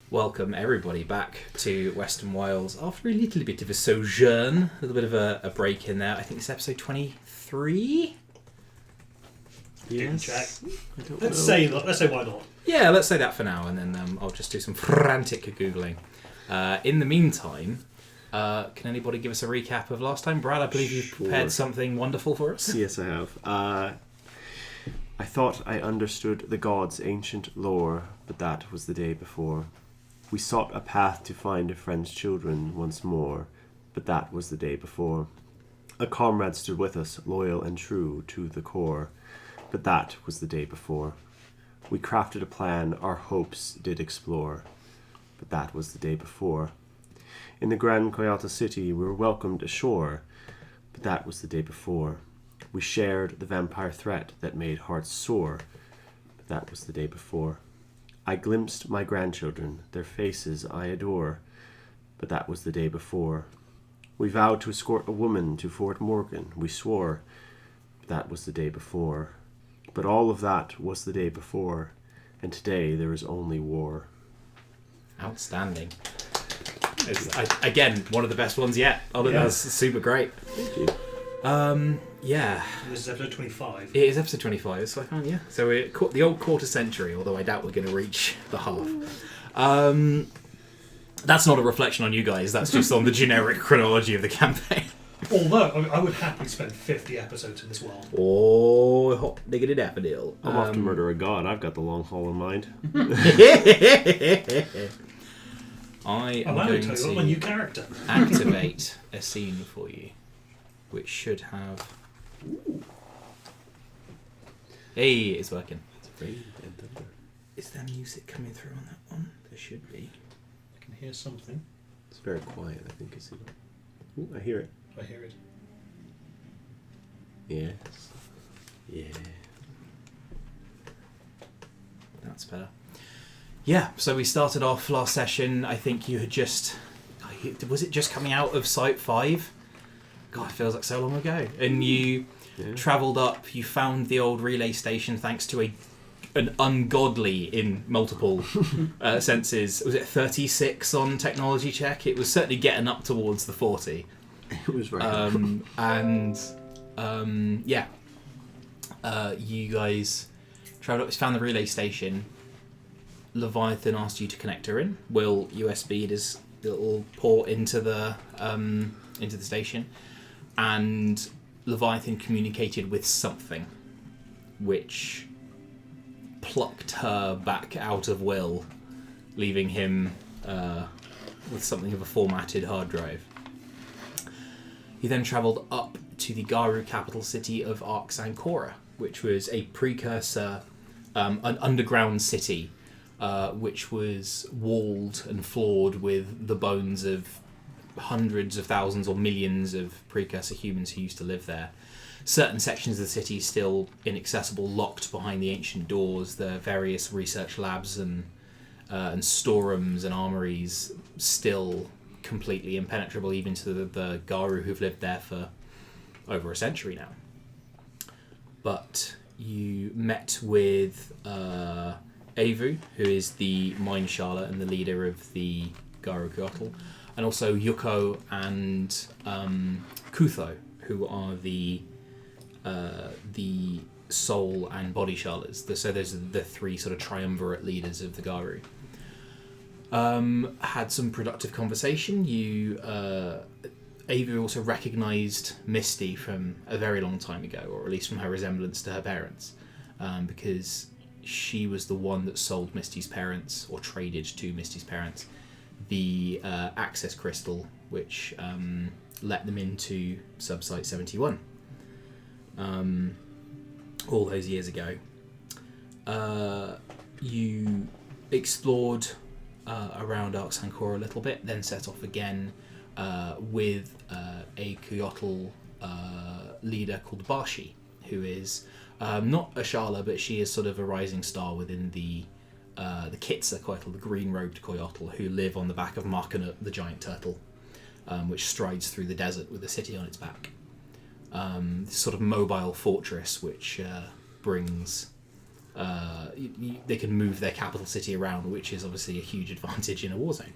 Welcome everybody back to Western Wales after a little bit of a sojourn, a little bit of a break in there. I think it's episode 23. Yes. Let's say why not. Yeah, let's say that for now, and then I'll just do some frantic googling. In the meantime, can anybody give us a recap of last time? Brad, I believe you've prepared something wonderful for us. Yes, I have. I thought I understood the gods' ancient lore, but that was the day before. We sought a path to find a friend's children once more, but that was the day before. A comrade stood with us, loyal and true to the core, but that was the day before. We crafted a plan our hopes did explore, but that was the day before. In the Grand Coyota City we were welcomed ashore, but that was the day before. We shared the vampire threat that made hearts sore, but that was the day before. I glimpsed my grandchildren, their faces I adore, but that was the day before. We vowed to escort a woman to Fort Morgan, we swore, but that was the day before. But all of that was the day before, and today there is only war. Outstanding. Again, one of the best ones yet. That's super great. Thank you. Yeah. This is episode 25. It is episode 25, so I found, yeah. So we're the old quarter century, although I doubt we're going to reach the half. That's not a reflection on you guys, that's just on the generic chronology of the campaign. Although, I would happily spend 50 episodes in this world. Oh, hot diggity daffodil. I'm off to murder a god. I've got the long haul in mind. I'm going going to tell you my to new character. activate a scene for you, which should have... Hey, it's working. Is there music coming through on that one? There should be. I can hear something. It's very quiet, I think. Ooh, I hear it. I hear it. Yes. Yeah. That's better. Yeah, so we started off last session. I think you had just... Was it just coming out of Site 5? God, it feels like so long ago. And you travelled up, you found the old relay station thanks to an ungodly, in multiple senses, was it 36 on technology check? It was certainly getting up towards the 40. It was right. You guys travelled up, found the relay station. Leviathan asked you to connect her in. Will USB his little port into the station, and Leviathan communicated with something, which plucked her back out of Will, leaving him with something of a formatted hard drive. He then travelled up to the Garu capital city of Arxancora, which was a precursor, an underground city, which was walled and floored with the bones of hundreds of thousands or millions of precursor humans who used to live there. Certain sections of the city still inaccessible, locked behind the ancient doors. The various research labs and storerooms and armories still completely impenetrable, even to the Garu who've lived there for over a century now. But you met with Avu, who is the Mind Shala and the leader of the Garu Kuyotl, and also Yuko and Kutho, who are the soul and body Shalas. So those are the three sort of triumvirate leaders of the Garu. Had some productive conversation. Avu also recognised Misty from a very long time ago, or at least from her resemblance to her parents, because she was the one that sold Misty's parents, or traded to Misty's parents, the access crystal, which let them into Subsite 71 all those years ago. You explored around Arxancora a little bit, then set off again with a Kuyotl leader called Barshi, who is not a Shala, but she is sort of a rising star within the Kitsa Kuyotl, the green-robed Kuyotl, who live on the back of Markanut, the giant turtle, which strides through the desert with the city on its back. This sort of mobile fortress which brings they can move their capital city around, which is obviously a huge advantage in a war zone.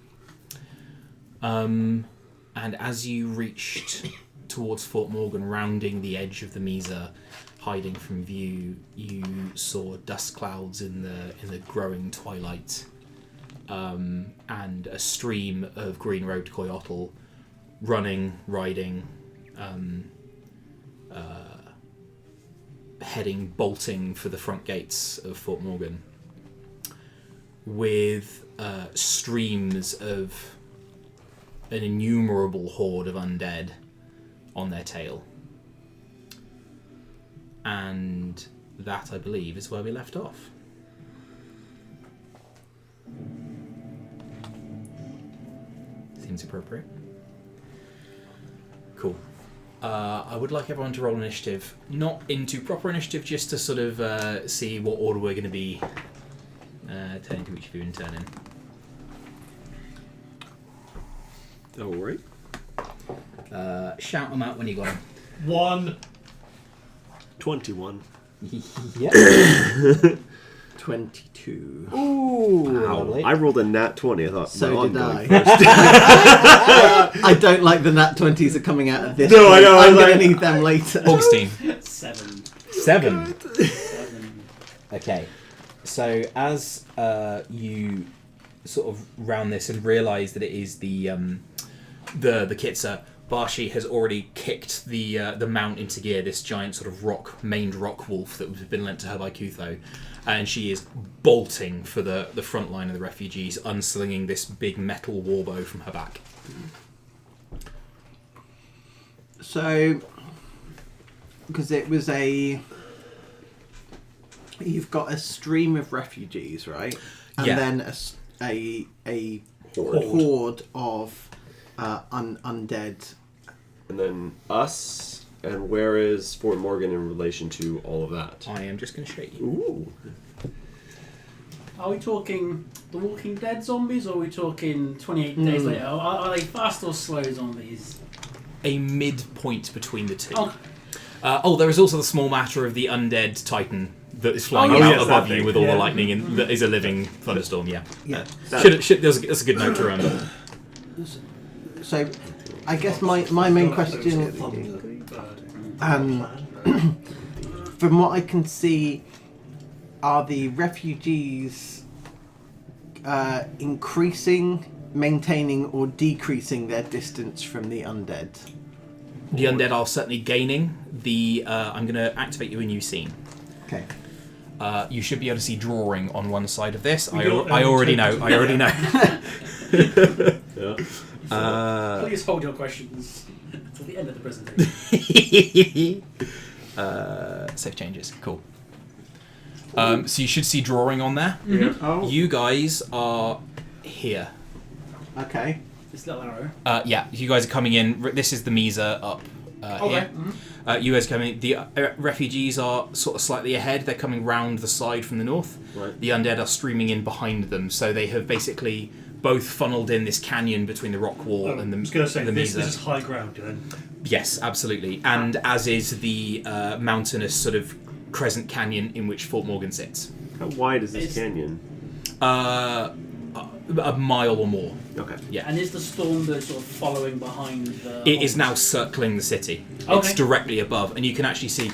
And as you reached towards Fort Morgan, rounding the edge of the Mesa, hiding from view, you saw dust clouds in the growing twilight, and a stream of green-robed coyotl running, riding, heading, bolting for the front gates of Fort Morgan, with streams of an innumerable horde of undead on their tail. And that, I believe, is where we left off. Seems appropriate. Cool. I would like everyone to roll initiative. Not into proper initiative, just to sort of see what order we're going to be turning to each of you in turn in. Alright. Shout them out when you got them. 1. 21. Yep. 22. Ooh, Wow. I rolled a nat 20. I thought, So well, did I'm going I. first. I don't like the nat 20s are coming out of this. No, I point. know, I'm I going like- to need them later. Augustine. 7. 7. 7. Okay. So as you sort of round this and realise that it is the Kitsa, Barshi has already kicked the mount into gear, this giant sort of maned rock wolf that has been lent to her by Kutho, and she is bolting for the front line of the refugees, unslinging this big metal warbow from her back. So, because it was you've got a stream of refugees, right? And Yeah. then a horde of undead. And then us, and where is Fort Morgan in relation to all of that? I am just going to show you. Ooh. Are we talking The Walking Dead zombies, or are we talking 28 days later? Are they fast or slow zombies? A midpoint between the two. Oh, There is also the small matter of the undead titan that is flying Oh, out yes, above that you thing. with all the Yeah. lightning, and that is a living thunderstorm. Yeah, Yeah. that's a good note to remember. So, I guess my main question, from what I can see, are the refugees increasing, maintaining, or decreasing their distance from the undead? The undead are certainly gaining. I'm going to activate you a new scene. Okay. You should be able to see drawing on one side of this. We I don't already know. know. I already know. Yeah. please hold your questions until the end of the presentation. Save changes. Cool. So you should see drawing on there. Yeah. Oh. You guys are here. Okay. This little arrow. Yeah, you guys are coming in. This is the Mesa up here. You guys are coming. The refugees are sort of slightly ahead. They're coming round the side from the north. Right. The undead are streaming in behind them. So they have basically both funneled in this canyon between the rock wall and the I was going to say, the this Mesa. is high ground then. Yes, absolutely. And as is the mountainous sort of crescent canyon in which Fort Morgan sits. How wide is this It's- canyon? A mile or more. Okay. Yeah. And is the storm bird sort of following behind the... It is now circling the city. It's Okay. directly above, and you can actually see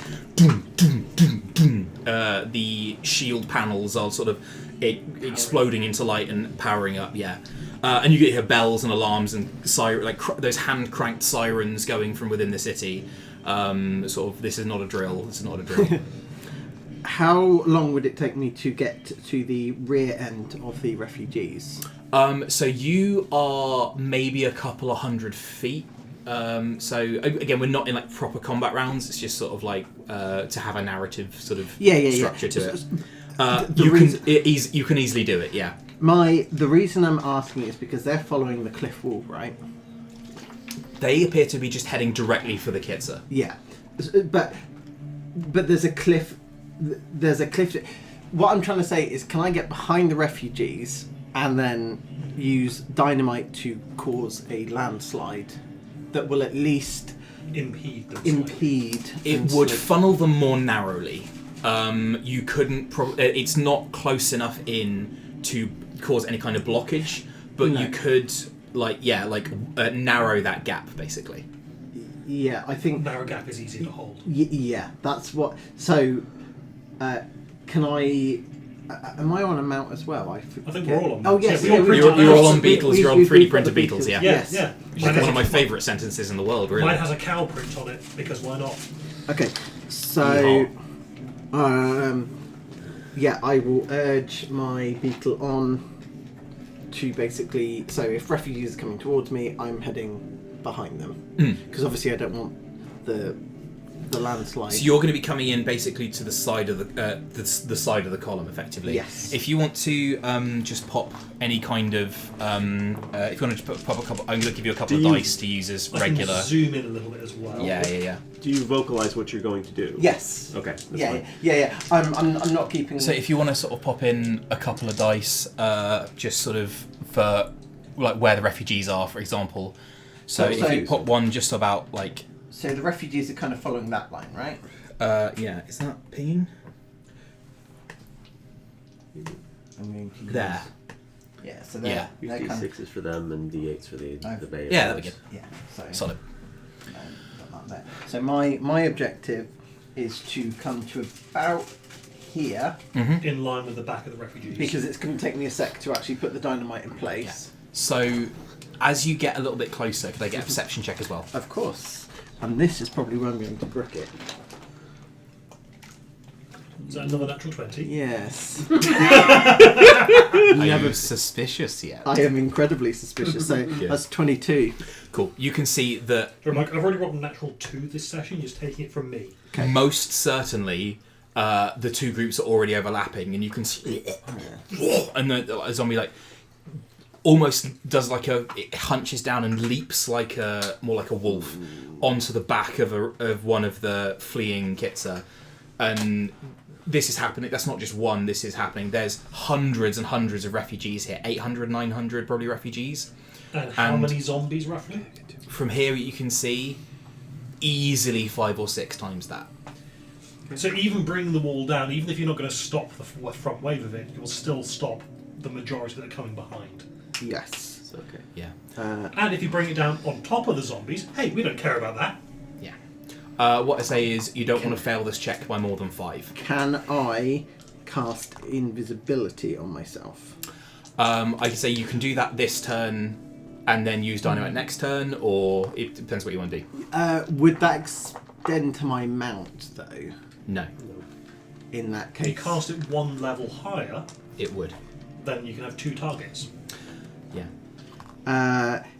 the shield panels are sort of exploding into light and powering up. Yeah, and you hear bells and alarms and those hand cranked sirens going from within the city. Sort of, this is not a drill. This is not a drill. How long would it take me to get to the rear end of the refugees? So you are maybe a couple of 100 feet. So again, we're not in like proper combat rounds. It's just sort of like to have a narrative sort of structure to it. You can easily do it. Yeah. The reason I'm asking is because they're following the cliff wall, right? They appear to be just heading directly for the Kitsa. Yeah, but there's a cliff. There's a cliff. What I'm trying to say is, can I get behind the refugees and then use dynamite to cause a landslide that will at least Impede them. impede? It and would sort of- funnel them more narrowly. You couldn't. It's not close enough in to cause any kind of blockage, but No. you could narrow that gap basically. Yeah, I think. Narrow gap is easier to hold. Yeah, that's what. So, can I? Am I on a mount as well? I think we're all on Oh mounts. yes, Yeah, we all You're printed all on mounts. Beetles. You're on 3D printed Beetles. Yeah. Yeah, yeah. Which is one of my favourite sentences in the world. Really. Mine has a cow print on it because why not? Okay, so, yeah, I will urge my beetle on to basically. So, if refugees are coming towards me, I'm heading behind them because obviously I don't want the landslide. So you're going to be coming in basically to the side of the side of the column, effectively. Yes. If you want to just pop any kind of, if you want to pop a couple, I'm going to give you a couple of dice to use as I regular. can zoom in a little bit as well. Yeah. Do you vocalize what you're going to do? Yes. Okay. That's Yeah, fine. yeah. I'm not keeping. So if you want to sort of pop in a couple of dice, just sort of for like where the refugees are, for example. So if you pop one just about like. So the refugees are kind of following that line, right? Yeah. Is that pinging? I'm going to use- There. Yeah. So they're Use they're kind of, D6s for them and D8s for the bay. Yeah, that'd be good. yeah. So Solid. got that there. So my objective is to come to about here In line with the back of the refugees. because it's going to take me a sec to actually put the dynamite in place. So as you get a little bit closer, could I get a perception check as well? Of course. And this is probably where I'm going to brick it. Is that another natural 20? Yes. Are you suspicious yet? I am incredibly suspicious. So Yeah. that's 22. Cool. You can see that I've already rolled a natural 2 this session, you're just taking it from me. most certainly the two groups are already overlapping, and you can see, and the zombie like almost does like it hunches down and leaps like more like a wolf onto the back of one of the fleeing Kitsa, and this is happening. That's not just one. This is happening. There's hundreds and hundreds of refugees here. 800, 900 probably refugees. And how many zombies roughly? From here you can see easily 5 or 6 times that. So even bringing the wall down, even if you're not going to stop the front wave of it, you'll still stop the majority that are coming behind. Yes. It's okay. Yeah. And if you bring it down on top of the zombies, hey, we don't care about that. Yeah. What I say is you don't want to fail this check by more than 5. Can I cast invisibility on myself? I can say you can do that this turn and then use dynamite next turn, or it depends what you want to do. Would that extend to my mount, though? No, In that If you case. cast it one level higher, it would. then you can have 2 targets. Yeah.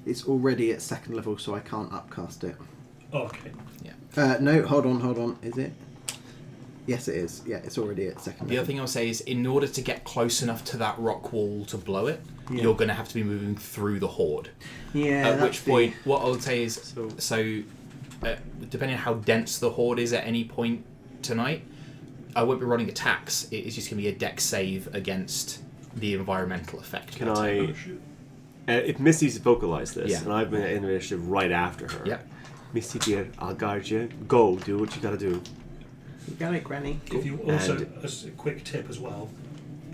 It's already at 2nd level, so I can't upcast it. Oh, okay. No, hold on. Is it? Yes, it is. Yeah, it's already at 2nd level. The other thing I'll say is, in order to get close enough to that rock wall to blow it, you're going to have to be moving through the horde. Yeah. At that's which the- point, what I would say is, depending on how dense the horde is at any point tonight, I won't be running attacks. It is just going to be a dex save against the environmental effect. Can Oh, I? shoot. If Missy's vocalized this, Yeah. and I've been in initiative right after her. Yeah. Missy dear, I'll guide you. Go, do what you gotta do. You got it, Granny. If you also, And- as a quick tip as well,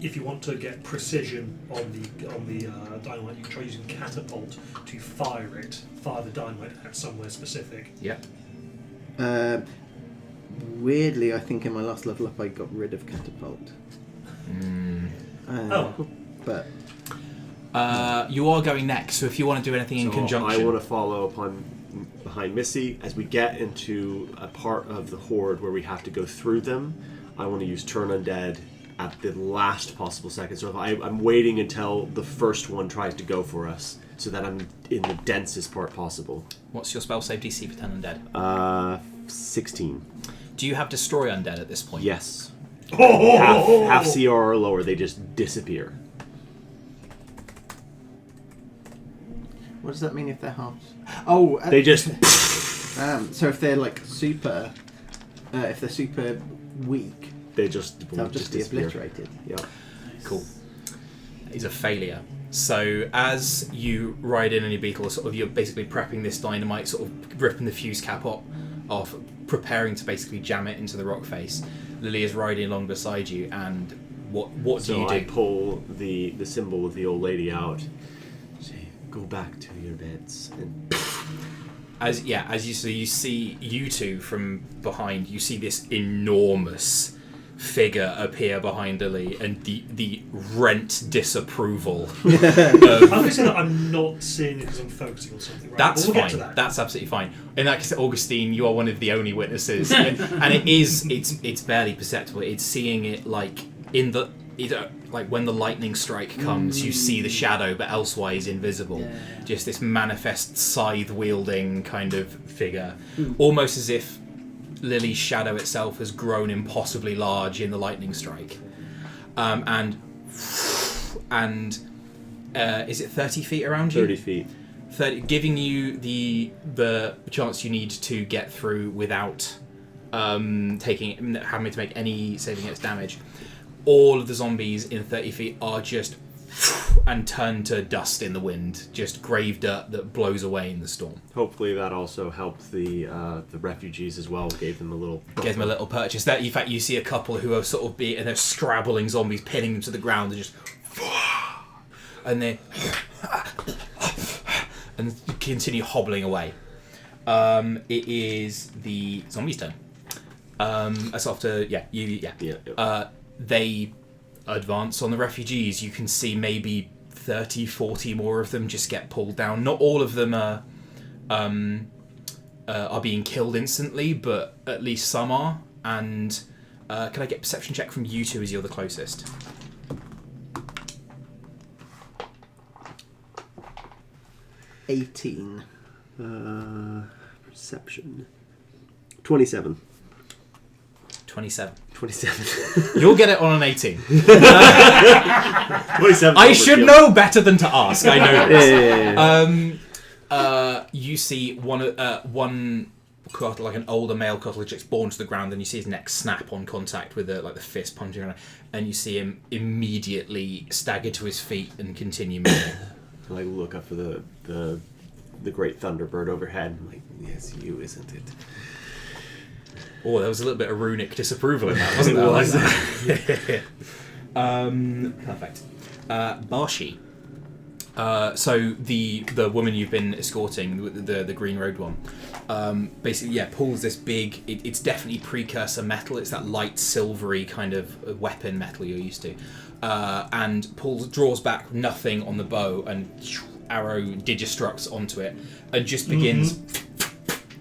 if you want to get precision on the dynamite, you can try using catapult to fire the dynamite at somewhere specific. Yeah. Weirdly, I think in my last level up I got rid of catapult. But You are going next, so if you want to do anything in So conjunction, I want to follow behind Missy as we get into a part of the horde where we have to go through them. I want to use Turn Undead at the last possible second. So if I'm waiting until the first one tries to go for us, so that I'm in the densest part possible. What's your spell save DC for 10 undead? 16. Do you have destroy undead at this point? Yes. Oh! Half CR or lower, they just disappear. what does that mean if they're half? Oh, They just. so if they're like super, if they're super weak, They just. they'll just be disappear. obliterated. Yeah. Cool. Is a failure. So as you ride in on your beetle, you're basically prepping this dynamite, sort of ripping the fuse cap off, preparing to basically jam it into the rock face. Lily is riding along beside you, and what do So you do? I pull the symbol of the old lady out. Say, go back to your beds. And As you see you two from behind, you see this enormous figure appear behind Lily, and the rent disapproval. I'm going to say that I'm not seeing it because I'm focusing on something. Right? That's But we'll fine. Get to that. That's absolutely fine. In that case, Augustine, you are one of the only witnesses, and it's barely perceptible. It's seeing it like like when the lightning strike comes, you see the shadow, but elsewise invisible. Yeah. Just this manifest scythe-wielding kind of figure, almost as if Lily's shadow itself has grown impossibly large in the lightning strike. And is it 30 feet around you? 30 feet. 30, giving you the chance you need to get through without having to make any saving against damage. All of the zombies in 30 feet are just and turn to dust in the wind, just grave dirt that blows away in the storm. Hopefully that also helped the refugees as well. Gave them a little. Gave them a little purchase. That in fact you see a couple who are sort of and they're scrabbling zombies, pinning them to the ground, and just and they and continue hobbling away. It is the zombies' turn. That's after they advance on the refugees. You can see maybe 30, 40 more of them just get pulled down. Not all of them are being killed instantly, but at least some are. And can I get a perception check from you two as you're the closest? $18. Perception. 27. 27. 27. You'll get it on an 18. 27. I should know better than to ask. I know this. Yeah. You see one like an older male cartilage born to the ground, and you see his neck snap on contact with the fist punching around, and you see him immediately stagger to his feet and continue moving. I look up for the great thunderbird overhead. I'm like, yes, you, isn't it? Oh, there was a little bit of runic disapproval in that, wasn't there? Perfect. Barshi. So the woman you've been escorting, the green road one, basically pulls this big. It's definitely precursor metal. It's that light silvery kind of weapon metal you're used to, and draws back nothing on the bow, and arrow digistructs onto it, and just begins.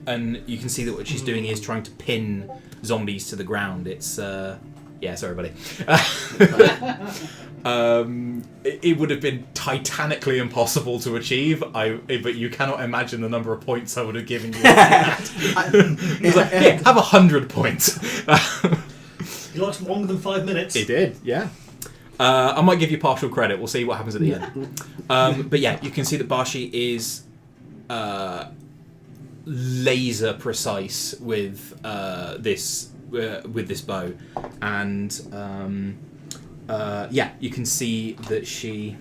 And you can see that what she's doing is trying to pin zombies to the ground. It's sorry, buddy. It would have been titanically impossible to achieve. But you cannot imagine the number of points I would have given you. It's like, here, have 100 points. He lasted longer than 5 minutes. He did, yeah. I might give you partial credit. We'll see what happens at the end. But yeah, you can see that Barshi is laser precise with this bow, and you can see that she.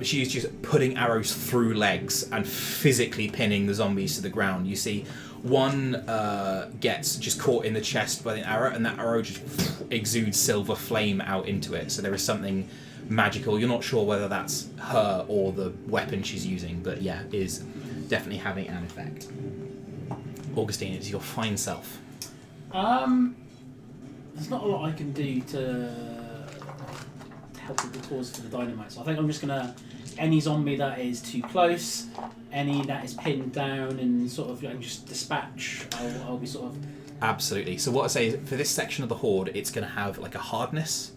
She's just putting arrows through legs and physically pinning the zombies to the ground. You see one gets just caught in the chest by the arrow, and that arrow just exudes silver flame out into it. So there is something magical. You're not sure whether that's her or the weapon she's using, but is definitely having an effect. Augustine, it's your fine self. There's not a lot I can do to help with the cause for the dynamite. So I think I'm just gonna any zombie that is too close, any that is pinned down, and sort of just dispatch. I'll be sort of. Absolutely. So what I say is for this section of the horde, it's going to have like a hardness,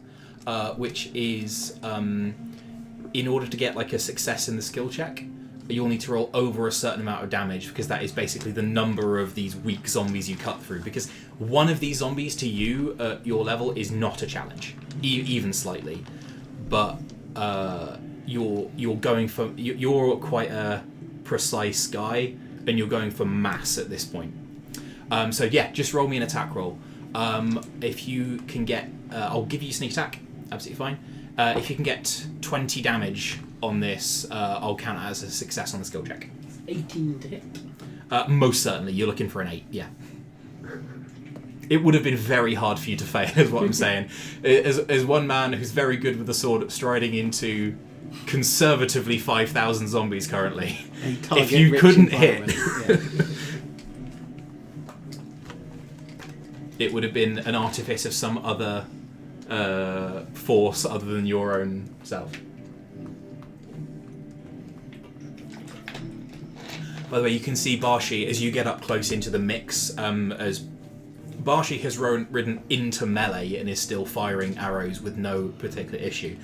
which is in order to get like a success in the skill check, you'll need to roll over a certain amount of damage, because that is basically the number of these weak zombies you cut through. Because one of these zombies to you at your level is not a challenge, even slightly. But you're going for you're quite a precise guy. and you're going for mass at this point. So yeah, just roll me an attack roll. If you can get, I'll give you sneak attack. Absolutely fine. If you can get 20 damage on this, I'll count it as a success on the skill check. 18 to hit. Most certainly, you're looking for an 8. Yeah. It would have been very hard for you to fail, is what I'm saying. As one man who's very good with the sword, striding into conservatively 5,000 zombies currently. If you couldn't hit, it would have been an artifice of some other force other than your own self. By the way, you can see Barshi as you get up close into the mix, as Barshi has ridden into melee and is still firing arrows with no particular issue.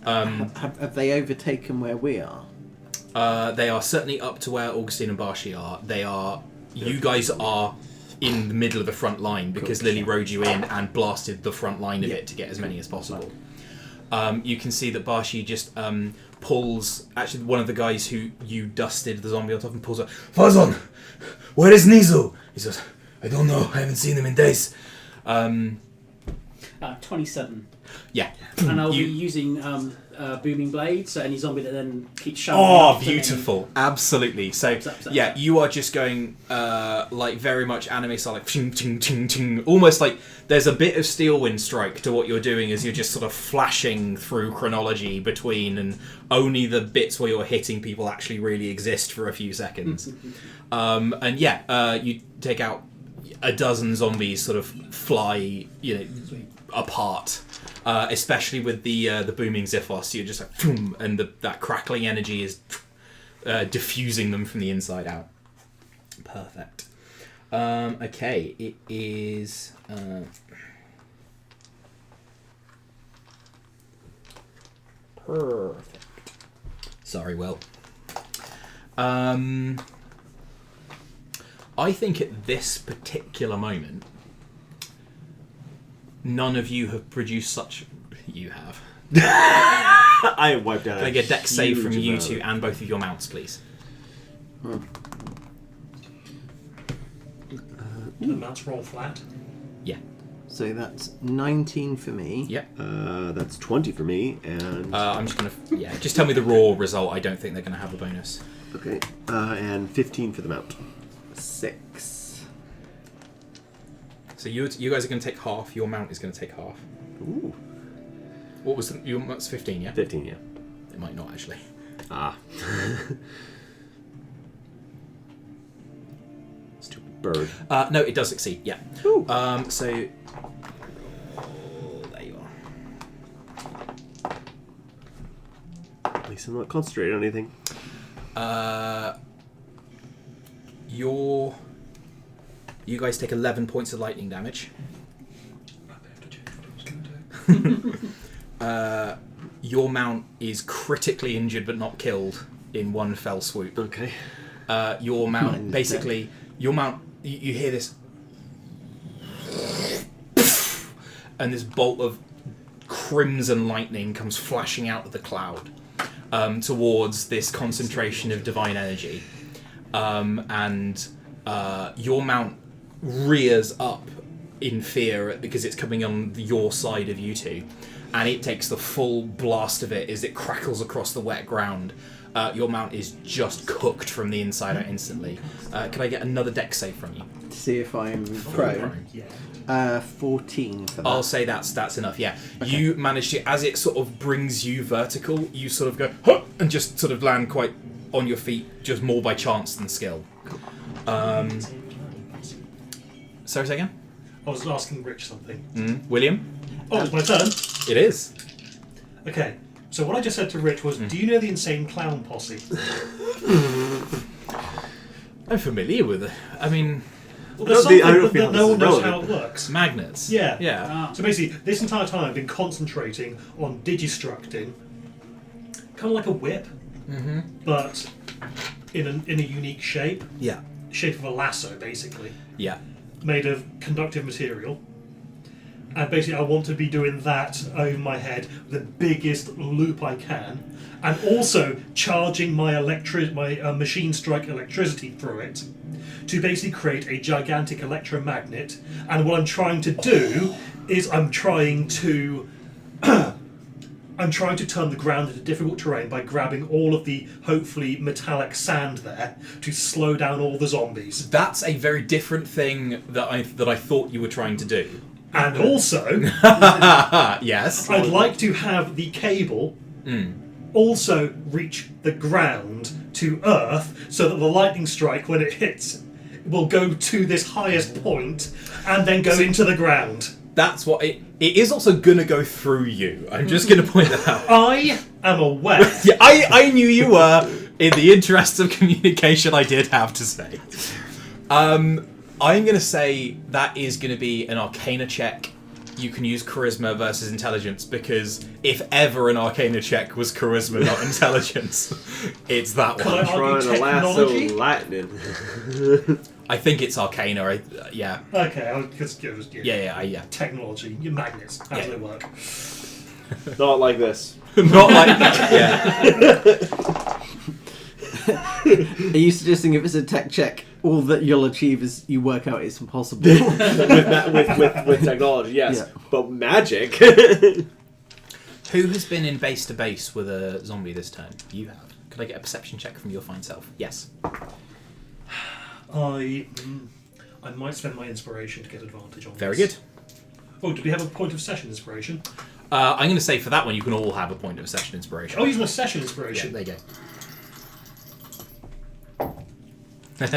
Have they overtaken where we are? They are certainly up to where Augustine and Barshi are. They are. You guys are in the middle of the front line because Lily rode you in and blasted the front line of it to get as many as possible. You can see that Barshi just pulls. Actually, one of the guys who you dusted the zombie on top and pulls up. Fazon, where is Nizu? He says, I don't know. I haven't seen him in days. 27. Yeah. And I'll be using booming blade, so any zombie that then keeps shoving. Oh, up to me. beautiful! Absolutely. So, yeah, you are just going like very much anime style, like ting, ting, ting, ting. Almost like there's a bit of steel wind strike to what you're doing, as you're just sort of flashing through chronology between, and only the bits where you're hitting people actually really exist for a few seconds. And yeah, you take out a dozen zombies, sort of fly, apart. Especially with the booming Ziphos, you're just like, boom, and that crackling energy is diffusing them from the inside out. Perfect. Okay, it is. Perfect. Sorry, Will. I think at this particular moment, none of you have produced such. You have. I wiped out. Can I get a dex save from you amount. two and both of your mounts, please? The mounts roll flat. Yeah. So that's 19 for me. Yep. That's 20 for me, and I'm just gonna. Yeah. Just tell me the raw result. I don't think they're gonna have a bonus. okay, and 15 for the mount. 6. So you guys are gonna take half. Your mount is gonna take half. Ooh, What was your mount's 15? Yeah. 15, yeah. It might not actually. Ah. Stupid bird. No, it does succeed. Yeah. Ooh. So. There you are. At least I'm not concentrating on anything. You guys take 11 points of lightning damage. Your mount is critically injured but not killed in one fell swoop. Okay. Your mount, basically, your mount, you hear this, and this bolt of crimson lightning comes flashing out of the cloud towards this concentration of divine energy. And your mount rears up in fear because it's coming on your side of you two, and it takes the full blast of it as it crackles across the wet ground. Your mount is just cooked from the inside out instantly. Can I get another dex save from you? To see if I'm prone. Yeah. 14 for that. I'll say that's enough. Yeah, okay. You manage to, as it sort of brings you vertical, you sort of go huh, and just sort of land quite on your feet, just more by chance than skill. Sorry, say again? I was asking Rich something. William? Oh, it's my turn? It is. Okay, so what I just said to Rich was, do you know the Insane Clown Posse? I'm familiar with it. I mean, Well, there's I don't something, feel but no one knows relevant. how it works. magnets. Yeah. Yeah. So basically, this entire time I've been concentrating on digistructing, kind of like a whip, but in a unique shape. Yeah. Shape of a lasso, basically, Yeah. made of conductive material. And basically, I want to be doing that over my head, the biggest loop I can, and also charging my machine strike electricity through it to basically create a gigantic electromagnet. And what I'm trying to do is I'm trying to turn the ground into difficult terrain by grabbing all of the hopefully metallic sand there to slow down all the zombies. That's a very different thing that I thought you were trying to do. And also, yes, I'd like to have the cable also reach the ground to Earth, so that the lightning strike, when it hits, will go to this highest point and then go into the ground. That's what it is. Also gonna go through you. I'm just gonna point that out. I am aware. Yeah, I knew you were. In the interest of communication, I did have to say. I'm gonna say that is gonna be an Arcana check. You can use Charisma versus Intelligence, because if ever an Arcana check was Charisma, not Intelligence, it's that Could one. I argue Trying to lasso technology? lightning. I think it's Arcana. Yeah. Okay, I'll just give us Yeah. technology. Your magnets. How do they work? Not like this. Not like yeah. Are you suggesting if it's a tech check, all that you'll achieve is you work out it's impossible? with technology, yes. Yeah. But magic. Who has been in base to base with a zombie this turn? You have. Could I get a perception check from your fine self? Yes. I might spend my inspiration to get advantage on Very this. good. Oh, do we have a point of session inspiration? I'm going to say for that one, you can all have a point of session inspiration. I'll use my session Yeah, inspiration. there you go.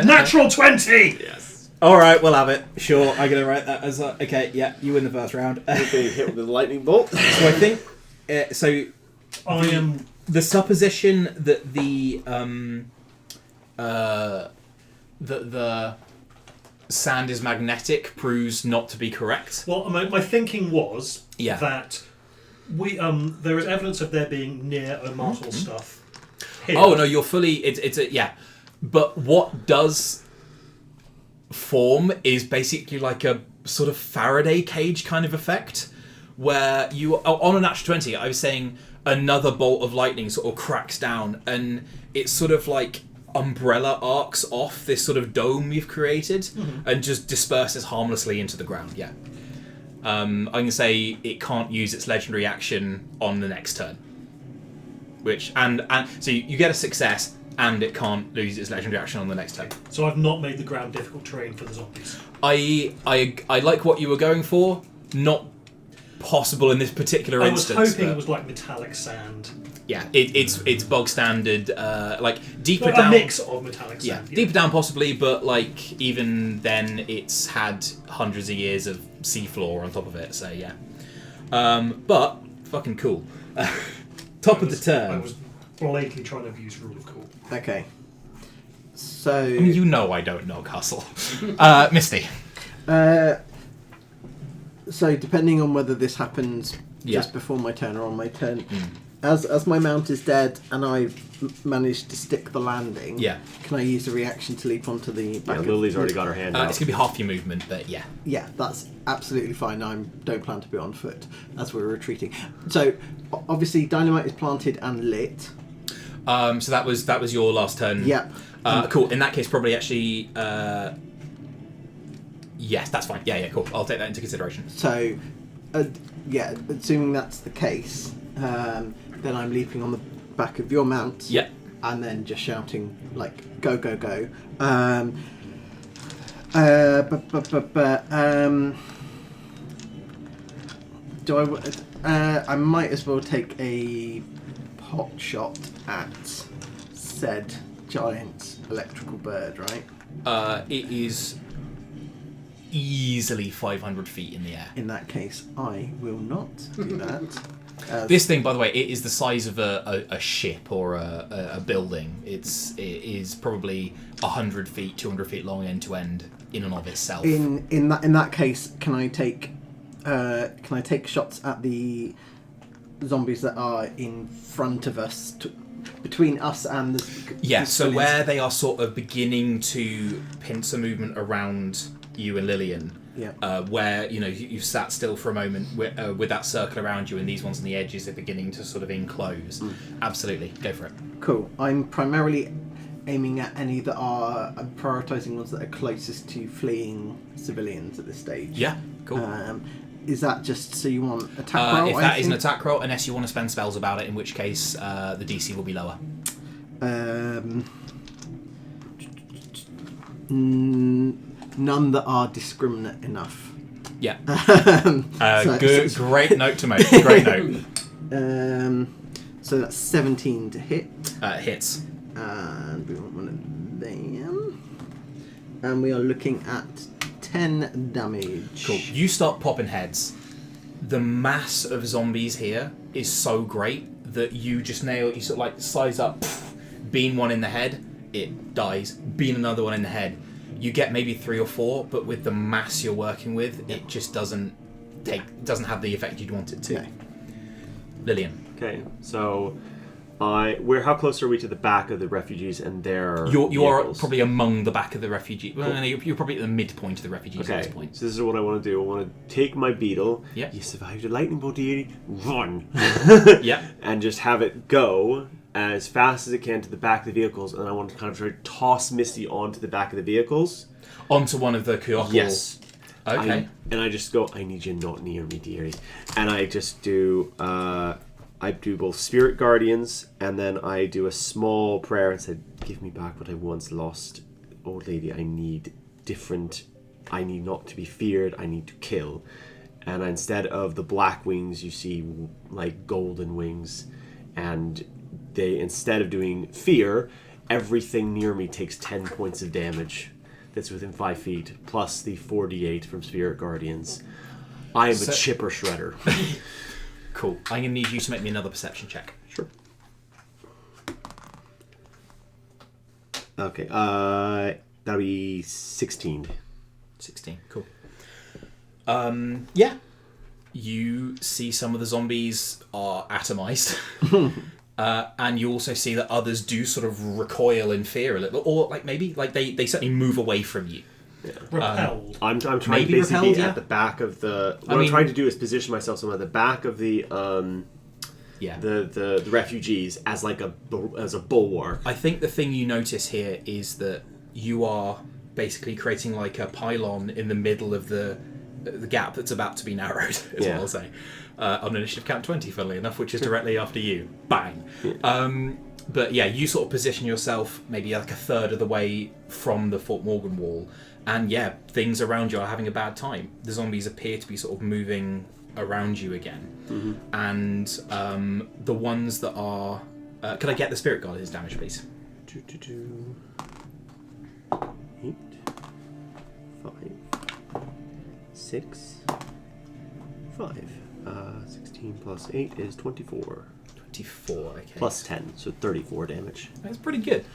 Natural 20! Yes. All right, we'll have it. Sure, I'm going to write that as okay. Yeah, you win the first round. Being hit with a lightning bolt. So I think I am... the supposition that the sand is magnetic proves not to be correct. Well, my thinking was Yeah. that we there is evidence of there being near immortal stuff here. Oh no, you're fully. It's a yeah, but what does form is basically like a sort of Faraday cage kind of effect, where you on a natural 20. I was saying another bolt of lightning sort of cracks down, and it's sort of like umbrella arcs off this sort of dome you've created, and just disperses harmlessly into the ground. Yeah. I'm going to say it can't use its legendary action on the next turn. Which and so you get a success, and it can't lose its legendary action on the next turn. So I've not made the ground difficult terrain for the zombies. I like what you were going for. Not possible in this particular I was instance. hoping but it was like metallic sand. yeah, it's bog standard. Like deeper But down. a mix of metallic Yeah, sand. deeper down possibly, but like even then, it's had hundreds of years of seafloor on top of it. So yeah, but fucking cool. Top of the I turn. was blatantly trying to abuse rule of cool. Okay. So. I mean, you know I don't know Castle. Misty. So depending on whether this happens Yeah. just before my turn or on my turn, as my mount is dead and I've managed to stick the landing, Yeah. can I use a reaction to leap onto the back Yeah, of Lily's already got her hand out. It's gonna be half your movement, but yeah. Yeah, that's absolutely fine. I don't plan to be on foot as we're retreating. So obviously dynamite is planted and lit. So that was your last turn. Yep. Cool. In that case, probably actually. Yes, that's fine. Yeah, cool. I'll take that into consideration. So, yeah, assuming that's the case, then I'm leaping on the back of your mount. Yep. And then just shouting like "Go, go, go!" Do I might as well take a pot shot at said giant electrical bird, right? It is easily 500 feet in the air. In that case, I will not do that. This thing, by the way, it is the size of a ship or a building. It is probably 100 feet, 200 feet long end to end in and of itself. In that case, can I take shots at the zombies that are in front of us, between us and the Yeah, the so civilians? where they are sort of beginning to pincer movement around you and Lillian, where you've sat still for a moment with that circle around you, and these ones on the edges are beginning to sort of enclose. Absolutely, go for it. Cool. I'm primarily aiming at any that are... I'm prioritising ones that are closest to fleeing civilians at this stage. Yeah, cool. Is that just so you want attack roll? If that is an attack roll, unless you want to spend spells about it, in which case the DC will be lower. None that are discriminate enough. Yeah. So- Great note to make. Great note. So that's 17 to hit. Hits. And we want one of them. And we are looking at 10 damage. Cool. You start popping heads. The mass of zombies here is so great that you just nail. You sort of like size up, beam one in the head, it dies. Beam another one in the head. You get maybe 3 or 4, but with the mass you're working with, it just doesn't have the effect you'd want it to. No. Lillian. Okay, so how close are we to the back of the refugees and their You are vehicles? probably among the back of the refugee. Well, no, you're probably at the midpoint of the refugees at Okay, this point. so this is what I want to do. I want to take my beetle. Yeah. You survived a lightning bolt deity. Run. Yeah. And just have it go as fast as it can to the back of the vehicles, and I want to kind of try to toss Misty onto the back of the vehicles. Onto one of the Kyokl. Yes. Okay. And I just go, I need you not near me, dearie. And I just do, I do both Spirit Guardians, and then I do a small prayer and say, give me back what I once lost. Old lady, I need not to be feared, I need to kill. And instead of the black wings, you see like golden wings. And instead of doing fear, everything near me takes 10 points of damage. That's within 5 feet, plus the 4d8 from Spirit Guardians. I am a chipper shredder. Cool. I'm going to need you to make me another perception check. Sure. Okay, that'll be 16. 16. Cool. Yeah. You see some of the zombies are atomized. And you also see that others do sort of recoil in fear a little, or like maybe like they certainly move away from you. Yeah. Repelled. I'm trying to Maybe basically repelled, be yeah. at the back of the... What I'm trying to do is position myself somewhere at the back of the the refugees as like a bulwark. I think the thing you notice here is that you are basically creating like a pylon in the middle of the gap that's about to be narrowed, is what I'll say. On initiative count 20, funnily enough, which is directly after you. Bang! Yeah. But yeah, you sort of position yourself maybe like a third of the way from the Fort Morgan wall, and yeah, things around you are having a bad time. The zombies appear to be sort of moving around you again. And the ones that are... could I get the Spirit Guardian's damage, please? 8, 5, 6, 5. 16 plus 8 is 24. 24, okay. Plus 10, so 34 damage. That's pretty good.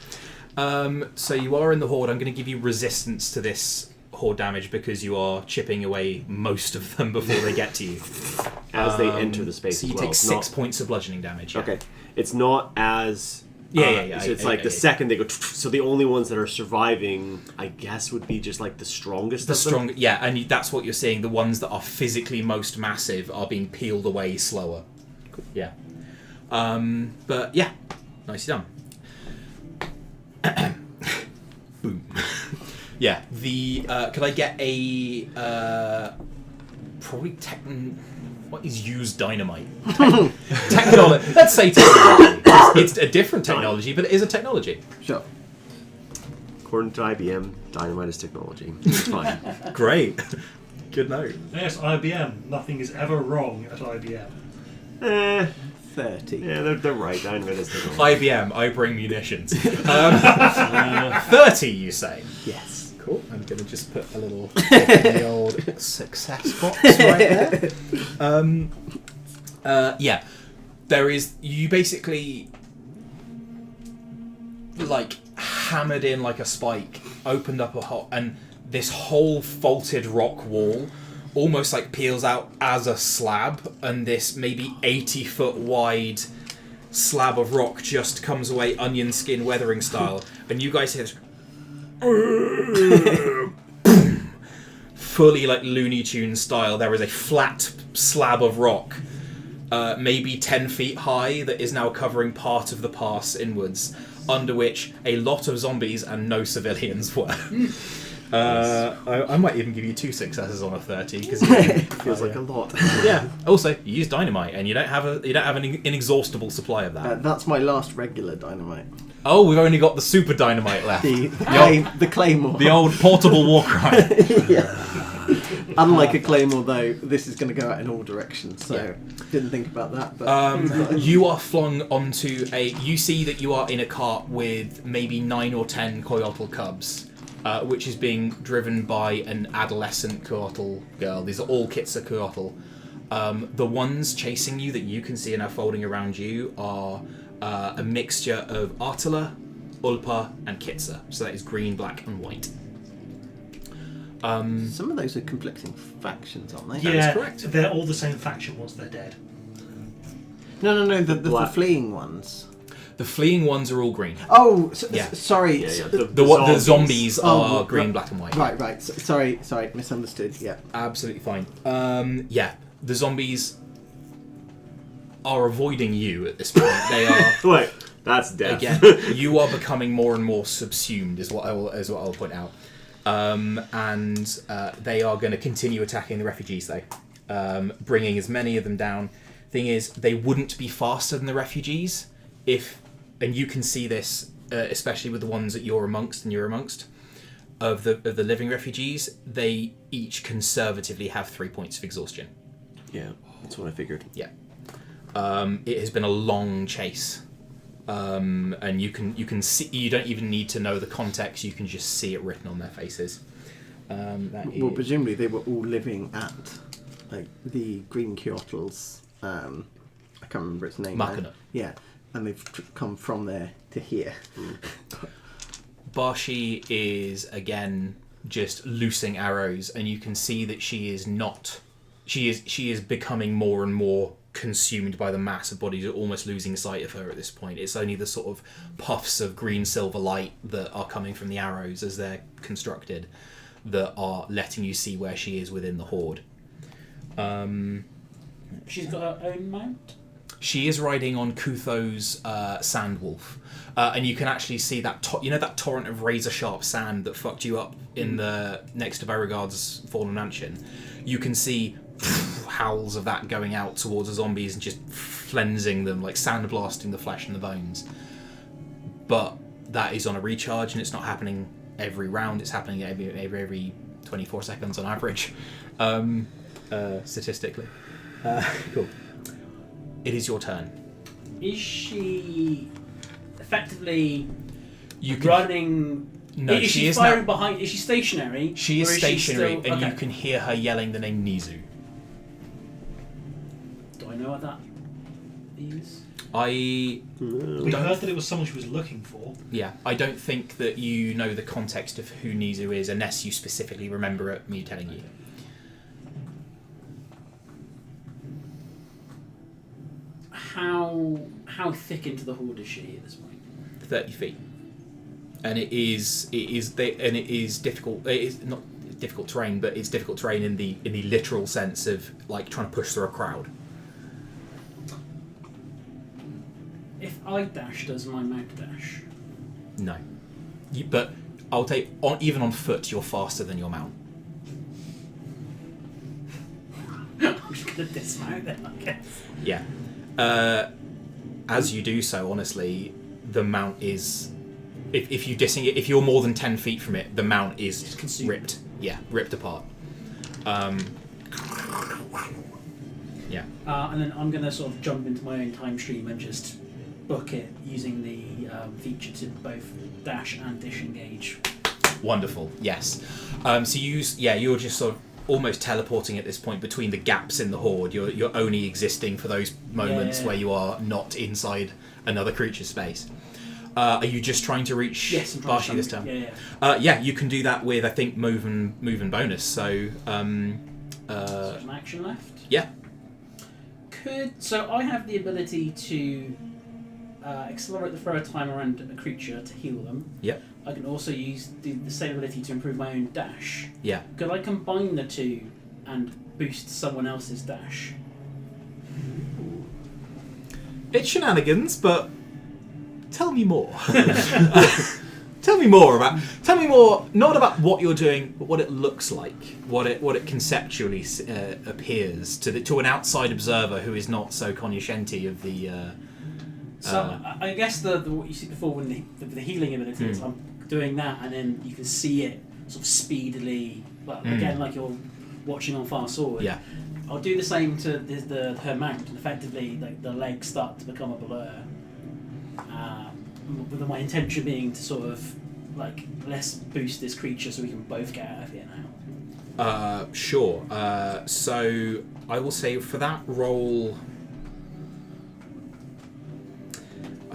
So you are in the horde. I'm going to give you resistance to this horde damage because you are chipping away most of them before they get to you. As they enter the space So you as well. take 6 points of bludgeoning damage. Yeah. Okay. It's not as... Yeah. So it's like the second they go... So the only ones that are surviving, I guess, would be just like the strongest The of them? strong, yeah, and that's what you're seeing. The ones that are physically most massive are being peeled away slower. Cool. Yeah. But yeah, nicely done. Boom. Yeah. The could I get a probably what is used dynamite? Technology. Let's say technology. It's a different technology, but it is a technology. Sure. According to IBM, dynamite is technology. It's fine. Great. Good note. Yes, IBM. Nothing is ever wrong at IBM. 30. Yeah, they're right. Dynamite is technology. IBM, I bring munitions. 30, you say? Yes. Cool. I'm going to just put a little tick in the old success box right there. Yeah. There is... You basically... like hammered in like a spike, opened up a hole, and this whole faulted rock wall almost like peels out as a slab, and this maybe 80-foot wide slab of rock just comes away onion skin weathering style, and you guys hear this fully like Looney Tunes style. There is a flat slab of rock, maybe 10 feet high, that is now covering part of the pass inwards, under which a lot of zombies and no civilians were. I might even give you 2 successes on a 30 because Feels like a lot. yeah. Also, you use dynamite, and you don't have an inexhaustible supply of that. That's my last regular dynamite. Oh, we've only got the super dynamite left. The claymore. The old portable war cry. Yeah. Unlike a claymore, though, this is going to go out in all directions. So didn't think about that. But You are flung onto you see that you are in a cart with maybe 9 or 10 coyotl cubs, which is being driven by an adolescent coyotl girl. These are all Kitsa coyotl. The ones chasing you that you can see are now folding around you are a mixture of Artila, Ulpa, and Kitsa. So that is green, black, and white. some of those are conflicting factions, aren't they? Yeah, correct. they're all the same faction once they're dead. No, the fleeing ones. The fleeing ones are all green. Oh, Yeah. sorry. Yeah, yeah. The zombies are Oh, green, right. black, and white. Right. Sorry, misunderstood. Yeah. Absolutely fine. Yeah, the zombies are avoiding you at this point. They are Wait, that's death. again. You are becoming more and more subsumed, is what I'll point out. And they are going to continue attacking the refugees, though, bringing as many of them down. Thing is, they wouldn't be faster than the refugees if, and you can see this, especially with the ones that you're amongst, of the living refugees. They each conservatively have 3 points of exhaustion. Yeah, that's what I figured. Yeah. It has been a long chase, and you can see. You don't even need to know the context. You can just see it written on their faces. Well, presumably they were all living at like the Green Kyotl's. I can't remember its name. Mackinac. Yeah, and they've come from there to here. Barshi is again just loosing arrows, and you can see that she is not. She is becoming more and more consumed by the mass of bodies. You're almost losing sight of her at this point. It's only the sort of puffs of green silver light that are coming from the arrows as they're constructed that are letting you see where she is within the horde. She's got her own mount. She is riding on Kutho's Sandwolf, and you can actually see that that torrent of razor sharp sand that fucked you up in the next to Beauregard's fallen mansion. You can see howls of that going out towards the zombies and just flensing them, like sandblasting the flesh and the bones. But that is on a recharge, and it's not happening every round. It's happening every 24 seconds on average, statistically. Cool. It is your turn. Is she effectively You can, running? No, is she she is firing now. behind? Is she stationary? She is or stationary, still, and okay. you can hear her yelling the name Nizu. Do I know what that is? I We heard that it was someone she was looking for. I don't think that you know the context of who Nizu is unless you specifically remember it, me telling you. How thick into the horde is she at this point? 30 feet, and it is difficult. It is not difficult terrain, but it's difficult terrain in the literal sense of like trying to push through a crowd. If I dash, does my mount dash? No, but I'll take even on foot. You're faster than your mount. I'm just gonna dismount then, I guess. Yeah. As you do so, honestly, the mount is. If you're more than 10 feet from it, the mount is consumed. ripped. Yeah, ripped apart. Yeah. And then I'm gonna sort of jump into my own time stream and just book it using the feature to both dash and disengage. Wonderful. Yes. So you're just sort of almost teleporting at this point between the gaps in the horde. You're only existing for those moments where you are not inside another creature's space. Are you just trying to reach Barshi this time? Yeah. You can do that with, I think, move and bonus. So, So there's an action left. yeah. So I have the ability to accelerate the throw time around a creature to heal them. Yep. I can also use the same ability to improve my own dash. Yeah. Could I combine the two and boost someone else's dash? It's shenanigans, but tell me more. Tell me more, not about what you're doing, but what it looks like, what it conceptually appears to an outside observer who is not so cognoscenti of the. So I guess the what you see before when the healing abilities, I'm doing that, and then you can see it sort of speedily. Well, again, like you're watching on fast forward. Yeah. I'll do the same to her mount, and effectively the legs start to become a blur. With my intention being to sort of like let's boost this creature so we can both get out of here now. Sure. So I will say for that roll.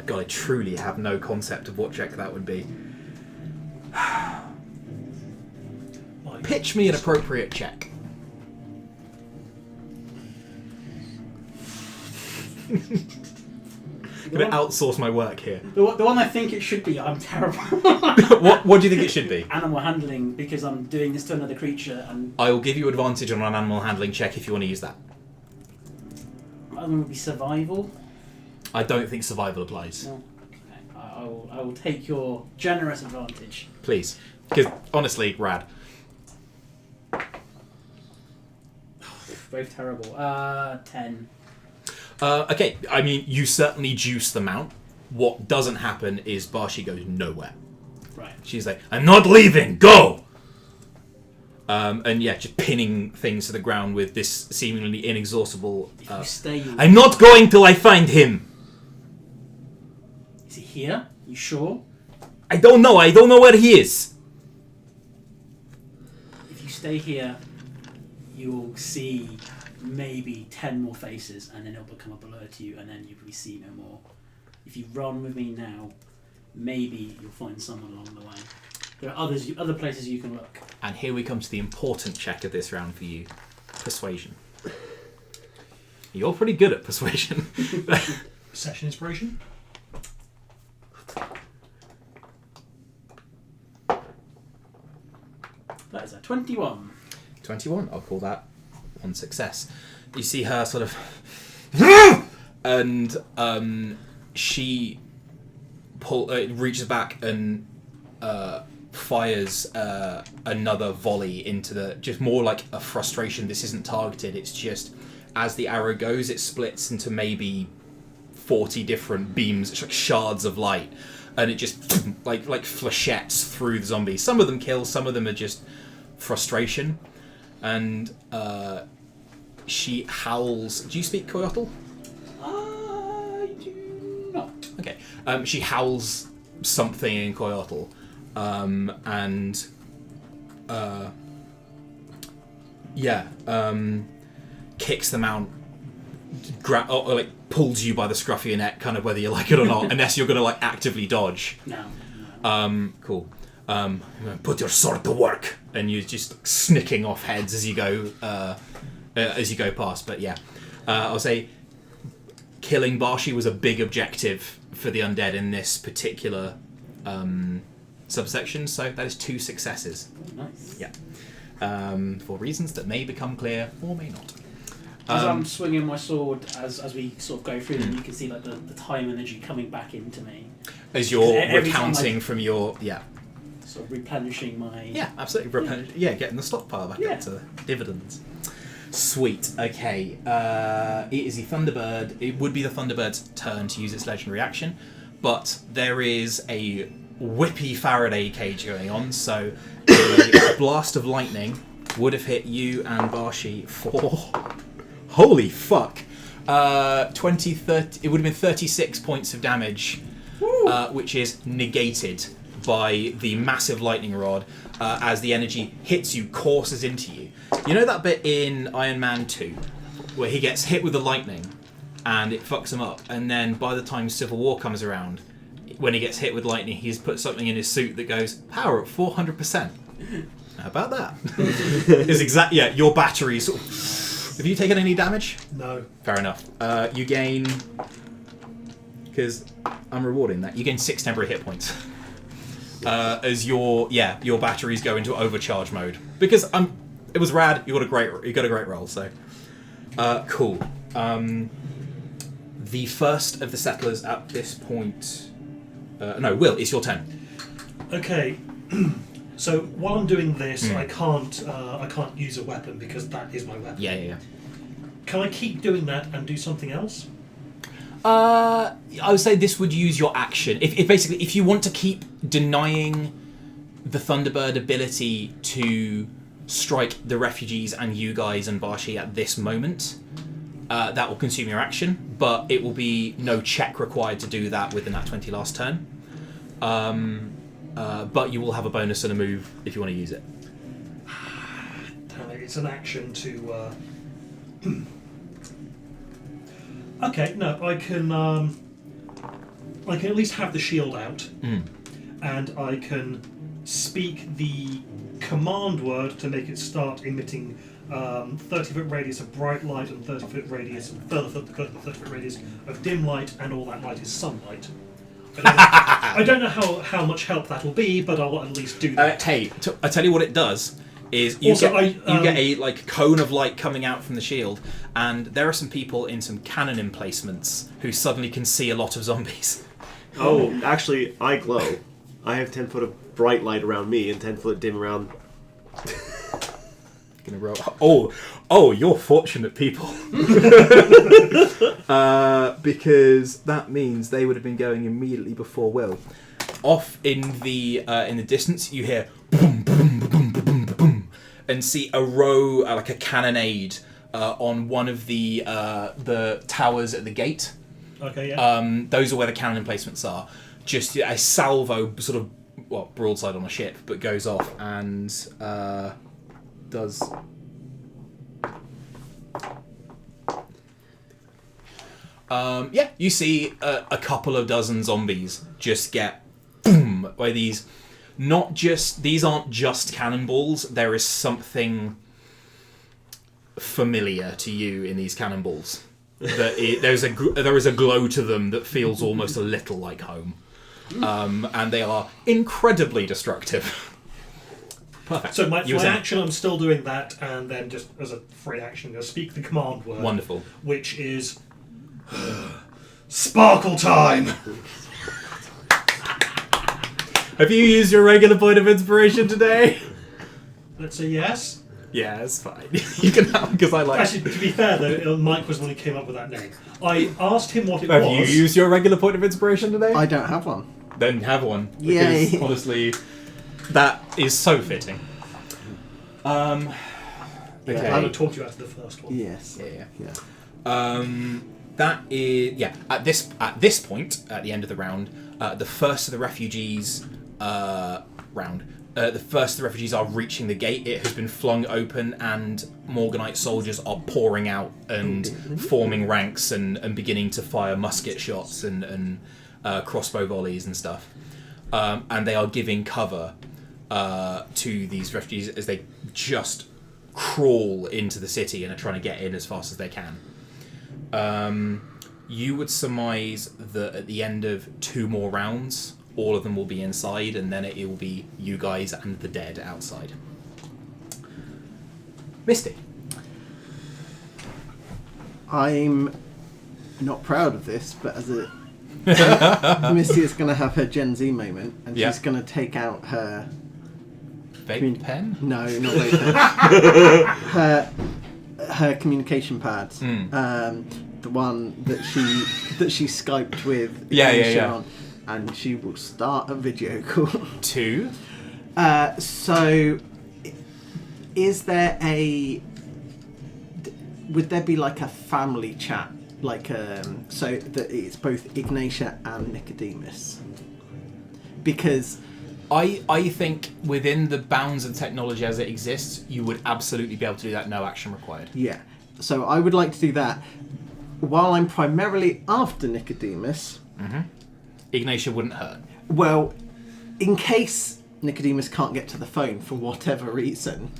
God, I truly have no concept of what check that would be. Pitch me an appropriate check. I'm going to outsource my work here. The one I think it should be, I'm terrible. What do you think it should be? Animal handling, because I'm doing this to another creature, and I will give you advantage on an animal handling check if you want to use that. I'm going to be survival. I don't think survival applies. No. Okay. I will take your generous advantage. Please. Because, honestly, rad. Both terrible. 10. Okay, I mean, you certainly juice the mount. What doesn't happen is Barshi goes nowhere. Right. She's like, I'm not leaving, go! And yeah, just pinning things to the ground with this seemingly inexhaustible... If you stay... I'm not going till I find him! Is he here? You sure? I don't know where he is! If you stay here, you'll see maybe 10 more faces, and then it'll become a blur to you, and then you probably see no more. If you run with me now, maybe you'll find someone along the way. There are other places you can look. And here we come to the important check of this round for you. Persuasion. You're pretty good at persuasion. Session inspiration. That is a 21. 21, I'll call that one success. You see her sort of... and she reaches back and fires another volley into the... Just more like a frustration. This isn't targeted. It's just, as the arrow goes, it splits into maybe 40 different beams. It's like shards of light. And it just like flechettes through the zombies. Some of them kill, some of them are just frustration. And she howls. Do you speak Coyotl? I do not. Okay. She howls something in Coyotl, kicks them out, pulls you by the scruff of your neck, kind of whether you like it or not, unless you're going to actively dodge. No. Cool. Put your sword to work, and you're just snicking off heads as you go past. But yeah, I'll say killing Barshi was a big objective for the undead in this particular subsection. So that is 2 successes. Nice. Yeah. For reasons that may become clear or may not. As I'm swinging my sword, as we sort of go through them, you can see the time energy coming back into me. As you're Every recounting time from your sort of replenishing my... Yeah, absolutely. Getting the stockpile back up to dividends. Sweet. Okay. It is the Thunderbird. It would be the Thunderbird's turn to use its legendary action, but there is a whippy Faraday cage going on, so a blast of lightning would have hit you and Barshi for... Holy fuck. 20, 30... It would have been 36 points of damage, which is negated by the massive lightning rod as the energy hits you, courses into you. You know that bit in Iron Man 2 where he gets hit with the lightning and it fucks him up, and then by the time Civil War comes around, when he gets hit with lightning, he's put something in his suit that goes, power at 400%. How about that? Your batteries... Have you taken any damage? No. Fair enough. You gain because I'm rewarding that. You gain 6 temporary hit points as your batteries go into overcharge mode because it was rad. You got a great roll. So cool. The first of the settlers at this point. No, Will, it's your turn. Okay. So while I'm doing this, I can't use a weapon because that is my weapon. Yeah. Can I keep doing that and do something else? I would say this would use your action. If you want to keep denying the Thunderbird ability to strike the refugees and you guys and Barshi at this moment, that will consume your action, but it will be no check required to do that with the Nat 20 last turn. But you will have a bonus and a move if you want to use it. Damn it, it's an action to... Okay, no, I can at least have the shield out, and I can speak the command word to make it start emitting 30-foot radius of bright light and 30-foot radius, further 30-foot radius of dim light, and all that light is sunlight. I don't know how much help that'll be, but I'll at least do that. I tell you what it does. Is you get a cone of light coming out from the shield, and there are some people in some cannon emplacements who suddenly can see a lot of zombies. Oh, actually, I glow. I have 10 foot of bright light around me and 10 foot dim around. Gonna roll. Oh, you're fortunate people. Because that means they would have been going immediately before Will. Off in the distance, you hear boom, boom, boom, boom, boom, boom, and see a row, like a cannonade, on one of the towers at the gate. Okay, yeah. Those are where the cannon emplacements are. Just a salvo, sort of, broadside on a ship, but goes off and does. You see a couple of dozen zombies just get boom by these. These aren't just cannonballs. There is something familiar to you in these cannonballs. There is a glow to them that feels almost a little like home, and they are incredibly destructive. Perfect. So my action, I'm still doing that, and then just as a free action, I'll speak the command word. Wonderful. Which is sparkle time. Have you used your regular point of inspiration today? Let's say yes. Yeah, it's fine. You can have, because I like. Actually, to be fair though, Mike was the one who came up with that name. I asked him what it Have was. you used your regular point of inspiration today? I don't have one. Then have one. Yay. Because honestly, that is so fitting. Okay. I would have taught you after the first one. Yes. Yeah. That is At this point, at the end of the round, the first of the refugees are reaching the gate. It has been flung open, and Morganite soldiers are pouring out and forming ranks and beginning to fire musket shots and crossbow volleys and stuff. And they are giving cover to these refugees as they just crawl into the city and are trying to get in as fast as they can. You would surmise that at the end of 2 more rounds, all of them will be inside, and then it will be you guys and the dead outside. Misty. I'm not proud of this, but as a Misty is going to have her Gen Z moment, and she's going to take out her vape pen? No, not vape pen. her communication pads. The one that she Skyped with. Yeah. And she will start a video call. 2. So, is there would there be like a family chat, like so that it's both Ignatia and Nicodemus? Because I think within the bounds of technology as it exists, you would absolutely be able to do that. No action required. Yeah. So I would like to do that while I'm primarily after Nicodemus. Ignatia wouldn't hurt. Well, in case Nicodemus can't get to the phone for whatever reason,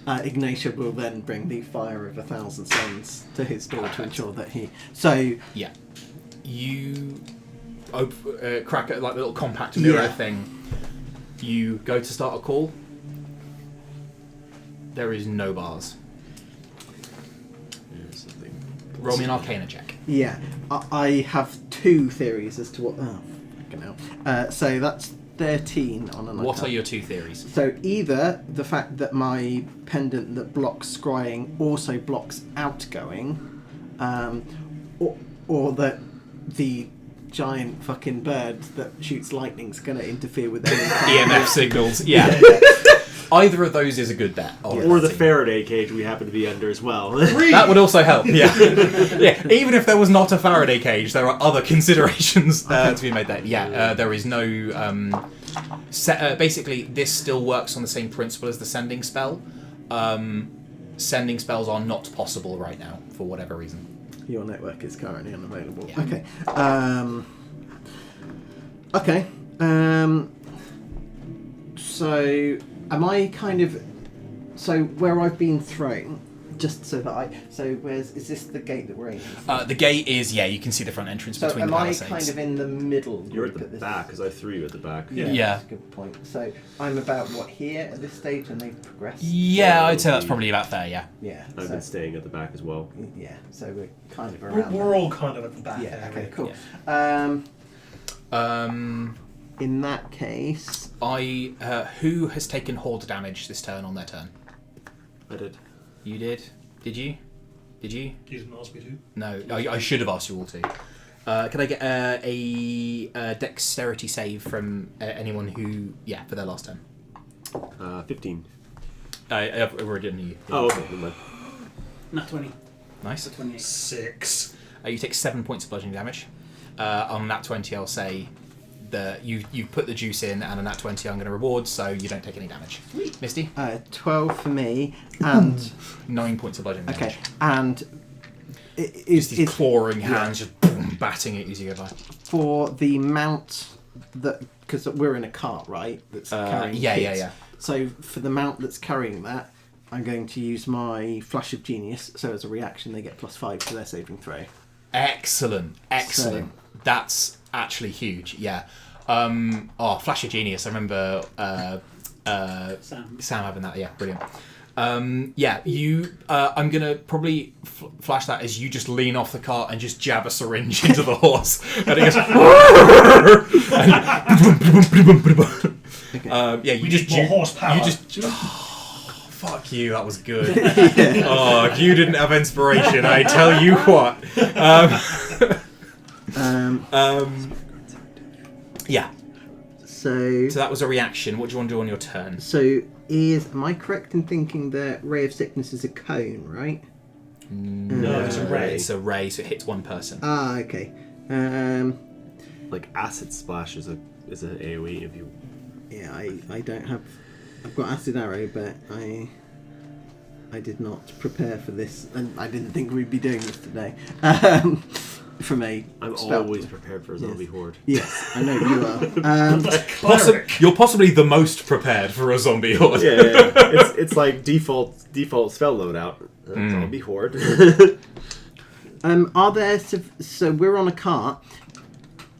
Ignatia will then bring the fire of 1,000 suns to his door to ensure that he... So... Yeah. You crack it like a little compact mirror Yeah. thing. You go to start a call. There is no bars. Here's something. Roll me an Arcana check. Yeah, I have 2 theories as to what. Oh, fucking hell. So that's 13 on an. What are your 2 theories? So either the fact that my pendant that blocks scrying also blocks outgoing, or that the giant fucking bird that shoots lightning's going to interfere with any kind EMF signals. Yeah. Either of those is a good bet. Or the Faraday cage we happen to be under as well. That would also help. Yeah. Yeah. Even if there was not a Faraday cage, there are other considerations to be made there. Yeah. There is no. Basically, this still works on the same principle as the sending spell. Sending spells are not possible right now for whatever reason. Your network is currently unavailable. Yeah. Okay. Okay. So, am I kind of... So, where I've been thrown, just so that I... So, is this the gate that we're aiming for? The gate is, you can see the front entrance So, between am the I palisades. kind of in the middle? You're at group the this- back, because I threw you at the back. Yeah. That's a good point. So, I'm about, here at this stage, and they've progressed? Yeah, I'd say that's probably about fair, yeah. Yeah. I've So, been staying at the back as well. yeah, so we're kind of We're, around we're all kind of at the back. there. Yeah, okay, area. cool. In that case... Who has taken horde damage this turn on their turn? I did. You did? Did you? Did you? You didn't ask me to. No, I should have asked you all to. Can I get a dexterity save from anyone who, for their last turn? 15. I've already done you. Oh, okay. Never mind. Nat 20. Nice. 28. 6. You take 7 points of bludgeoning damage. On nat 20, I'll say that you put the juice in, and on nat 20, I'm going to reward, so you don't take any damage. Misty? 12 for me, and... 9 points of bludgeoning damage. Okay, and Just these is clawing hands just boom, batting it as you go by. for the mount that, because we're in a cart, right? That's carrying kids. Yeah. So for the mount that's carrying that, I'm going to use my Flash of Genius. So as a reaction, they get +5 to their saving throw. Excellent. That's actually huge. Yeah. Flash of Genius. I remember Sam having that. Yeah, brilliant. You. I'm gonna probably flash that as you just lean off the cart and just jab a syringe into the horse, and it goes. Okay. You just more horsepower. You just. Fuck you. That was good. Oh, if you didn't have inspiration, I tell you what. Yeah. So So that was a reaction. What do you want to do on your turn? So am I correct in thinking that Ray of Sickness is a cone, right? No, it's a ray. It's a ray, so it hits one person. Ah, okay. Like acid splash is an AoE if you. Yeah, I don't have... I've got Acid Arrow, but I did not prepare for this, and I didn't think we'd be doing this today. From a I'm spell. always prepared for a zombie horde. Yes, I know you are. You're possibly the most prepared for a zombie horde. Yeah. It's like default spell loadout. Zombie horde. Are there... So we're on a cart.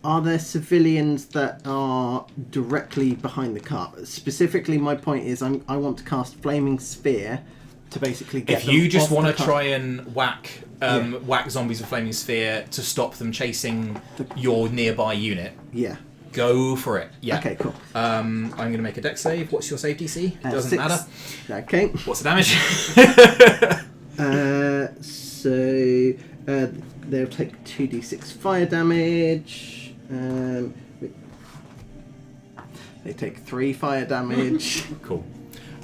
Are there civilians that are directly behind the cart? Specifically, my point is I want to cast Flaming Sphere to basically get If them you just off want the to cart. try and whack zombies with Flaming Sphere to stop them chasing your nearby unit, Yeah. go for it. Yeah. Okay, cool. I'm going to make a dex save. What's your save DC? It doesn't 6. matter. Okay. What's the damage? They'll take 2d6 fire damage. They take 3 fire damage. Cool.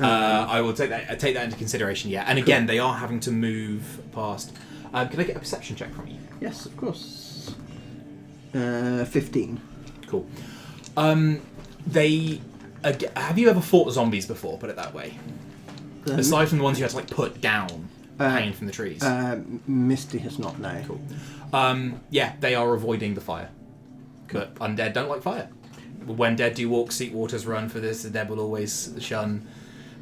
I will take that into consideration. Yeah, and again, they are having to move past. Can I get a perception check from you? Yes, of course. 15. Cool. Have you ever fought zombies before? Put it that way. Aside from the ones you had to put down, hanging from the trees. Misty has not, no. Cool. They are avoiding the fire. But undead don't like fire. When dead do walk, seek waters run. For this, the dead will always shun.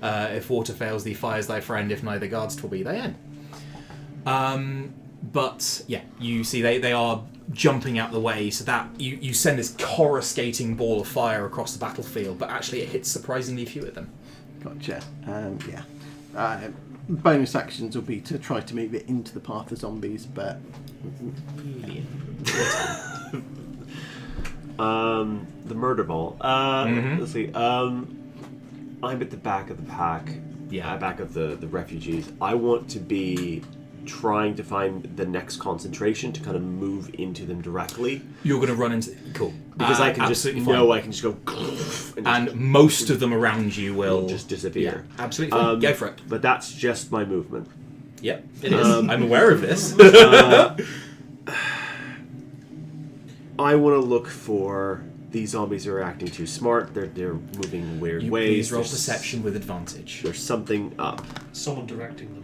If water fails thee, fire's thy friend. If neither guards, 'twill be thy end. But yeah, you see, they are jumping out the way, so that you send this coruscating ball of fire across the battlefield, but actually it hits surprisingly few of them. Gotcha. Bonus actions will be to try to move it into the path of zombies, but the murder ball. Let's see. I'm at the back of the pack. Yeah. Back of the refugees. I want to be trying to find the next concentration to kind of move into them directly. You're going to run into... Cool. Because I can just know I can just go... And most of them around you will... just disappear. Yeah, absolutely fine. Go for it. But that's just my movement. Yep, it is. I'm aware of this. I want to look for... These zombies are acting too smart. They're moving in weird ways. Please roll perception with advantage. There's something up. Someone directing them.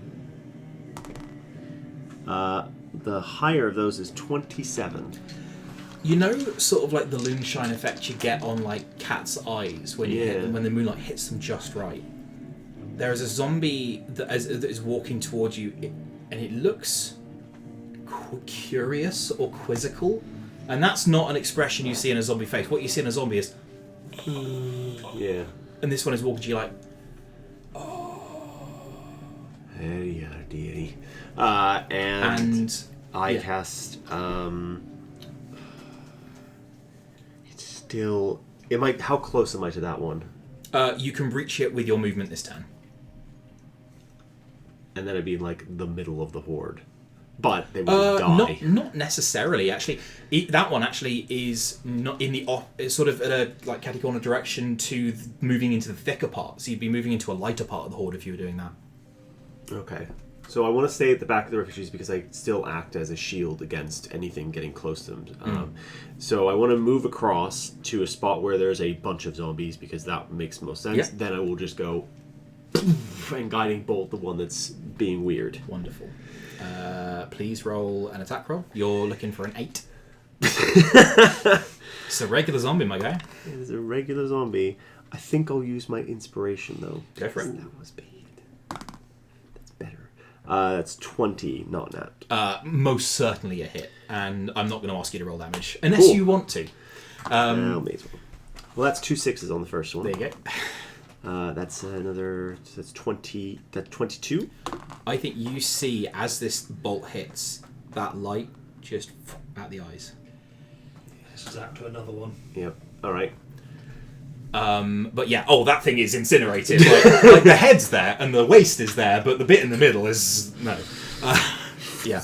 The higher of those is 27. You know, sort of like the moonshine effect you get on like cats' eyes when you hit them, when the moonlight hits them just right. There is a zombie that is walking towards you, and it looks curious or quizzical, and that's not an expression you see in a zombie face. What you see in a zombie is, Yeah. and this one is walking to you like, There you are, dearie. And I cast. It's still. How close am I to that one? you can reach it with your movement this turn. And then it'd be like the middle of the horde. But they would die. Not necessarily, actually. That one actually is not in the it's sort of at a like catty corner direction to moving into the thicker part. So you'd be moving into a lighter part of the horde if you were doing that. Okay. So I want to stay at the back of the refugees because I still act as a shield against anything getting close to them. So I want to move across to a spot where there's a bunch of zombies because that makes most sense. Yeah. Then I will just go and guiding bolt the one that's being weird. Wonderful. Please roll an attack roll. You're looking for an 8. It's a regular zombie, my guy. It is a regular zombie. I think I'll use my inspiration though. Go for it. That was bad. That's better. That's 20, not nat. Most certainly a hit, and I'm not going to ask you to roll damage unless you want to. May as well. Well, that's 2 6s on the first one. There you go. That's another. That's 20. That's 22. I think you see as this bolt hits that light just out the eyes. Zap to another one. Yep. All right. But yeah, that thing is incinerated. Like the head's there and the waist is there, but the bit in the middle is no. Yeah.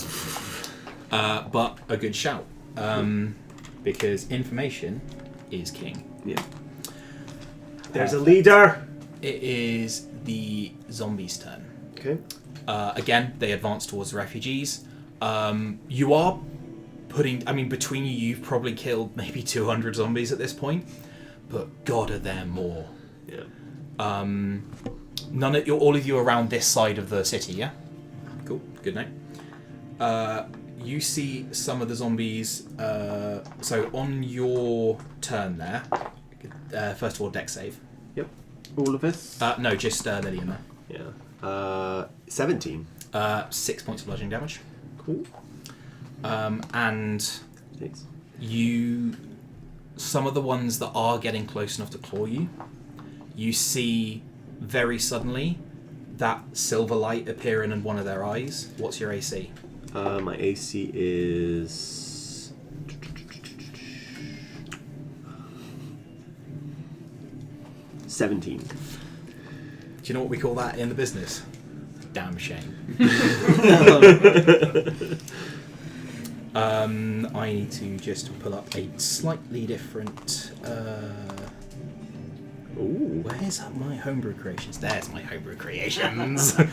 But a good shout, because information is king. Yeah. There's a leader. It is the zombies' turn. Okay. Again, they advance towards the refugees. You are putting... I mean, between you, you've probably killed maybe 200 zombies at this point. But God, are there more. Yeah. All of you around this side of the city, yeah? Cool. Good night. You see some of the zombies... so on your turn there... first of all, deck save. Yep. all of us. No, just Lillian there. Yeah. 17. 6 points of bludgeoning damage. Cool. And Thanks. some of the ones that are getting close enough to claw you, you see very suddenly that silver light appearing in one of their eyes. What's your AC? My AC is 17. Do you know what we call that in the business? Damn shame. I need to just pull up a slightly different... Ooh. Where's my homebrew creations? There's my homebrew creations. So-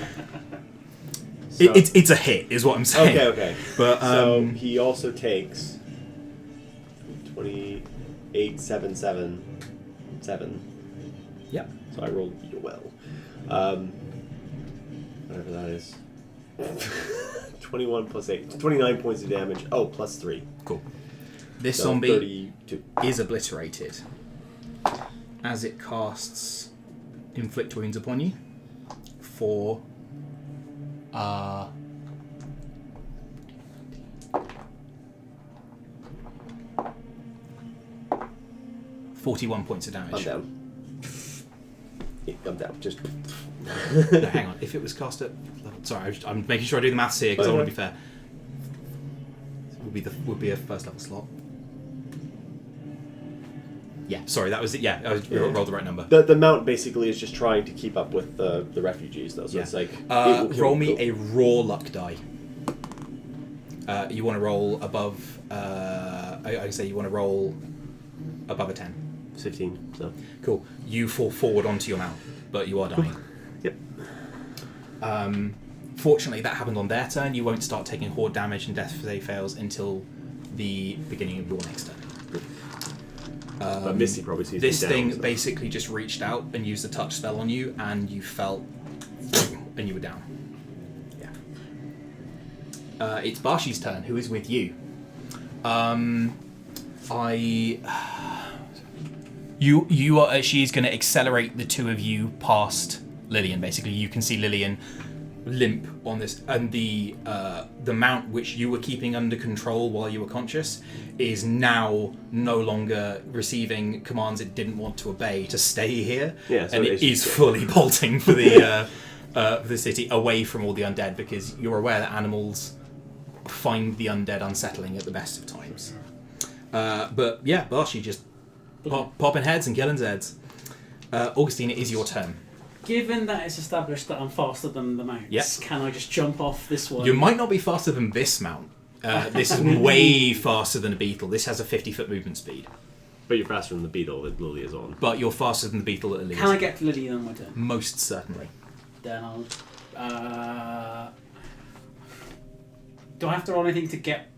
it's a hit, is what I'm saying. Okay. But So he also takes 28, 7, 7, 7. Yep. So I rolled well. Whatever that is. 21 plus 8. 29 points of damage. Oh, plus 3. Cool. This So zombie 32. is obliterated as it casts Inflict Wounds upon you for 41 points of damage. I'm down. Yeah, I'm down. Just. No, hang on. If it was cast at... Sorry, I'm making sure I do the maths here because I want to be fair. Would be a first level slot. Yeah, sorry, that was it. Yeah, I rolled the right number. The mount basically is just trying to keep up with the refugees, though. So it's like roll me a raw luck die. You want to roll above. I say you want to roll above a 10. 15. So Cool. You fall forward onto your mount, but you are dying. Yep. Fortunately, that happened on their turn. You won't start taking horde damage and death save fails until the beginning of your next turn. But Misty probably sees This me down, thing so. basically just reached out and used a touch spell on you, and you felt, and you were down. Yeah. It's Barshi's turn, who is with you. You are. She's going to accelerate the two of you past Lillian. Basically, you can see Lillian limp on this, and the mount which you were keeping under control while you were conscious is now no longer receiving commands it didn't want to obey to stay here, Yeah, so and it is fully bolting for the city away from all the undead, because you're aware that animals find the undead unsettling at the best of times. But yeah, Barshi just popping heads and killing Zeds. Augustine, it is your turn. Given that it's established that I'm faster than the mounts, Yep. can I just jump off this one? You might not be faster than this mount. This is way faster than a beetle. This has a 50-foot movement speed. But you're faster than the beetle that Lily is on. But you're faster than the beetle that Lily is. Can I get to Lily on my turn? Most certainly. Then I'll... do I have to roll anything to get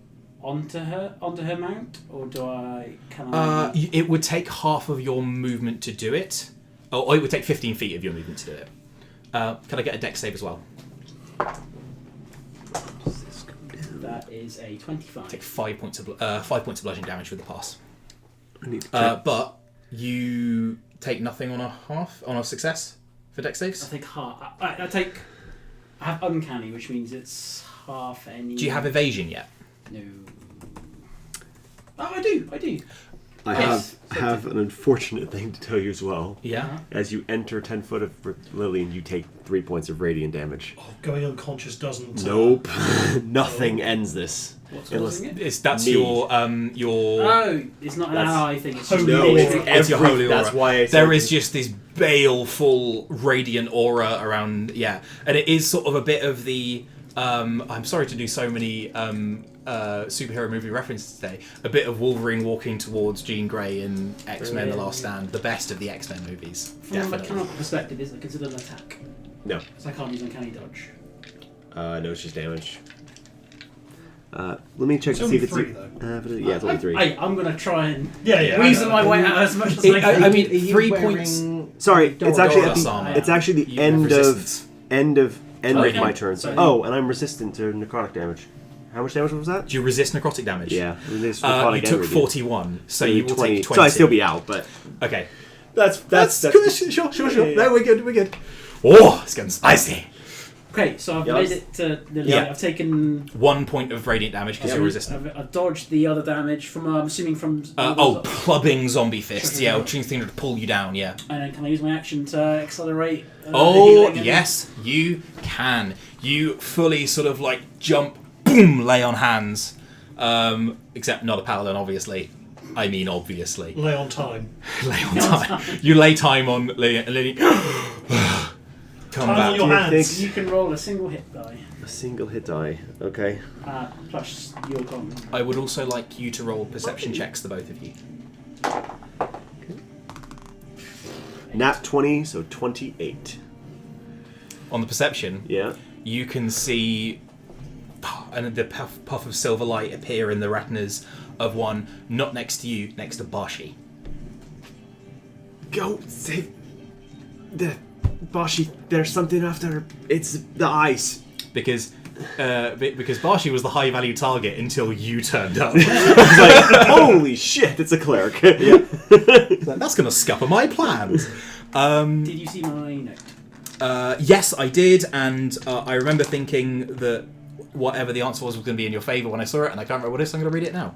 onto her mount? Or do I... Can I... It would take half of your movement to do it. Oh, it would take 15 feet of your movement to do it. Can I get a dex save as well? That is a 25. Take 5 points of bludgeoning damage with the pass. I need to check. But you take nothing on a success for dex saves. I think half. I have uncanny, which means it's half any. Do you have evasion yet? No. Oh, I do. I have an unfortunate thing to tell you as well. Yeah. As you enter 10 foot of Lillian, you take 3 points of radiant damage. Oh, going unconscious doesn't. Nope. Nothing ends this. What's Unless- causing it? That's Me. your Oh, it's not an That's- ally thing. It's Holy just No, aura. It's your holy aura. That's why I There is just this baleful, radiant aura around. Yeah, and it is sort of a bit of the. I'm sorry to do so many superhero movie references today. A bit of Wolverine walking towards Jean Grey in X-Men: The Last Stand, the best of the X-Men movies. From a Definitely. mechanical perspective, is it considered an attack? No. So I can't use uncanny dodge. No, it's just damage. Let me check It's to see only if it's... 3 though. yeah, it's only 3. I'm gonna try and Yeah. weasel my way out as much as I I can. mean, Are you 3 wearing- points. Sorry, it's actually at Doris the, armor. it's actually the You have end resistance. of Okay. my turn. So- Oh, and I'm resistant to necrotic damage. How much damage was that? Do you resist necrotic damage? Yeah, resist You necrotic took and 41, so you will take 20. So I still be out, but Okay. that's Good. Sure. Yeah. No, we're good. Oh, it's getting spicy. Okay, so I've Yeah, made it to Lily. Yeah. I've taken. 1 point of radiant damage because you're resistant. I've dodged the other damage from. I'm assuming from. Clubbing zombie fists. Yeah, which thing to pull you down. Yeah. And then can I use my action to accelerate? Oh, healing and- yes, you can. You fully sort of like jump, boom, lay on hands. Except not a paladin, obviously. I mean, obviously. Lay on time. Lay on time. You lay time on Lily. Come Time on back. your Do you hands. You can roll a single hit die, a single hit die. Okay. plus your con. I would also like you to roll perception checks, the both of you. Nat 20, so 28. On the perception, Yeah. you can see the puff of silver light appear in the retinas of one not next to you, next to Barshi. Go save the Bashi. There's something after. It's the ice. Because Barshi was the high value target until you turned up. It's like, holy shit! It's a cleric. That's going to scupper my plans. Did you see my note? Yes, I did, and I remember thinking that whatever the answer was going to be in your favour when I saw it, and I can't remember what it is, so I'm going to read it now.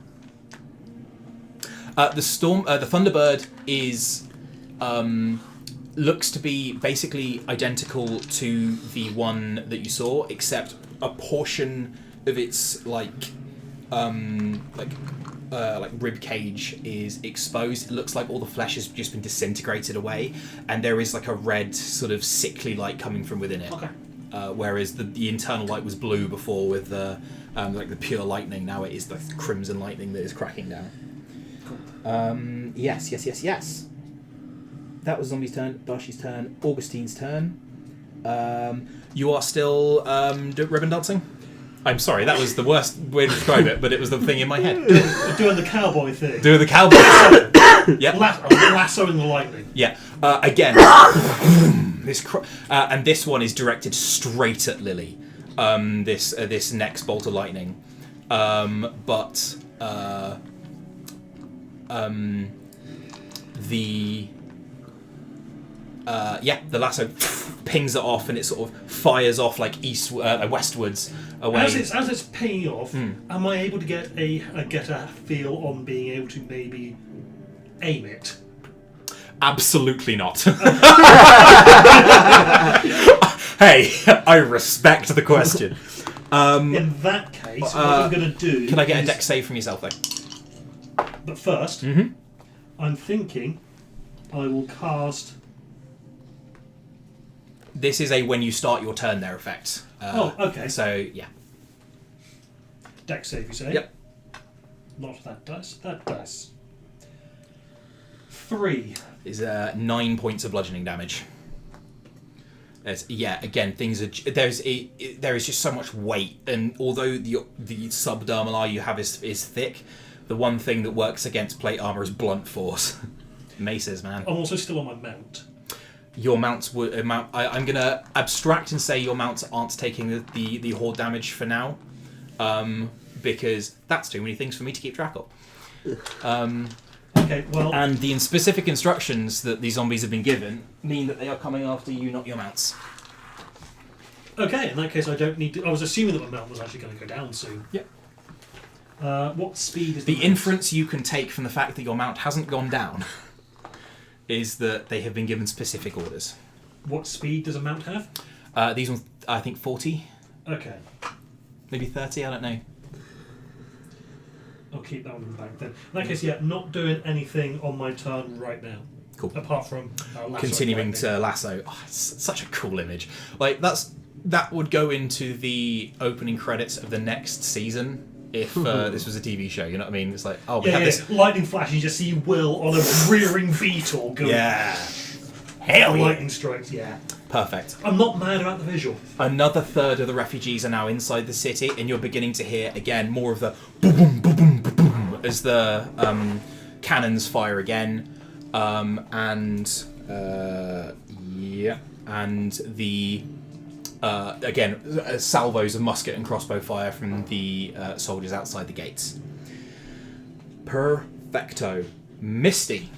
The Thunderbird is looks to be basically identical to the one that you saw, except a portion of its like rib cage is exposed. It looks like all the flesh has just been disintegrated away, and there is like a red sort of sickly light coming from within it. Okay. Whereas the internal light was blue before with the like the pure lightning. Now it is the crimson lightning that is cracking down. Cool. Yes. That was Zombie's turn. Barshi's turn. Augustine's turn. You are still ribbon dancing. I'm sorry, that was the worst way to describe it, but it was the thing in my head. Doing the cowboy thing. Doing the cowboy. Yep. Lassoing the lightning. Yeah. Again. And this one is directed straight at Lily. This next bolt of lightning. The lasso pings it off, and it sort of fires off like westwards away. As it's paying off, am I able to get a feel on being able to maybe aim it? Absolutely not. Hey, I respect the question. In that case, what I'm going to do... Can I get a dex save from yourself, though? But first, I'm thinking I will cast... This is a when you start your turn there effect. Okay. So, yeah. Dex save, you say? Yep. Not that dice. That dice. 3. Is 9 points of bludgeoning damage. Again, things are there is just so much weight, and although the subdermal eye you have is thick, the one thing that works against plate armor is blunt force. Maces, man. I'm also still on my mount. Your mounts would I'm gonna abstract and say your mounts aren't taking the horde damage for now, because that's too many things for me to keep track of. Okay, well... And the specific instructions that these zombies have been given mean that they are coming after you, not your mounts. Okay, in that case I don't need to... I was assuming that my mount was actually going to go down soon. Yep. What speed is the mount? inference you can take from the fact that your mount hasn't gone down is that they have been given specific orders. What speed does a mount have? These ones, I think 40. Okay. Maybe 30, I don't know. I'll keep that one in the bank then. In that case, not doing anything on my turn right now. Cool. Apart from continuing to lasso. Oh, it's such a cool image. Like that would go into the opening credits of the next season if this was a TV show. You know what I mean? It's like, we have this lightning flash. You just see Will on a rearing beetle going. Yeah. Hell yeah. Lightning strikes. Yeah. Perfect. I'm not mad about the visual. Another third of the refugees are now inside the city, and you're beginning to hear again more of the boom, boom, boom, boom, boom, boom as the cannons fire again, and the again salvos of musket and crossbow fire from the soldiers outside the gates. Perfecto. Misty.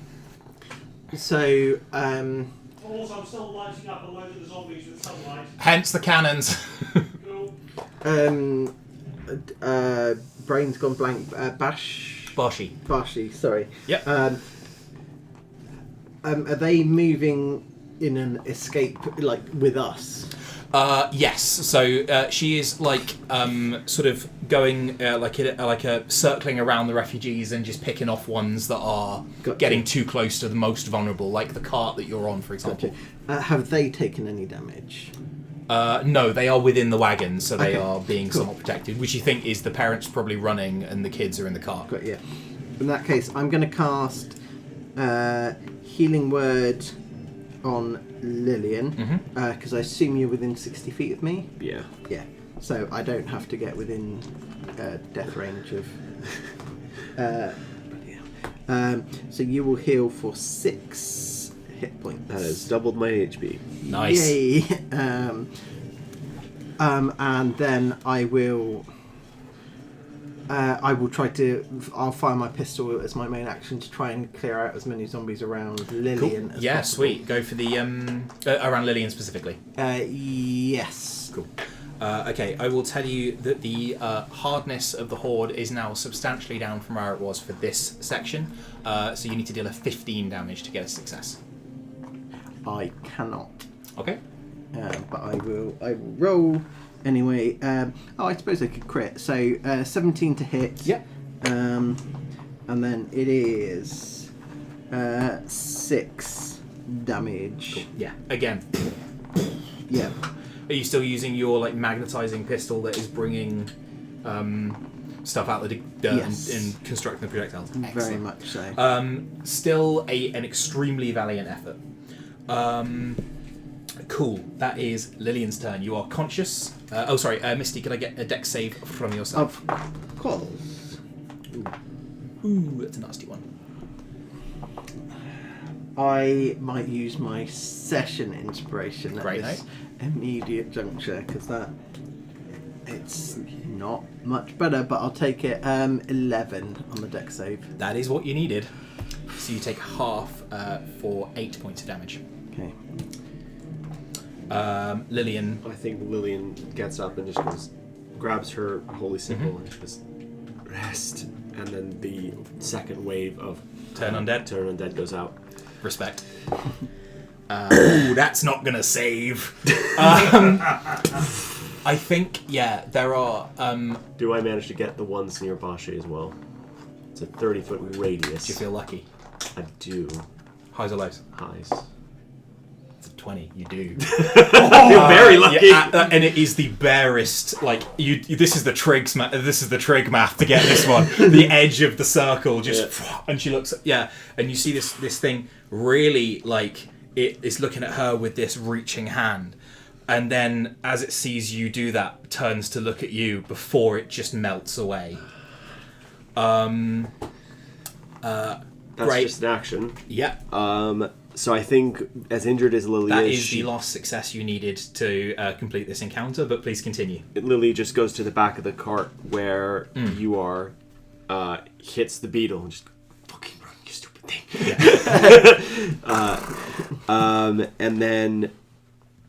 So, Also, I'm still lighting up a load of the zombies with sunlight. Hence the cannons. Cool. brain's gone blank. Barshi, sorry. Yep. Are they moving in an escape, like, with us? Yes. So she is like sort of going like circling around the refugees and just picking off ones that are getting too close to the most vulnerable, like the cart that you're on, for example. Gotcha. Have they taken any damage? No, they are within the wagon, so they are being somewhat protected, which you think is the parents probably running and the kids are in the car. Got yeah. In that case, I'm going to cast Healing Word on Lillian, because I assume you're within 60 feet of me. Yeah. Yeah. So I don't have to get within death range of. So you will heal for 6 hit points. That has doubled my HP. Nice. Yay! And then I will try to. I'll fire my pistol as my main action to try and clear out as many zombies around Lillian as possible. Sweet. Go for the around Lillian specifically. Yes. Cool. Okay, I will tell you that the hardness of the Horde is now substantially down from where it was for this section. So you need to deal a 15 damage to get a success. I cannot. Okay. But I will roll anyway. I suppose I could crit. So 17 to hit. Yep. And then it is 6 damage. Cool. Yeah. Again. Yeah. Are you still using your like magnetizing pistol that is bringing stuff out of the dirt Yes. and constructing the projectiles? Very Excellent. much so. Still an extremely valiant effort. Cool. That is Lillian's turn. You are conscious. Misty, could I get a dex save from yourself? Of course. Ooh, that's a nasty one. I might use my session inspiration at Great, this immediate juncture because it's not much better, but I'll take it. 11 on the dex save. That is what you needed. So you take half for 8 points of damage. Okay. Lillian. I think Lillian gets up and just grabs her holy symbol and just rest. And then the second wave of Turn undead goes out. Respect. Ooh, that's not gonna save. I think, there are. Do I manage to get the ones near Bashi as well? It's a 30-foot radius. Do you feel lucky? I do. Highs or lows? Highs. It's a 20. You do. You're very lucky. Yeah, and it is the barest. Like this is the trig. This is the trig math to get this one. The edge of the circle, just and she looks. Yeah, and you see this thing really like it is looking at her with this reaching hand. And then, as it sees you do that, turns to look at you before it just melts away. That's great. just an action. Yeah. So I think, as injured as Lily That is, is the last success you needed to complete this encounter, but please continue. Lily just goes to the back of the cart where you are, hits the beetle, and just fucking run, you stupid thing. Yeah. And then,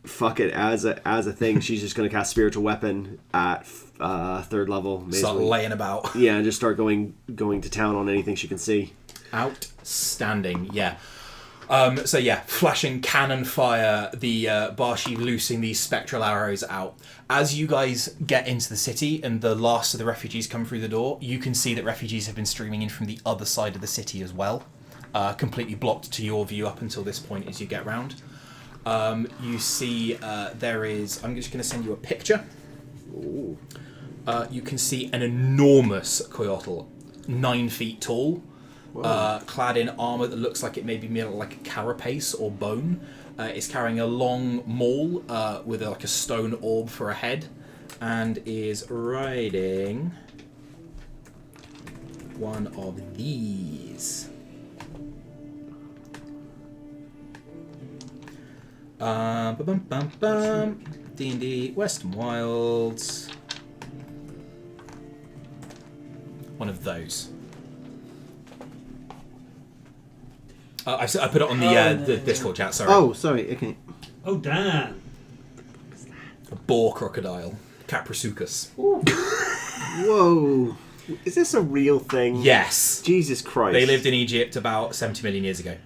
fuck it, as a thing, she's just going to cast Spiritual Weapon at 3rd level. Start laying about. Yeah, and just start going to town on anything she can see. Outstanding, yeah. Flashing cannon fire, the Barshi loosing these spectral arrows out. As you guys get into the city and the last of the refugees come through the door, you can see that refugees have been streaming in from the other side of the city as well. Completely blocked to your view up until this point as you get round. You see there is... I'm just going to send you a picture. Ooh. You can see an enormous coyotl, 9 feet tall. Clad in armour that looks like it may be made of like a carapace or bone. It's carrying a long maul with like a stone orb for a head, and is riding one of these. D&D Western Wilds. One of those. I put it on the Discord chat, sorry. Oh, sorry. Okay. Oh, damn. A boar crocodile. Caprisuchus. Whoa. Is this a real thing? Yes. Jesus Christ. They lived in Egypt about 70 million years ago.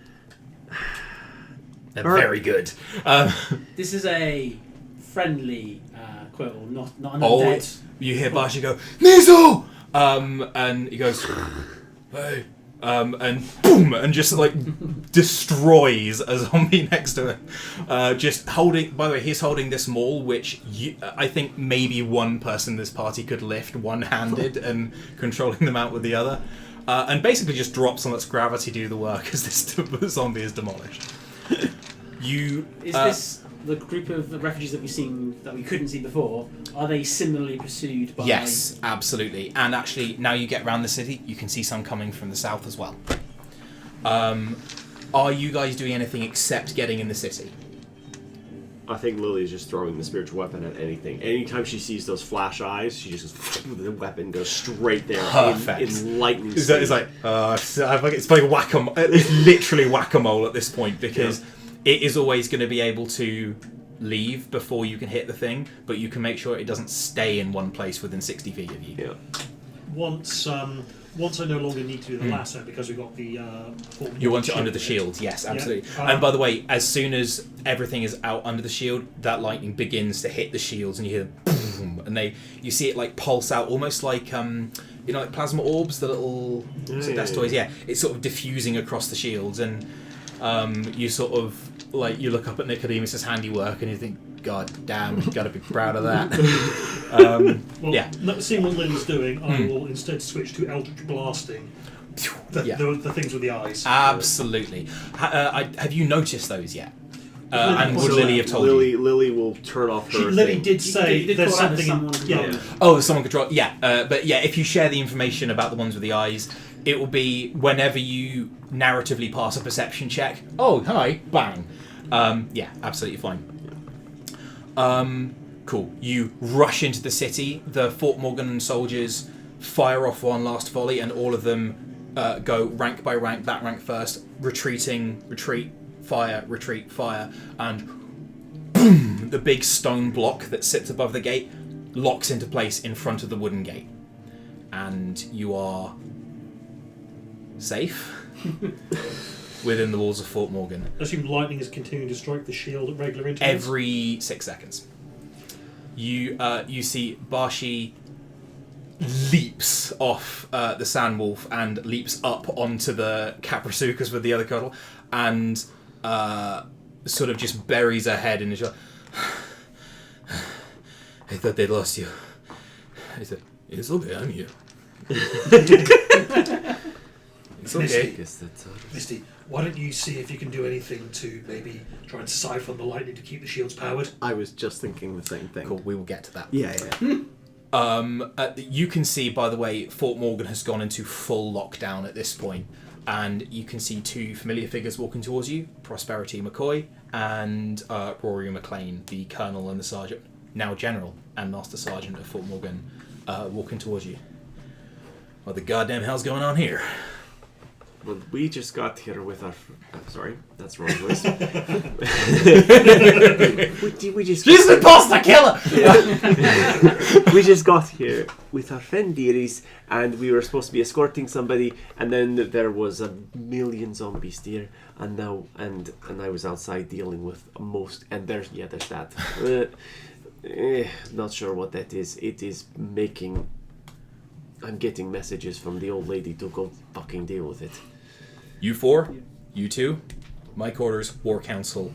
They're very good. This is a friendly quibble, not an Oh, undead. you hear Bashi go, Nizo! And he goes, hey. And boom, and just like destroys a zombie next to him. Just holding. By the way, he's holding this maul, which I think maybe one person in this party could lift one-handed and controlling them out with the other, and basically just drops on its gravity to do the work as this zombie is demolished. Is this the group of refugees that we couldn't see before? Are they similarly pursued by? Yes, absolutely. And actually, now you get around the city, you can see some coming from the south as well. Are you guys doing anything except getting in the city? I think Lily's just throwing the spiritual weapon at anything. Anytime she sees those flash eyes, she just goes, the weapon goes straight there. Perfect. In lightning It's speed. like it's like whack-a-mole. It's literally whack-a-mole at this point because it is always going to be able to leave before you can hit the thing, but you can make sure it doesn't stay in one place within 60 feet of you. Yeah. Once I no longer need to do the lasso because we've got the. You want it under the shield, yes, absolutely. Yeah. And by the way, as soon as everything is out under the shield, that lightning begins to hit the shields, and you hear boom, and you see it like pulse out, almost like like plasma orbs, the little death toys. Yeah, it's sort of diffusing across the shields, and you sort of you look up at Nicodemus's handiwork, and you think, God damn, you got to be proud of that. Seeing what Lynn's doing, I will instead switch to Eldritch Blasting. The things with the eyes. Absolutely. Have you noticed those yet? And would Lily have told you? Lily will turn off her. Lily did say there's something. Oh, someone control. Yeah, but yeah, if you share the information about the ones with the eyes, it will be whenever you narratively pass a perception check. Oh, hi, bang. Yeah, absolutely fine. Cool. You rush into the city. The Fort Morgan soldiers fire off one last volley, and all of them go rank by rank. That rank first, retreat, fire, and boom! The big stone block that sits above the gate locks into place in front of the wooden gate, and you are safe within the walls of Fort Morgan. I assume lightning is continuing to strike the shield at regular intervals. Every 6 seconds. You see Barshi leaps off the Sandwolf and leaps up onto the Caprasukas with the other cuddle, and sort of just buries her head in his shoulder. I thought they'd lost you. I said, it's okay, I'm here. It's okay. Misty, why don't you see if you can do anything to maybe try and siphon the lightning to keep the shields powered? I was just thinking the same thing. Cool, we will get to that. Yeah. You can see, by the way, Fort Morgan has gone into full lockdown at this point, and you can see two familiar figures walking towards you, Prosperity McCoy and Rory McLean, the Colonel and the Sergeant, now General and Master Sergeant of Fort Morgan, walking towards you. What the goddamn hell's going on here? Well, we just got here with our... sorry, that's the wrong voice. we just... She's the imposter killer! We just got here with our friend Dearies, and we were supposed to be escorting somebody, and then there was a million zombies there, and now and I was outside dealing with most... And there's that. Not sure what that is. It is making... I'm getting messages from the old lady to go fucking deal with it. You four, you two, Mike orders, War Council,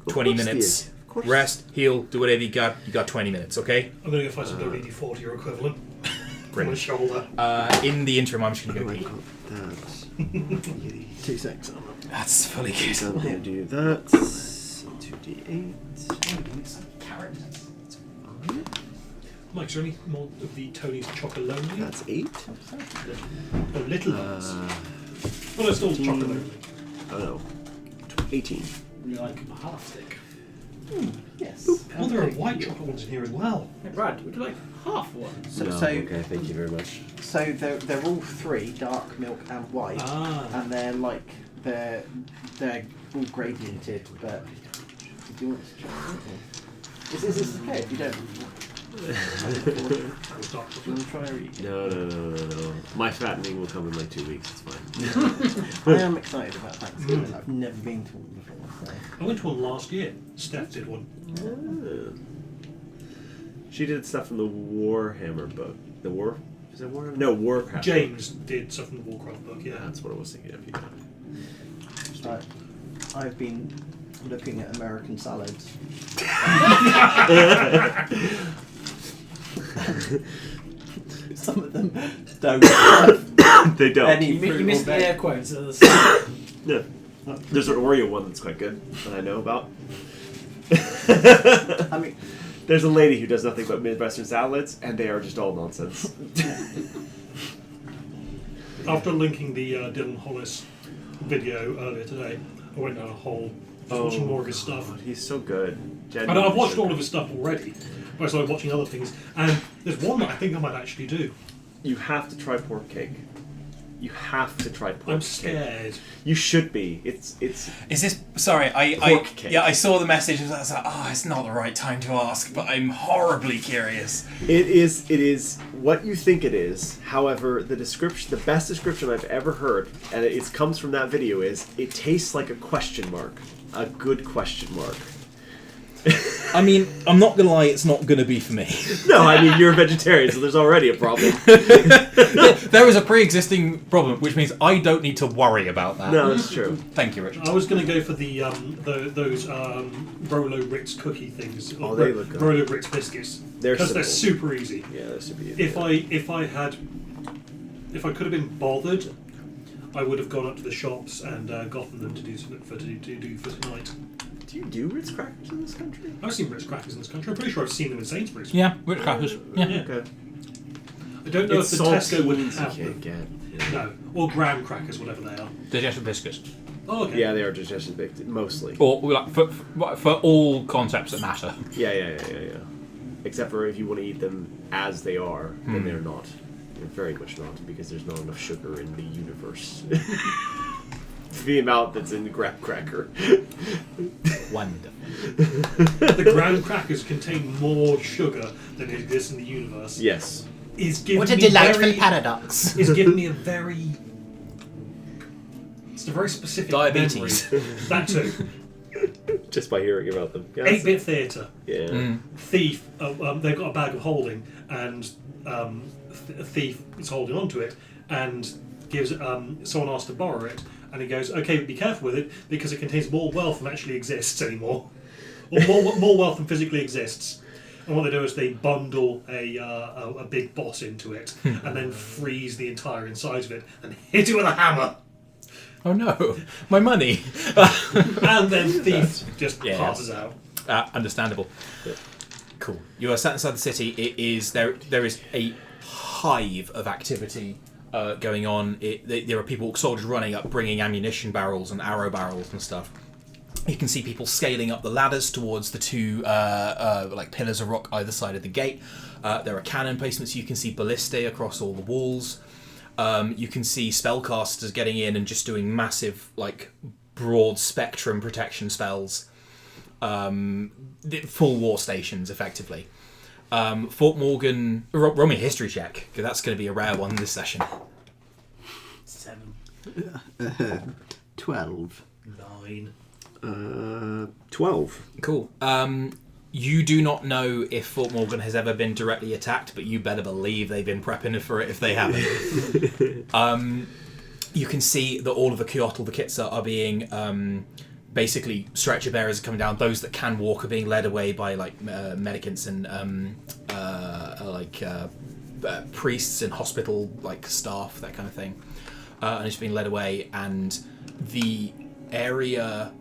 20 minutes, rest, heal, do whatever you got 20 minutes, okay? I'm going to go find some WD-40 or equivalent on my shoulder. In the interim, I'm just going to go eat. That's 2 6. That's fully good. I'm going to do that. 2d8. Mike, is there any more of the Tony's Chocolonely? That's 8. Oh, little ones. Well, it's still Chocolonely. Oh no. 18. You like a half stick? Yes. Oh, there are white chocolate ones in here as well. Hey, Brad, would you like half one? So, Okay, thank you very much. So they're all 3, dark, milk, and white, and they're all gradiented. But do you want to try it? Is this okay if you don't? Do you want to try or eat? No. My fattening will come in like 2 weeks, it's fine. I am excited about Thanksgiving. I've never been to one before. So. I went to one last year. Steph did one. She did stuff from the Warhammer book. The War? Is that Warhammer? No, Warcraft. James did stuff from the Warcraft book, yeah. That's what I was thinking of. Yeah. I've been looking at American salads. Some of them don't have They don't. any You fruit missed or the veg. air quotes at the start. Yeah. There's an Oreo one that's quite good that I know about. I mean, There's a lady who does nothing but Midwestern salads, and they are just all nonsense. After linking the Dylan Hollis video earlier today, I went down a hole just watching more of his stuff. God, he's so good. And I've watched all of his stuff already, but I started watching other things, and there's one that I think I might actually do. You have to try pork cake. You have to try pork I'm cake. scared. You should be. It's Is this... Sorry, Pork cake. I saw the message and I was like, it's not the right time to ask, but I'm horribly curious. It is what you think it is. However, the best description I've ever heard, and it comes from that video, is it tastes like a question mark. A good question mark. I mean, I'm not going to lie, it's not going to be for me. No, I mean, you're a vegetarian, so there's already a problem. There is a pre-existing problem, which means I don't need to worry about that. No, that's true. Thank you, Richard. I was going to go for those Rolo Ritz cookie things. Oh, they look good. Rolo Ritz biscuits. They're Because they're simple. super easy. Yeah, that should be it. If I could have been bothered, I would have gone up to the shops and gotten them to do for tonight. Do you do Ritz crackers in this country? I've seen Ritz crackers in this country. I'm pretty sure I've seen them in Sainsbury's. Yeah, Ritz crackers. Yeah. Okay. I don't know It's if the Tesco would saltines have you them. can't get. No, or graham crackers, whatever they are. Digestive biscuits. Oh, okay. Yeah, they are digestion baked, mostly. Or like, for all concepts that matter. Yeah. Except for if you want to eat them as they are, then they're not. They're very much not, because there's not enough sugar in the universe. The amount that's in the graham cracker. Wonderful. The graham crackers contain more sugar than exists in the universe. Yes. Is giving What a me delightful very, paradox. is giving me a very... It's a very specific Diabetes. memory. That too. Just by hearing about them. Yeah, 8-bit theatre. Yeah. Thief, they've got a bag of holding, and a thief is holding onto it, and gives someone asks to borrow it, and he goes, okay, but be careful with it, because it contains more wealth than actually exists anymore. Or more wealth than physically exists. And what they do is they bundle a big boss into it, and then freeze the entire inside of it, and hit it with a hammer. Oh no, my money. And then thief just Yeah. passes out. Understandable. Cool. You are sat inside the city. There is a hive of activity going on. There are people, soldiers running up, bringing ammunition barrels and arrow barrels and stuff. You can see people scaling up the ladders towards the two like pillars of rock either side of the gate. There are cannon placements. You can see ballistae across all the walls. You can see spellcasters getting in and just doing massive, like, broad spectrum protection spells. Full war stations, effectively. Fort Morgan... Roll me a history check, because that's going to be a rare one this session. 7. 12. 9. 12. Cool. You do not know if Fort Morgan has ever been directly attacked, but you better believe they've been prepping for it if they haven't. You can see that all of the Kyoto, the Kitsa, are being basically stretcher bearers are coming down. Those that can walk are being led away by like medicants and priests and hospital like staff, that kind of thing, and it's being led away. And the area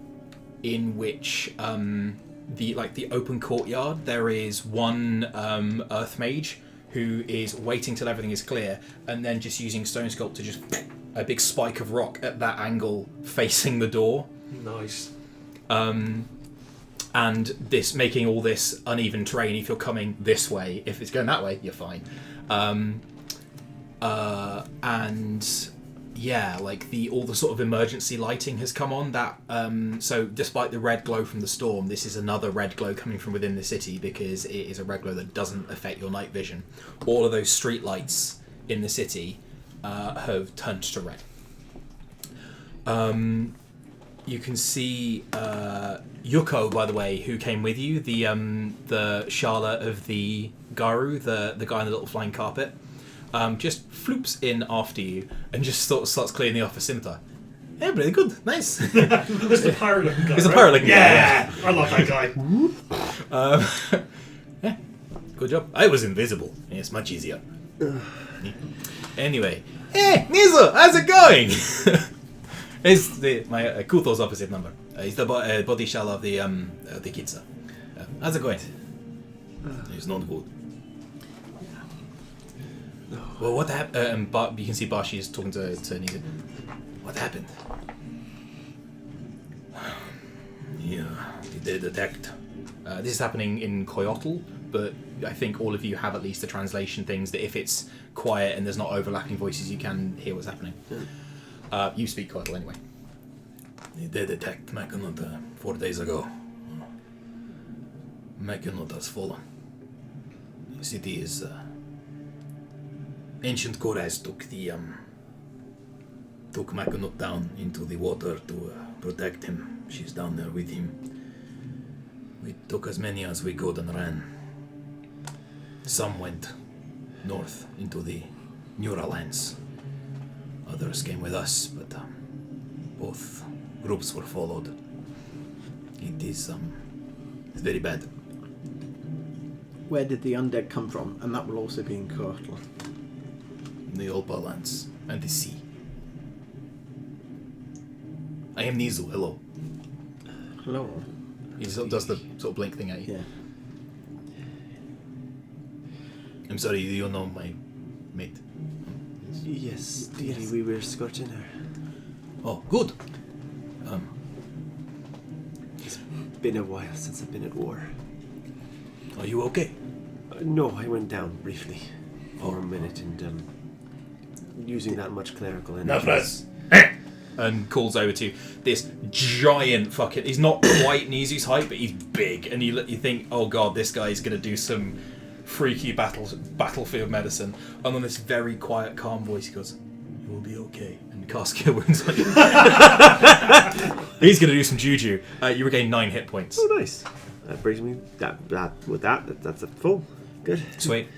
in which the open courtyard, there is one earth mage who is waiting till everything is clear, and then just using stone sculpt to just a big spike of rock at that angle facing the door. Nice. And this making all this uneven terrain. If you're coming this way, if it's going that way, you're fine. And yeah, like all the sort of emergency lighting has come on. That so despite the red glow from the storm, this is another red glow coming from within the city, because it is a red glow that doesn't affect your night vision. All of those street lights in the city have turned to red. You can see Yuko, by the way, who came with you, the Shala of the Garu, the guy on the little flying carpet, just floops in after you and just sort of starts clearing the office scimitar. Yeah, really good, nice. This is the pirate looking guy. He's a right? pirate looking guy, Yeah, I love that guy. Yeah, good job. I was invisible. It's much easier. Anyway, hey, Nizo, how's it going? It's my Kutho's opposite number. He's the body shell of the Kitsa. How's it going? It's not good. Well, what happened? You can see Bashi is talking to Nizo. What happened? Yeah, they detect. This is happening in Koyotl, but I think all of you have at least the translation things that if it's quiet and there's not overlapping voices, you can hear what's happening. You speak Kotal anyway. They did attack Mackinac 4 days ago. Mackinac has fallen. The city is... Ancient Kores took Mackinac down into the water to protect him. She's down there with him. We took as many as we could and ran. Some went north into the Nura lands. Others came with us, but both groups were followed. It is it's very bad. Where did the undead come from? And that will also be in Kotal. The Olpa lands and the sea. I am Nizu, hello. Hello. He sort of does the sort of blink thing at you. Yeah. I'm sorry, you know my mate. Yes, dearie, we were escorting her. Oh, good. It's been a while since I've been at war. Are you okay? No, I went down briefly for a minute and using that much clerical energy. And calls over to this giant fucking... He's not quite Nizu's height, but he's big. And you think, oh god, this guy's going to do some freaky battlefield medicine. And on this very quiet, calm voice, he goes, "You will be okay." And casts Cure Wounds on you. He's going to do some juju. You regain 9 hit points. Oh, nice. That brings me... That's a full. Good. Sweet.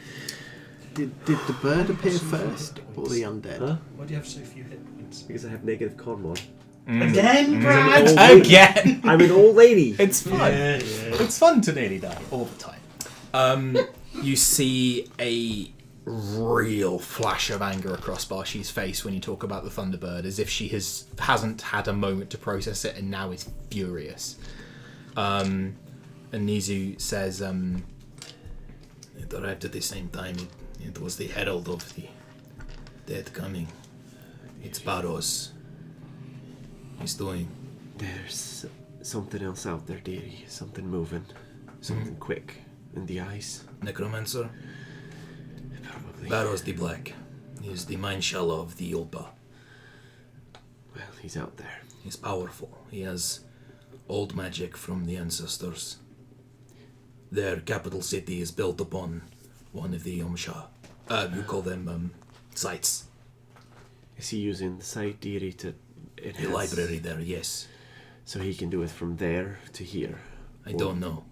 Did the bird appear first, or the undead? Huh? Why do you have so few hit points? Because I have negative con mod. Again, Brad? Again! I'm an old lady. It's fun. Yeah. It's fun to nearly die all the time. You see a real flash of anger across Barshi's face when you talk about the Thunderbird, as if she hasn't had a moment to process it and now is furious. And Nizu says, It arrived at the same time. It was the herald of the dead coming. It's Baros. He's doing. There's something else out there, dearie. Something moving. Something quick in the eyes. Necromancer. Probably. Baros the Black. He is the mind shell of the Ulpa. Well, he's out there. He's powerful. He has old magic from the ancestors. Their capital city is built upon one of the Yomsha. You call them sites. Is he using the site, dearie, to enhance? The library there, yes. So he can do it from there to here. I don't know.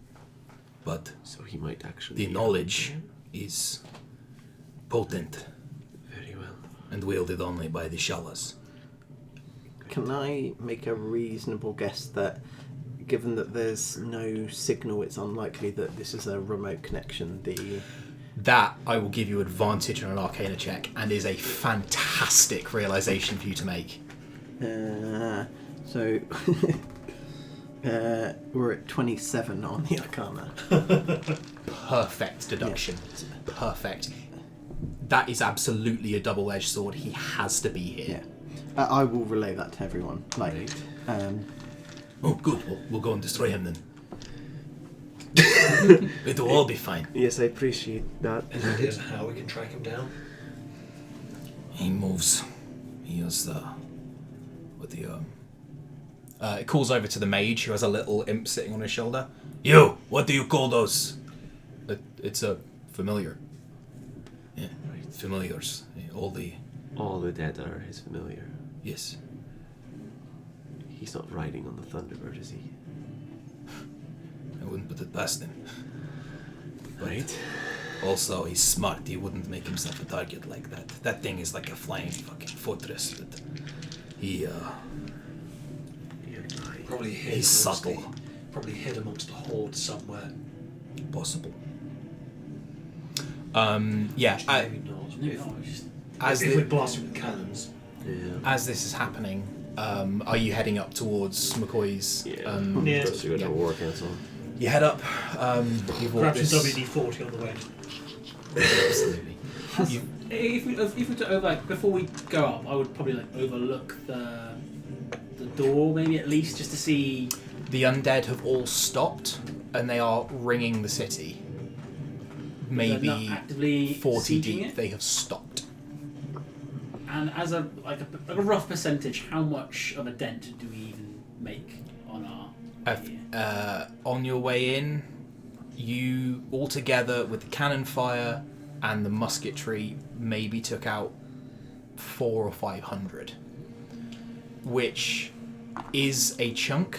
But So he might actually... the knowledge is potent Very well. and wielded only by the Shalas. Can I make a reasonable guess that, given that there's no signal, it's unlikely that this is a remote connection? that I will give you advantage on an Arcana check, and is a fantastic realization for you to make. So we're at 27 on the Arcana. Perfect deduction. Perfect. That is absolutely a double-edged sword. He has to be here. Yeah. I will relay that to everyone. Like, Oh, good. We'll go and destroy him then. It'll all be fine. Yes, I appreciate that. Any ideas of how we can track him down? He moves. He has It calls over to the mage, who has a little imp sitting on his shoulder. You! What do you call those? It's a familiar. Yeah, familiars. All the dead are his familiar. yes. He's not riding on the Thunderbird, is he? I wouldn't put it past him. Right. Also, he's smart. He wouldn't make himself a target like that. That thing is like a flying fucking fortress. But he Probably hid. He's amongst subtle. Probably hid amongst the horde somewhere. possible. Yeah. Maybe not. As If the- we blast him with cannons. Yeah. As this is happening, are you heading up towards McCoy's? Yeah. Supposed to go to a war council. You head up. You've walked Grab this. some WD-40 on the way. Absolutely. If we were to before we go up, I would probably overlook the door, maybe at least, just to see. The undead have all stopped, and they are ringing the city. maybe They're not actively 40 sieging deep, it? they have stopped. And as a rough percentage, how much of a dent do we even make on our? On your way in, you altogether with the cannon fire and the musketry maybe took out 400 or 500, which is a chunk.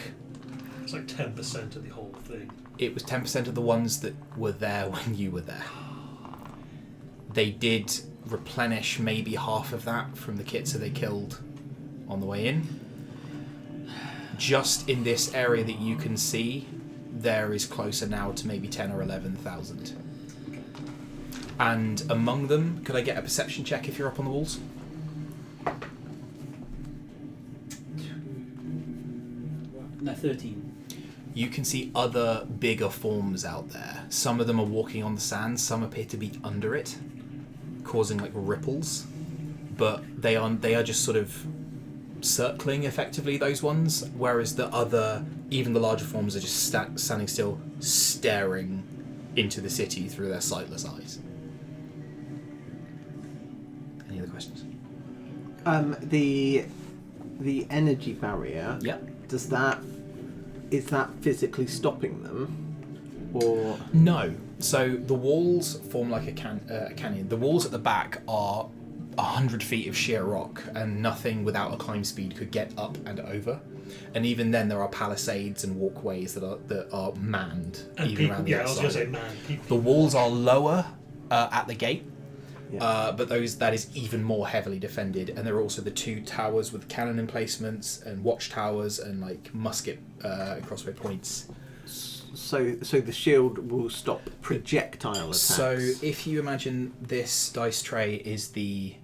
It's like 10% of the whole thing. It was 10% of the ones that were there when you were there. They did replenish maybe half of that from the kits that they killed on the way in. Just in this area that you can see, there is closer now to maybe 10 or 11,000. And among them, could I get a perception check if you're up on the walls? No, 13. You can see other bigger forms out there. Some of them are walking on the sand, some appear to be under it, causing like ripples. But they are just sort of circling effectively, those ones, whereas the other, even the larger forms, are just standing still, staring into the city through their sightless eyes. Any other questions? The energy barrier. Yep. Is that physically stopping them, or No. So the walls form like a canyon. The walls at the back are 100 feet of sheer rock, and nothing without a climb speed could get up and over. And even then, there are palisades and walkways that are manned. And even people, around the yeah, I was going to outside. say, man, people. The walls are lower at the gate, yeah. but that is even more heavily defended. And there are also the 2 towers with cannon emplacements and watchtowers and like musket crossbow points. so the shield will stop projectile attacks? So if you imagine this dice tray is the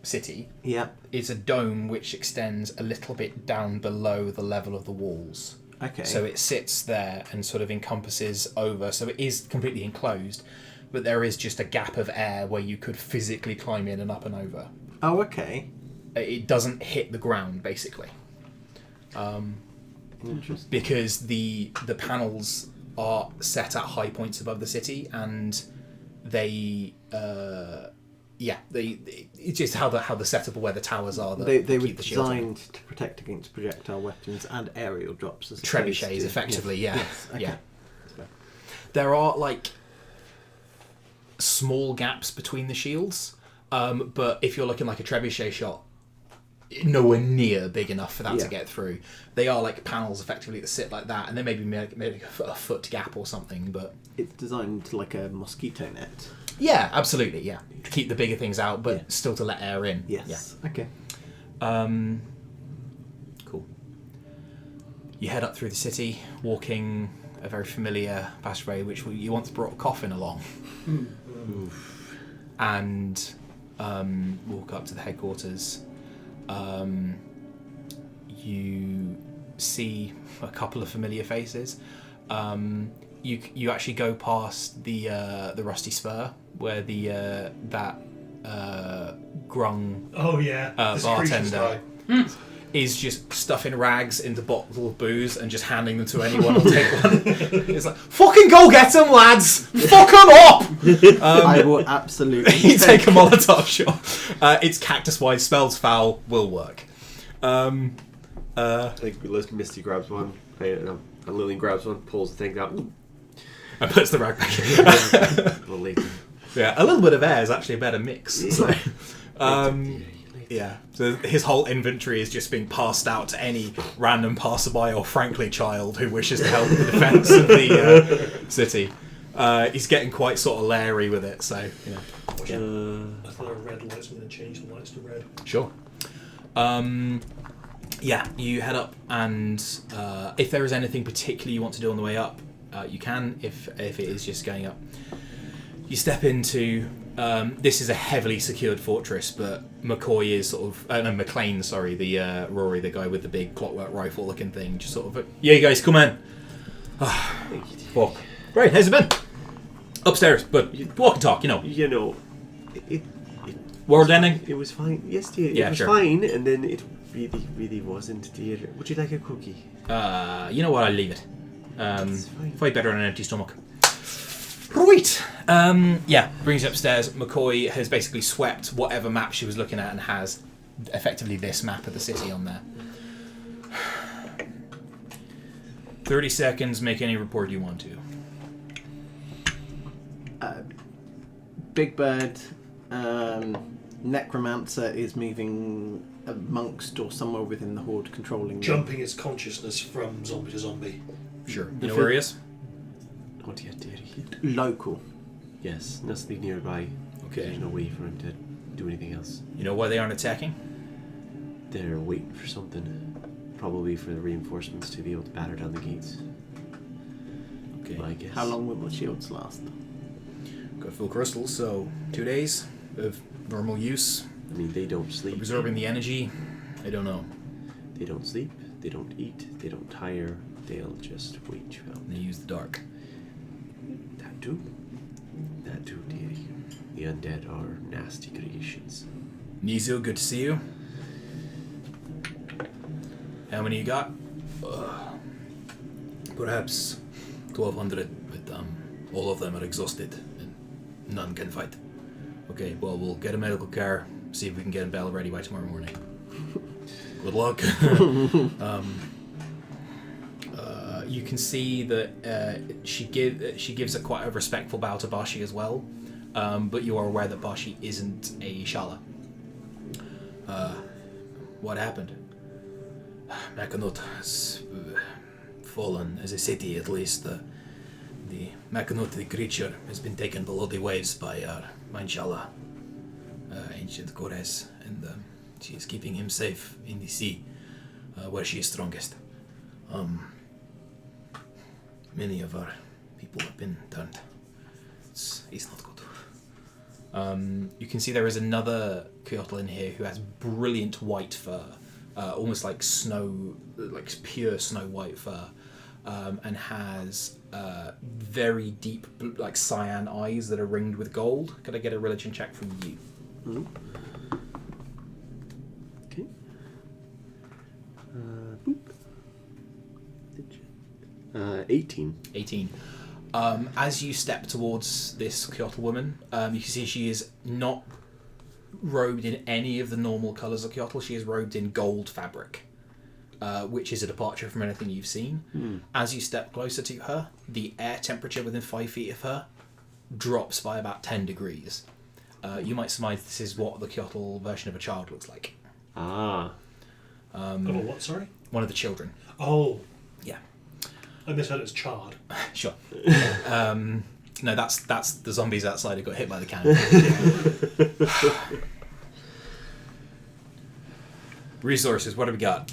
city, yeah. it's a dome which extends a little bit down below the level of the walls. Okay. So it sits there and sort of encompasses over, so it is completely enclosed, but there is just a gap of air where you could physically climb in and up and over. Oh, okay. It doesn't hit the ground, basically. Interesting. Because the panels are set at high points above the city, and it's just how the setup of where the towers are that They were keep the shields on. designed to protect against projectile weapons and aerial drops. As Trebuchets, opposed to- effectively, yeah. Yes, okay. Yeah. There are like small gaps between the shields, but if you're looking like a trebuchet shot, nowhere near big enough for that to Yeah. get through. They are like panels effectively that sit like that, and they maybe make a foot gap or something, but It's designed like a mosquito net. yeah, absolutely, yeah. To keep the bigger things out, but Yeah. still to let air in. Yes. Okay. Yeah. Cool. You head up through the city, walking a very familiar passageway, which you once brought a coffin along, and walk up to the headquarters. You see a couple of familiar faces. You actually go past the Rusty Spur, where that grung Oh, yeah. This Creatures bartender guy. is just stuffing rags into bottles of booze and just handing them to anyone who'll take one. It's like, fucking go get them, lads! Fuck them up! I will absolutely You take a Molotov shot. It's cactus-wise, spells foul, will work. I think Misty grabs one, and Lillian grabs one, pulls the thing out. And puts the rag back in. A little later. Yeah, a little bit of air is actually a better mix. Yeah. So, yeah, so his whole inventory is just being passed out to any random passerby or frankly child who wishes to help with the defence of the city. He's getting quite sort of leery with it, so, you know. I thought a red light's going to change the lights to red. Sure. Yeah, you head up, and if there is anything particularly you want to do on the way up, you can, if it is just going up. You step into... this is a heavily secured fortress, but McCoy is sort of... McLean, sorry, the Rory, the guy with the big clockwork rifle-looking thing, just sort of... yeah, you guys, come in. Fuck. Great, how's it been? Upstairs, but walk and talk, you know. You know, it World ending? it was fine. Yes, dear. Yeah, it was sure. fine, and then it really, really wasn't, dear. Would you like a cookie? You know what, I'll leave it. Fight better on an empty stomach. Right. Brings you upstairs. McCoy has basically swept whatever map she was looking at and has effectively this map of the city on there. 30 seconds, make any report you want to. Big Bird, Necromancer is moving amongst or somewhere within the horde, controlling them. Jumping its consciousness from zombie to zombie. Sure. You know where he is? Not yet, dearie. Local. Yes, must be nearby. Okay. There's no way for him to do anything else. You know why they aren't attacking? They're waiting for something. Probably for the reinforcements to be able to batter down the gates. Okay. I guess. How long will the shields last? Got full crystals, so 2 days of normal use. I mean, they don't sleep. Absorbing the energy. I don't know. They don't sleep. They don't eat. They don't tire. They'll just wait you out. They use the dark. That too. That too, dearie. The undead are nasty creations. Nizu, good to see you. How many you got? Perhaps 1,200, but all of them are exhausted and none can fight. Okay, well, we'll get a medical car, see if we can get Bell ready by tomorrow morning. Good luck. You can see that she gives a quite a respectful bow to Bashi as well, but you are aware that Bashi isn't a Shala. What happened? Makanut has fallen as a city, at least. The Makanut, the creature, has been taken below the waves by our Manshala, ancient Kores, and she is keeping him safe in the sea, where she is strongest. Many of our people have been turned. It's not good. You can see there is another Kyoto in here who has brilliant white fur, almost like snow, like pure snow white fur, and has very deep, like cyan eyes that are ringed with gold. Could I get a religion check from you? Mm-hmm. Okay. Boop. 18. 18. As you step towards this Kyoto woman, you can see she is not robed in any of the normal colours of Kyoto. She is robed in gold fabric, which is a departure from anything you've seen. As you step closer to her, the air temperature within 5 feet of her drops by about 10 degrees. You might surmise this is what the Kyoto version of a child looks like. Ah. Of a what, sorry? One of the children. Oh. Yeah. I misheard it as charred. Sure. No, that's the zombies outside who got hit by the cannon. Resources, what have we got?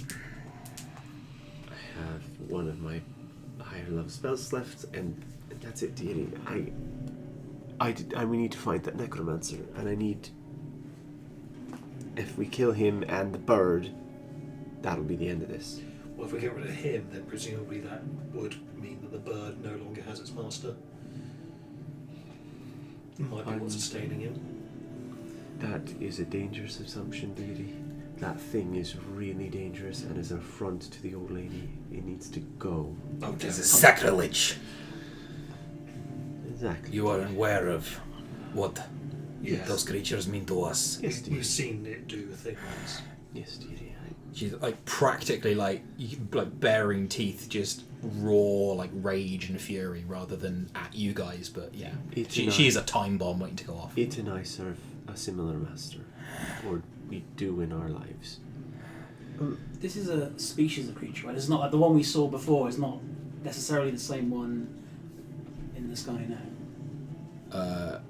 I have one of my higher level spells left, and that's it, dearie. We need to find that necromancer, and I need... If we kill him and the bird, that'll be the end of this. Well, if we get rid of him, then presumably that would mean that the bird no longer has its master. Might be what's sustaining him. That is a dangerous assumption, dearie. That thing is really dangerous and is an affront to the old lady. It needs to go. Oh, It is a damn. sacrilege. Exactly. You are aware of what Yes. those creatures mean to us. Yes, dearie. We've seen it do things. Yes, dearie. She's like practically like baring teeth, just raw like rage and fury rather than at you guys. But yeah, she is a time bomb waiting to go off. It and I serve a similar master, or we do in our lives. This is a species of creature, right? It's not like the one we saw before. It's not necessarily the same one in the sky now.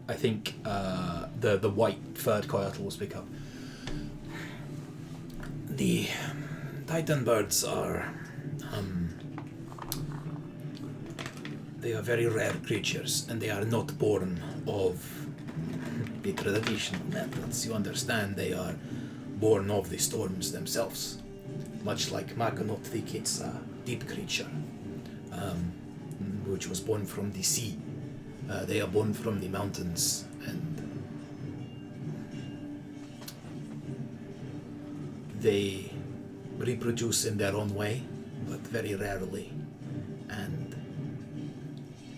I think the white furred coyote will speak up. The Titan birds are they are very rare creatures, and they are not born of the traditional methods. You understand, they are born of the storms themselves. Much like Makanot, it's a deep creature, which was born from the sea. They are born from the mountains, and they reproduce in their own way, but very rarely. And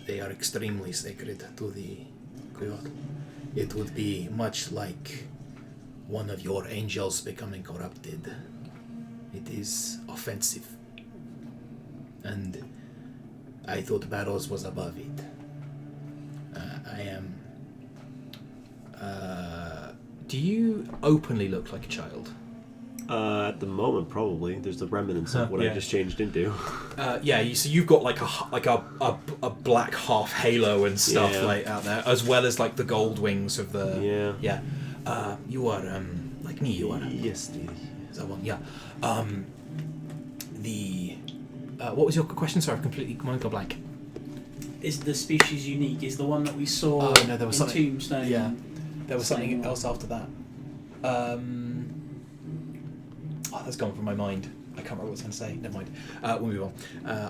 they are extremely sacred to the Quyot. It would be much like one of your angels becoming corrupted. It is offensive. And I thought Barrows was above it. I am... Do you openly look like a child? At the moment, probably. There's the remnants of what I Yeah. just changed into. So you've got like a black half halo and stuff Yeah. like out there, as well as like the gold wings of the Yeah. You are like me. You are Yes, Stevie. that one. Yeah. What was your question? Sorry, I've completely gone blank. Is the species unique? Is the one that we saw Oh, no, there was in something- Tombstone? yeah. There was something Same. else after that. That's gone from my mind. I can't remember what I was going to say. Never mind. We'll move on.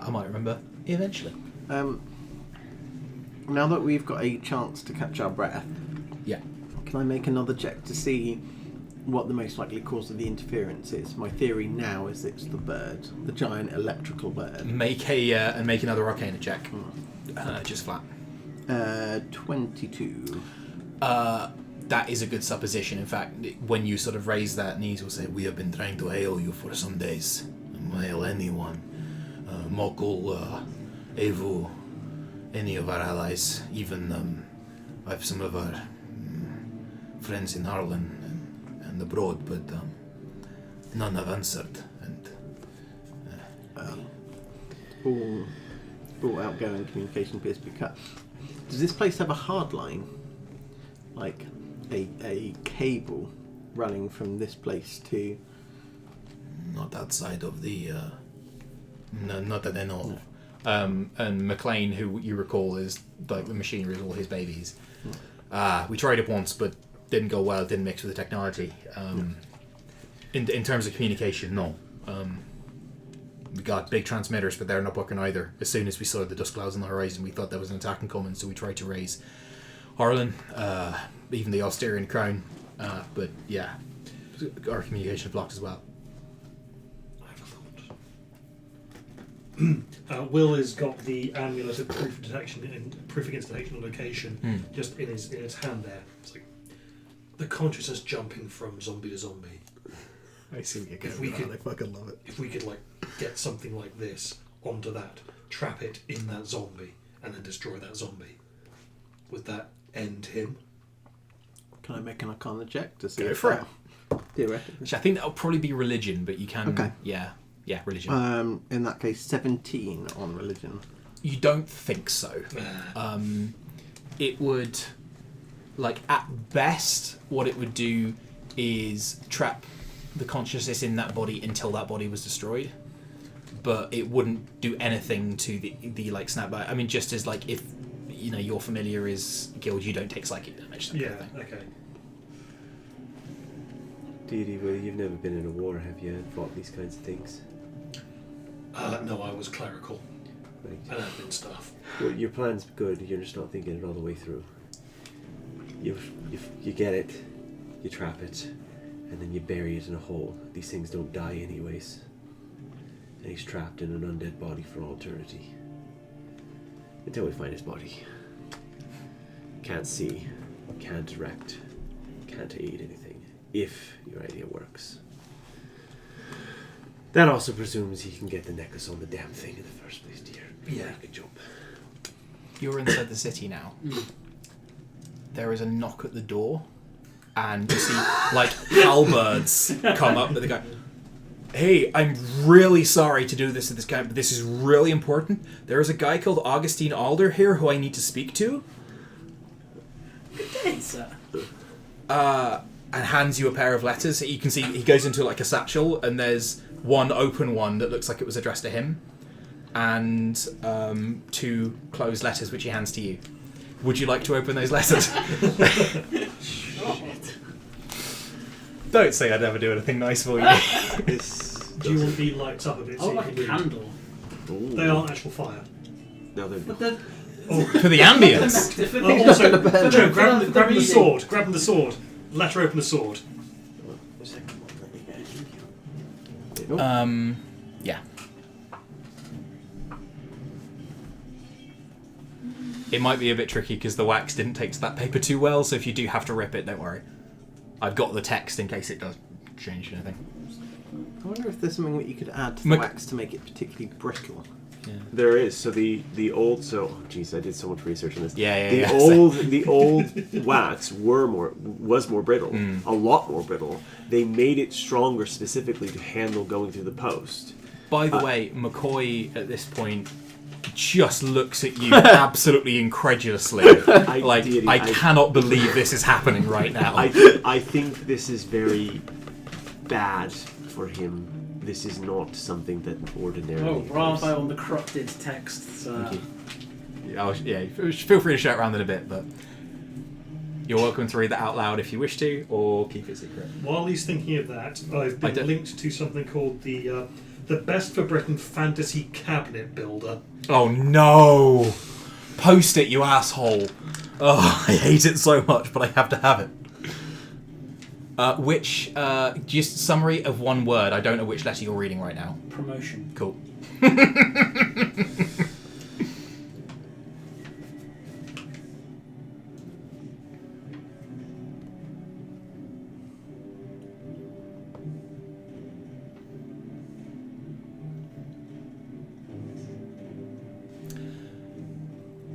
I might remember eventually. Now that we've got a chance to catch our breath, Yeah. can I make another check to see what the most likely cause of the interference is? My theory now is it's the bird, the giant electrical bird. Make another Arcana check. Just flat. 22. That is a good supposition. In fact, when you sort of raise that, Nees will say, "We have been trying to hail you for some days. Hail anyone. Mokul, Evu, any of our allies. Even I have some of our friends in Harlan and abroad, but none have answered." And All outgoing communication appears to be cut. Does this place have a hard line? Like a cable running from this place to... Not outside of the... no, not that I know of. and McLean, who you recall is like the machinery of all his babies. We tried it once, but didn't go well. Didn't mix with the technology. In terms of communication, no. We got big transmitters, but they're not working either. As soon as we saw the dust clouds on the horizon, we thought there was an attack coming, so we tried to raise Harlan, even the Austerian crown. But yeah, our communication blocked as well. I have a thought. Will has got the amulet of proof of detection and proof against detection of location just in his hand there. It's like the consciousness jumping from zombie to zombie. I see what you're If we could- I fucking love it. If we could like get something like this onto that, trap it in that zombie, and then destroy that zombie, would that end him? Can I make an Arcana check to see Go if for that- Theoretically. Which I think that'll probably be religion, but you can. Okay. Yeah, religion. In that case, 17 on religion. You don't think so. It would, like, at best, what it would do is trap the consciousness in that body until that body was destroyed. But it wouldn't do anything to the like snapback. I mean, just as like if your familiar is killed, you don't take psychic damage. That kind of thing. Okay. Dee, well, you've never been in a war, have you? And fought these kinds of things? No, I was clerical Right. and admin stuff. Well, your plan's good. You're just not thinking it all the way through. You get it, you trap it, and then you bury it in a hole. These things don't die anyways. And he's trapped in an undead body for all eternity. Until we find his body. Can't see, can't direct, can't aid anything. If your idea works. That also presumes he can get the necklace on the damn thing in the first place, dear. Yeah. Good job. You're inside the city now. There is a knock at the door, and you see like halberds come up, but they go, "Hey, I'm really sorry to do this at this camp, but this is really important. There is a guy called Augustine Alder here who I need to speak to." Good day, sir. And hands you a pair of letters. You can see he goes into like a satchel, and there's one open one that looks like it was addressed to him, and two closed letters which he hands to you. Would you like to open those letters? Don't say I'd never do anything nice for you. Do you want the lights up a bit? I would like a you can read? candle. They aren't actual fire. No, they're But not. the, For the ambience. Also, gonna burn. Joe, grab the reading. sword. Grab the sword. Let her open the sword. Yeah. It might be a bit tricky because the wax didn't take to that paper too well, so if you do have to rip it, don't worry. I've got the text in case it does change anything. I wonder if there's something that you could add to the wax to make it particularly brittle. Yeah. There is. So the old jeez, I did so much research on this. The old wax was more brittle, a lot more brittle. They made it stronger specifically to handle going through the post. By the way, McCoy at this point just looks at you absolutely incredulously. I cannot believe this is happening right now. I think this is very bad for him. This is not something that ordinarily. Oh, bravo on the corrupted text. Thank you. Feel free to shout around in a bit, but you're welcome to read that out loud if you wish to, or keep it secret. While he's thinking of that, I've been linked to something called the Best for Britain Fantasy Cabinet Builder. Oh no! Post it, you asshole! Oh, I hate it so much, but I have to have it. Just summary of one word. I don't know which letter you're reading right now. Promotion. Cool.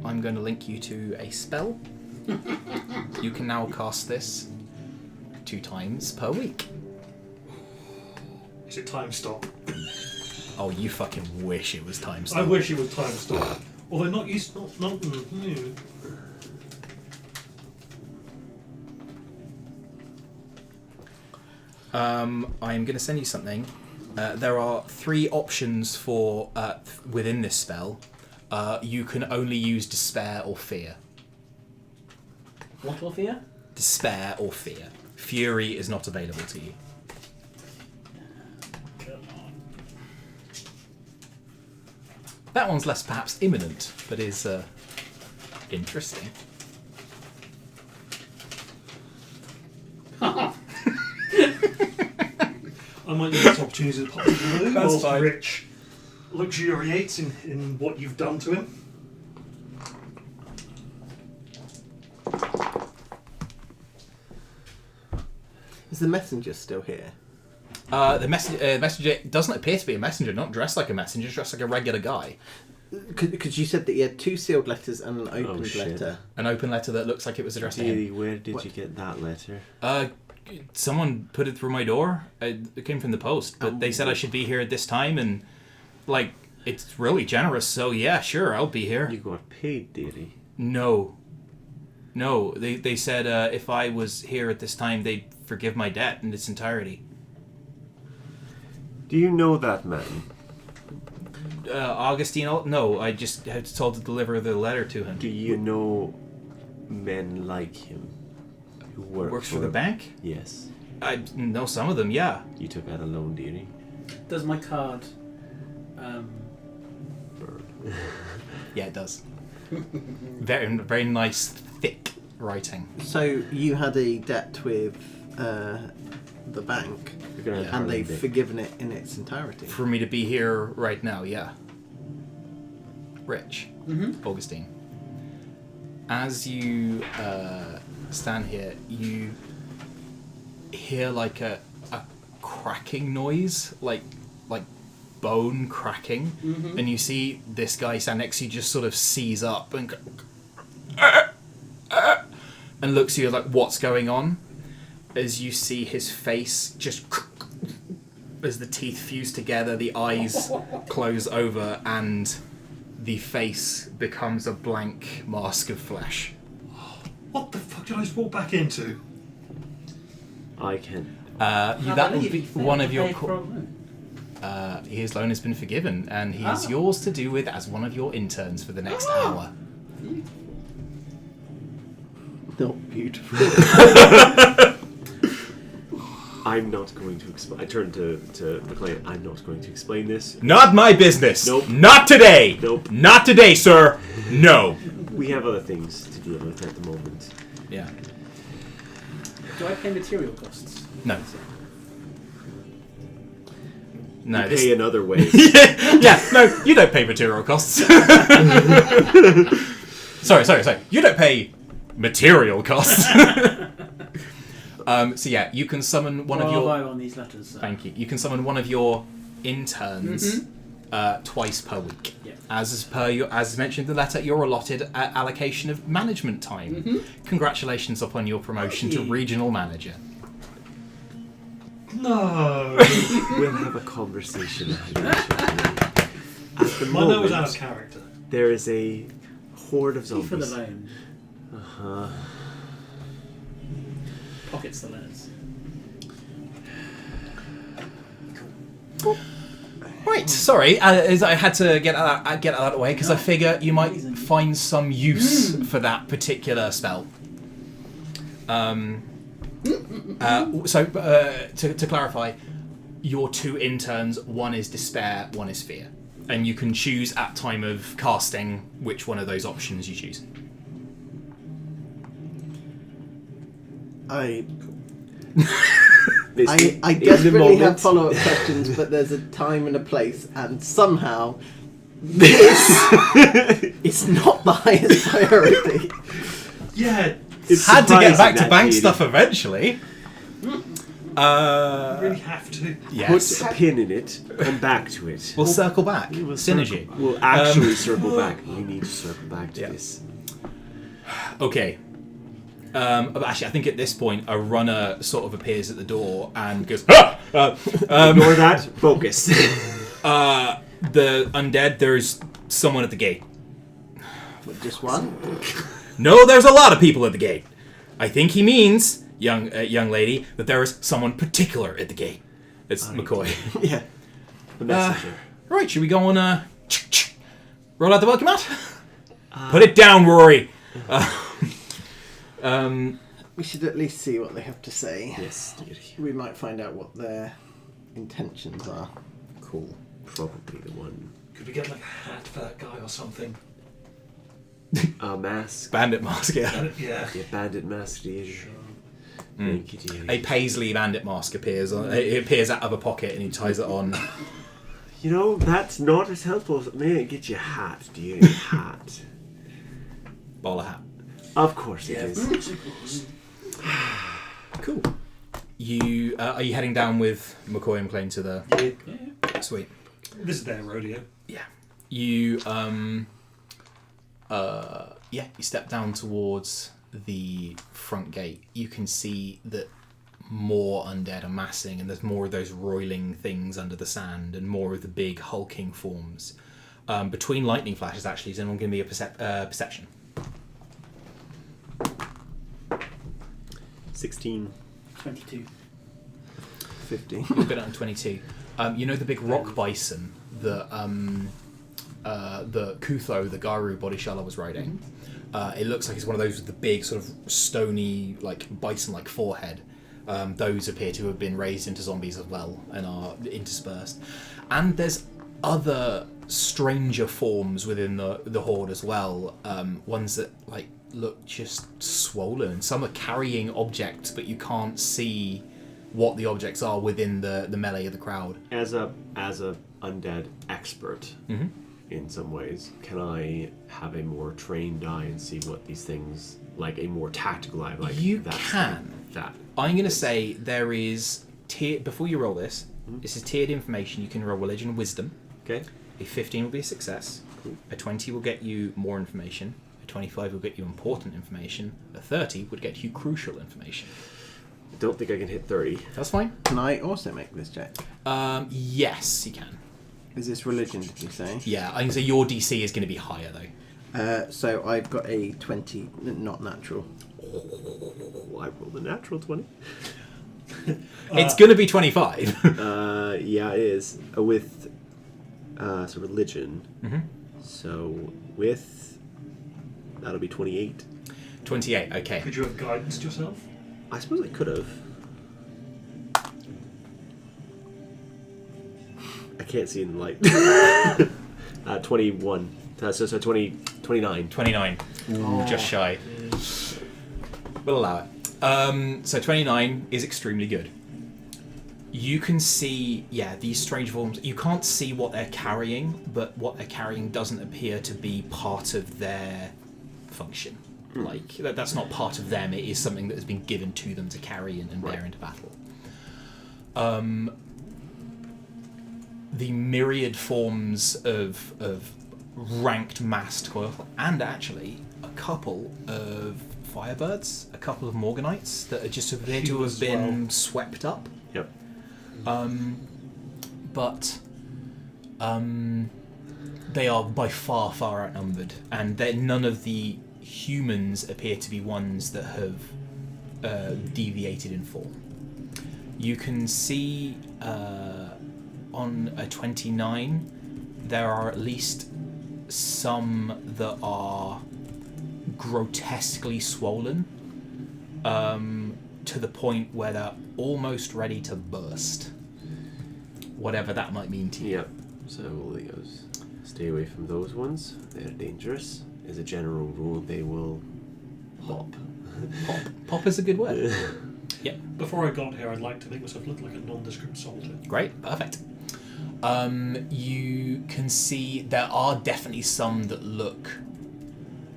I'm going to link you to a spell. You can now cast this 2 times per week. Is it time stop? Oh, you fucking wish it was time stop. I wish it was time stop. Although not used. Not. I'm going to send you something. There are 3 options for within this spell. You can only use despair or fear. What or fear? Despair or fear. Fury is not available to you. That one's less perhaps imminent, but is interesting. I might use this opportunity to pop the blue That's whilst fine. Rich luxuriates in what you've done to him. Is the messenger still here? The messenger doesn't appear to be a messenger, not dressed like a messenger, dressed like a regular guy. Because you said that he had 2 sealed letters and an opened letter. An open letter that looks like it was addressed to Really, him. where did you get that letter? Someone put it through my door. It came from the post, but they said I should be here at this time, and it's really generous. So yeah, sure, I'll be here. You got paid, dearie. No, they said if I was here at this time, they'd forgive my debt in its entirety. Do you know that man? Augustine? No, I just had told to deliver the letter to him. Do you know men like him who Works for the bank? Yes. I know some of them, yeah. You took out a loan, dearie. Does my card Burn. Yeah, it does. Very, very nice, thick writing. So you had a debt with the bank, and they've forgiven it in its entirety. For me to be here right now, yeah. Rich. Augustine. As you stand here, you hear like a cracking noise, like bone cracking, and you see this guy stand next to you just sort of seize up and and looks at you like, what's going on? As you see his face just as the teeth fuse together, the eyes close over, and the face becomes a blank mask of flesh. What the fuck did I just walk back into? I can. That will be one of your... his loan has been forgiven, and he is yours to do with as one of your interns for the next hour. Not beautiful. I'm not going to explain. I turn to McLean. I'm not going to explain this. Not my business. Nope. Not today. Nope. Not today, sir. No. We have other things to deal with at the moment. Yeah. Do I pay material costs? No. No. You pay in other ways. Yeah. No. You don't pay material costs. Sorry. You don't pay material costs. So yeah, you can summon one of your. Bravo on these letters. So. Thank you. You can summon one of your interns twice per week. Yeah. As mentioned in the letter, you're allotted an allocation of management time. Congratulations upon your promotion to regional manager. No. We'll have a conversation. At the My note was out of moment, character. there is a horde of Key for the zombies. loan. Pockets the letters. Right, sorry, I had to get that out of the way because I figure you might find some use for that particular spell. To clarify, your two interns, one is despair, one is fear, and you can choose at time of casting which one of those options you choose. I Basically, in the desperately have moment- follow-up questions, but there's a time and a place, and somehow this is not the highest priority. Yeah, It's Had to get surprising back to that bank Jade stuff eventually. you really have to. Yes. Put a pin in it, come back to it. We'll circle back. We'll Synergy. We'll actually circle back. We need to circle back to Yeah. this. Okay. But actually, I think at this point, a runner sort of appears at the door and goes, "Ah!" Ignore that. Focus. The undead, there's someone at the gate. But just one? No, there's a lot of people at the gate. I think he means, young lady, that there is someone particular at the gate. It's McCoy. Yeah. The messenger. Right, should we go on, roll out the welcome mat? Put it down, Rory. We should at least see what they have to say. Yes, dear. We might find out what their intentions are. Cool. Probably the one. Could we get like a hat for that guy or something? A mask. Bandit mask, yeah. Yeah. Yeah, bandit mask, dear. Thank you, dear. A paisley bandit mask appears. It appears out of a pocket and he ties it on. You know, that's not as helpful as may get you a hat, dear. A hat. Bowler hat. Of course it is. Cool. You are you heading down with McCoy and McLean to the? Yeah. Sweet. This is their rodeo. Yeah. You you step down towards the front gate. You can see that more undead are massing, and there's more of those roiling things under the sand, and more of the big hulking forms. Between lightning flashes, actually, is anyone going to be a perception? 16. 22. 15. You'll get it on 22. You know the big rock bison that the Kutho, the Garu Bodhishala was riding? It looks like it's one of those with the big sort of stony, like bison-like forehead. Those appear to have been raised into zombies as well and are interspersed. And there's other stranger forms within the horde as well. Ones that like look just swollen. Some are carrying objects, but you can't see what the objects are within the melee of the crowd. As a undead expert, in some ways, can I have a more trained eye and see what these things, like a more tactical eye, like You that's can. that. I'm going to say there is before you roll this. This is tiered information. You can roll religion and wisdom. Okay. A 15 will be a success. Cool. A 20 will get you more information. A 25 will get you important information. A 30 would get you crucial information. I don't think I can hit 30. That's fine. Can I also make this check? Yes, you can. Is this religion, did you say? Yeah, I can say your DC is going to be higher though. So I've got a 20, not natural. Oh, I rolled a natural 20. It's going to be 25. Yeah, it is. With so religion. So with that'll be 28. 28. Okay. Could you have guidance yourself? I suppose I could have. I can't see in the light. 21. So 29. 29. Ooh, just shy. We'll allow it. So 29 is extremely good. You can see, these strange forms. You can't see what they're carrying, but what they're carrying doesn't appear to be part of their function. Like that's not part of them. It is something that has been given to them to carry and bear into battle. The myriad forms of ranked massed coil, and actually a couple of firebirds, a couple of morganites that are just appear to have been swept up. Yep. But they are by far outnumbered, and none of the humans appear to be ones that have deviated in form. You can see on a 29 there are at least some that are grotesquely swollen to the point where they're almost ready to burst. Whatever that might mean to you. Yep. So Wooly goes, stay away from those ones. They're dangerous. As a general rule, they will pop. Pop is a good word. Yep. Before I got here, I'd like to make myself look like a nondescript soldier. Great, perfect. You can see there are definitely some that look,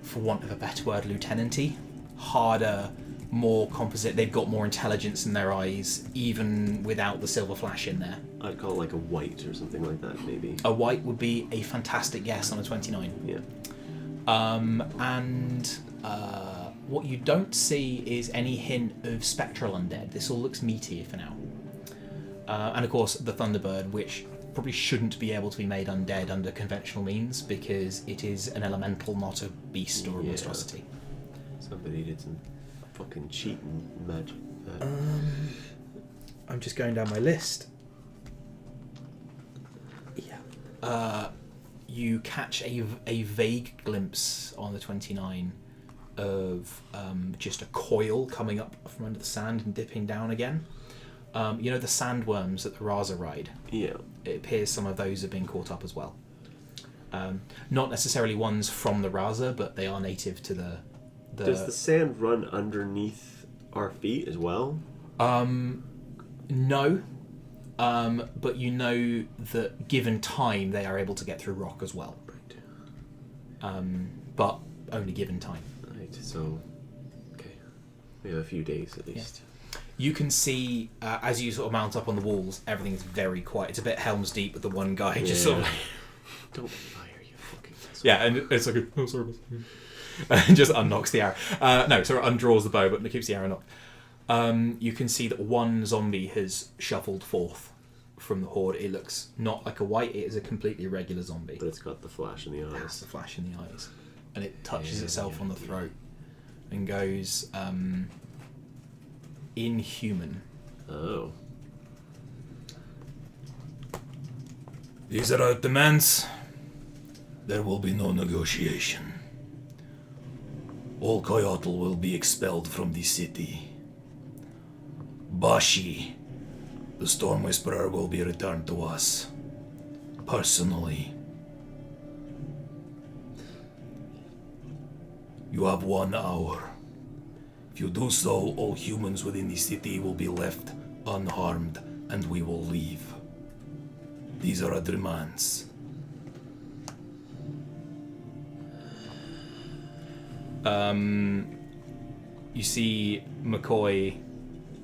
for want of a better word, lieutenanty, harder, more composite. They've got more intelligence in their eyes, even without the silver flash in there. I'd call it like a white or something like that, maybe. A white would be a fantastic guess on a 29. Yeah. What you don't see is any hint of spectral undead. This all looks meaty for now. And of course, the Thunderbird, which probably shouldn't be able to be made undead under conventional means because it is an elemental, not a beast or a monstrosity. Somebody did some fucking cheating magic. I'm just going down my list. Yeah. You catch a vague glimpse on the 29 of just a coil coming up from under the sand and dipping down again. You know the sandworms at the Raza ride? Yeah. It appears some of those have been caught up as well. Not necessarily ones from the Raza, but they are native to the... Does the sand run underneath our feet as well? No. But you know that given time, they are able to get through rock as well. Right. But only given time. Right, so... Okay. We have a few days at least. Yeah. You can see, as you sort of mount up on the walls, everything is very quiet. It's a bit Helm's Deep with the one guy just sort of... Don't fire, you fucking asshole. Yeah, and it's like, oh, sorry. And just unknocks the arrow. No, sorry, undraws the bow, but it keeps the arrow knocked. You can see that one zombie has shuffled forth from the horde. It looks not like a white, it is a completely regular zombie. But it's got the flash in the It has eyes. the flash in the eyes. And it touches itself on the throat and goes, inhuman. Oh. These are our demands. There will be no negotiation. All Coyotl will be expelled from the city. Bashi, the Storm Whisperer, will be returned to us. Personally. You have 1 hour. If you do so, all humans within the city will be left unharmed, and we will leave. These are our demands. You see McCoy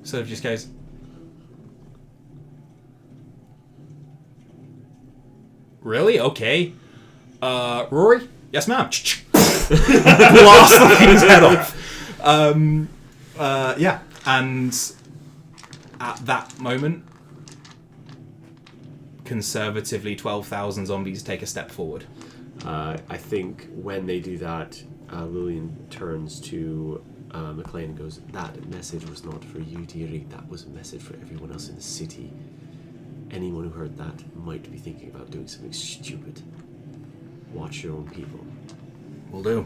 sort of just goes, really? Okay. Rory? Yes, ma'am. Blast the thing's head off. Yeah, and at that moment, conservatively 12,000 zombies take a step forward. I think when they do that, Lillian turns to McLean and goes, that message was not for you, dearie. That was a message for everyone else in the city. Anyone who heard that might be thinking about doing something stupid. Watch your own people. Will do.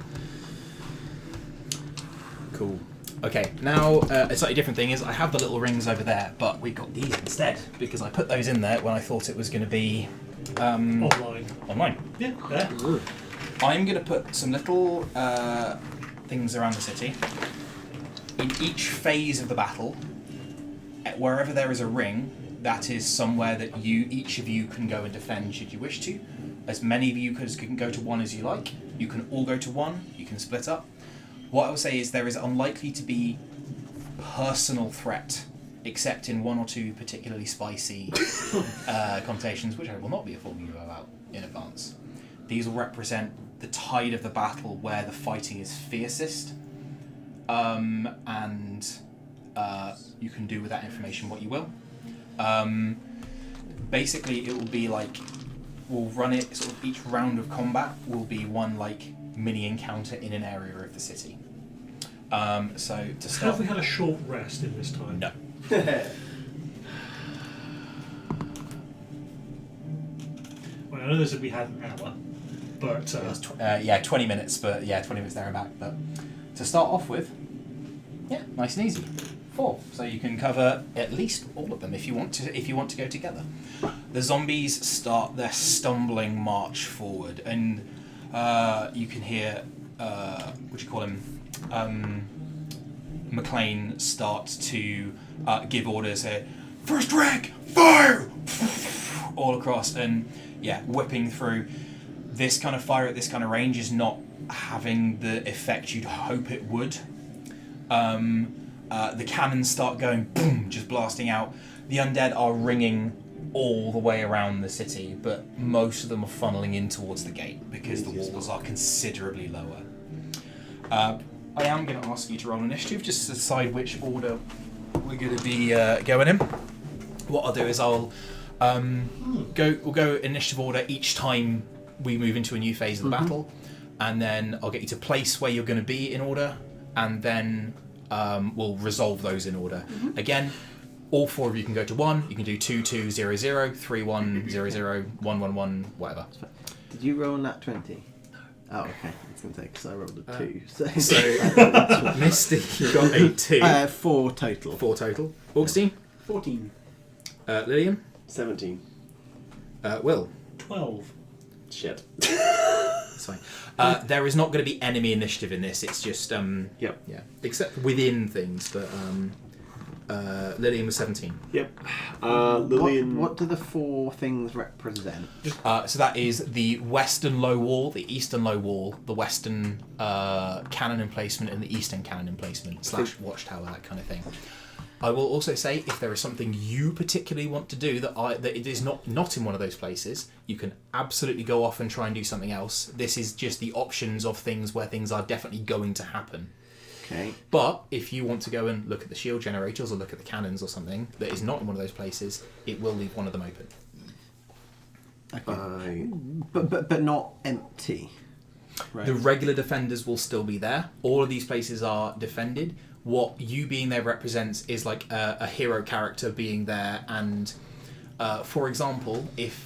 Cool. Okay, now a slightly different thing is I have the little rings over there, but we got these instead because I put those in there when I thought it was going to be online. Yeah, there. I'm going to put some little things around the city. In each phase of the battle, wherever there is a ring, that is somewhere that each of you can go and defend should you wish to. As many of you can go to one as you like. You can all go to one. You can split up. What I would say is there is unlikely to be personal threat, except in one or two particularly spicy connotations, which I will not be informing you about in advance. These will represent the tide of the battle where the fighting is fiercest, and you can do with that information what you will. Basically, it will be like, we'll run it, sort of each round of combat will be one like mini encounter in an area of the city. So to start, Have we had a short rest in this time? no. Well, I know this we had an hour, but Yeah, 20 minutes, but 20 minutes there and back. But to start off with, nice and easy. 4, so you can cover at least all of them if you want to. If you want to go together, the zombies start their stumbling march forward, and you can hear what do you call him? McLean start to give orders here. First rank, fire! All across, and whipping through. This kind of fire at this kind of range is not having the effect you'd hope it would. The cannons start going boom, just blasting out. The undead are ringing all the way around the city, but most of them are funneling in towards the gate because the walls are considerably lower. I am going to ask you to roll initiative just to decide which order we're going to be going in. What I'll do is We'll go initiative order each time we move into a new phase of the battle, and then I'll get you to place where you're going to be in order, and then we'll resolve those in order. Again, all 4 of you can go to 1. You can do 2, 2, 0, 0, 3, 1, 0, 0, 1, 1, 1, whatever. Did you roll nat 20? Oh, okay. It's going to take, because I rolled a 2. So Misty, you got a 2. 4 total. 4 total. Augustine? 14. Lillian? 17. Will? 12. Shit. That's fine. There is not going to be enemy initiative in this. It's just Yep. yeah, except within things. But Lillian was 17. Yep. Lillian. What do the 4 things represent? So that is the western low wall, the eastern low wall, the western cannon emplacement, and the eastern cannon emplacement / watchtower, that kind of thing. I will also say, if there is something you particularly want to do that it is not in one of those places, you can absolutely go off and try and do something else. This is just the options of things where things are definitely going to happen. Okay. But if you want to go and look at the shield generators or look at the cannons or something that is not in one of those places, it will leave one of them open. Okay. But not empty. Right. The regular defenders will still be there. All of these places are defended. What you being there represents is like a hero character being there, and for example, if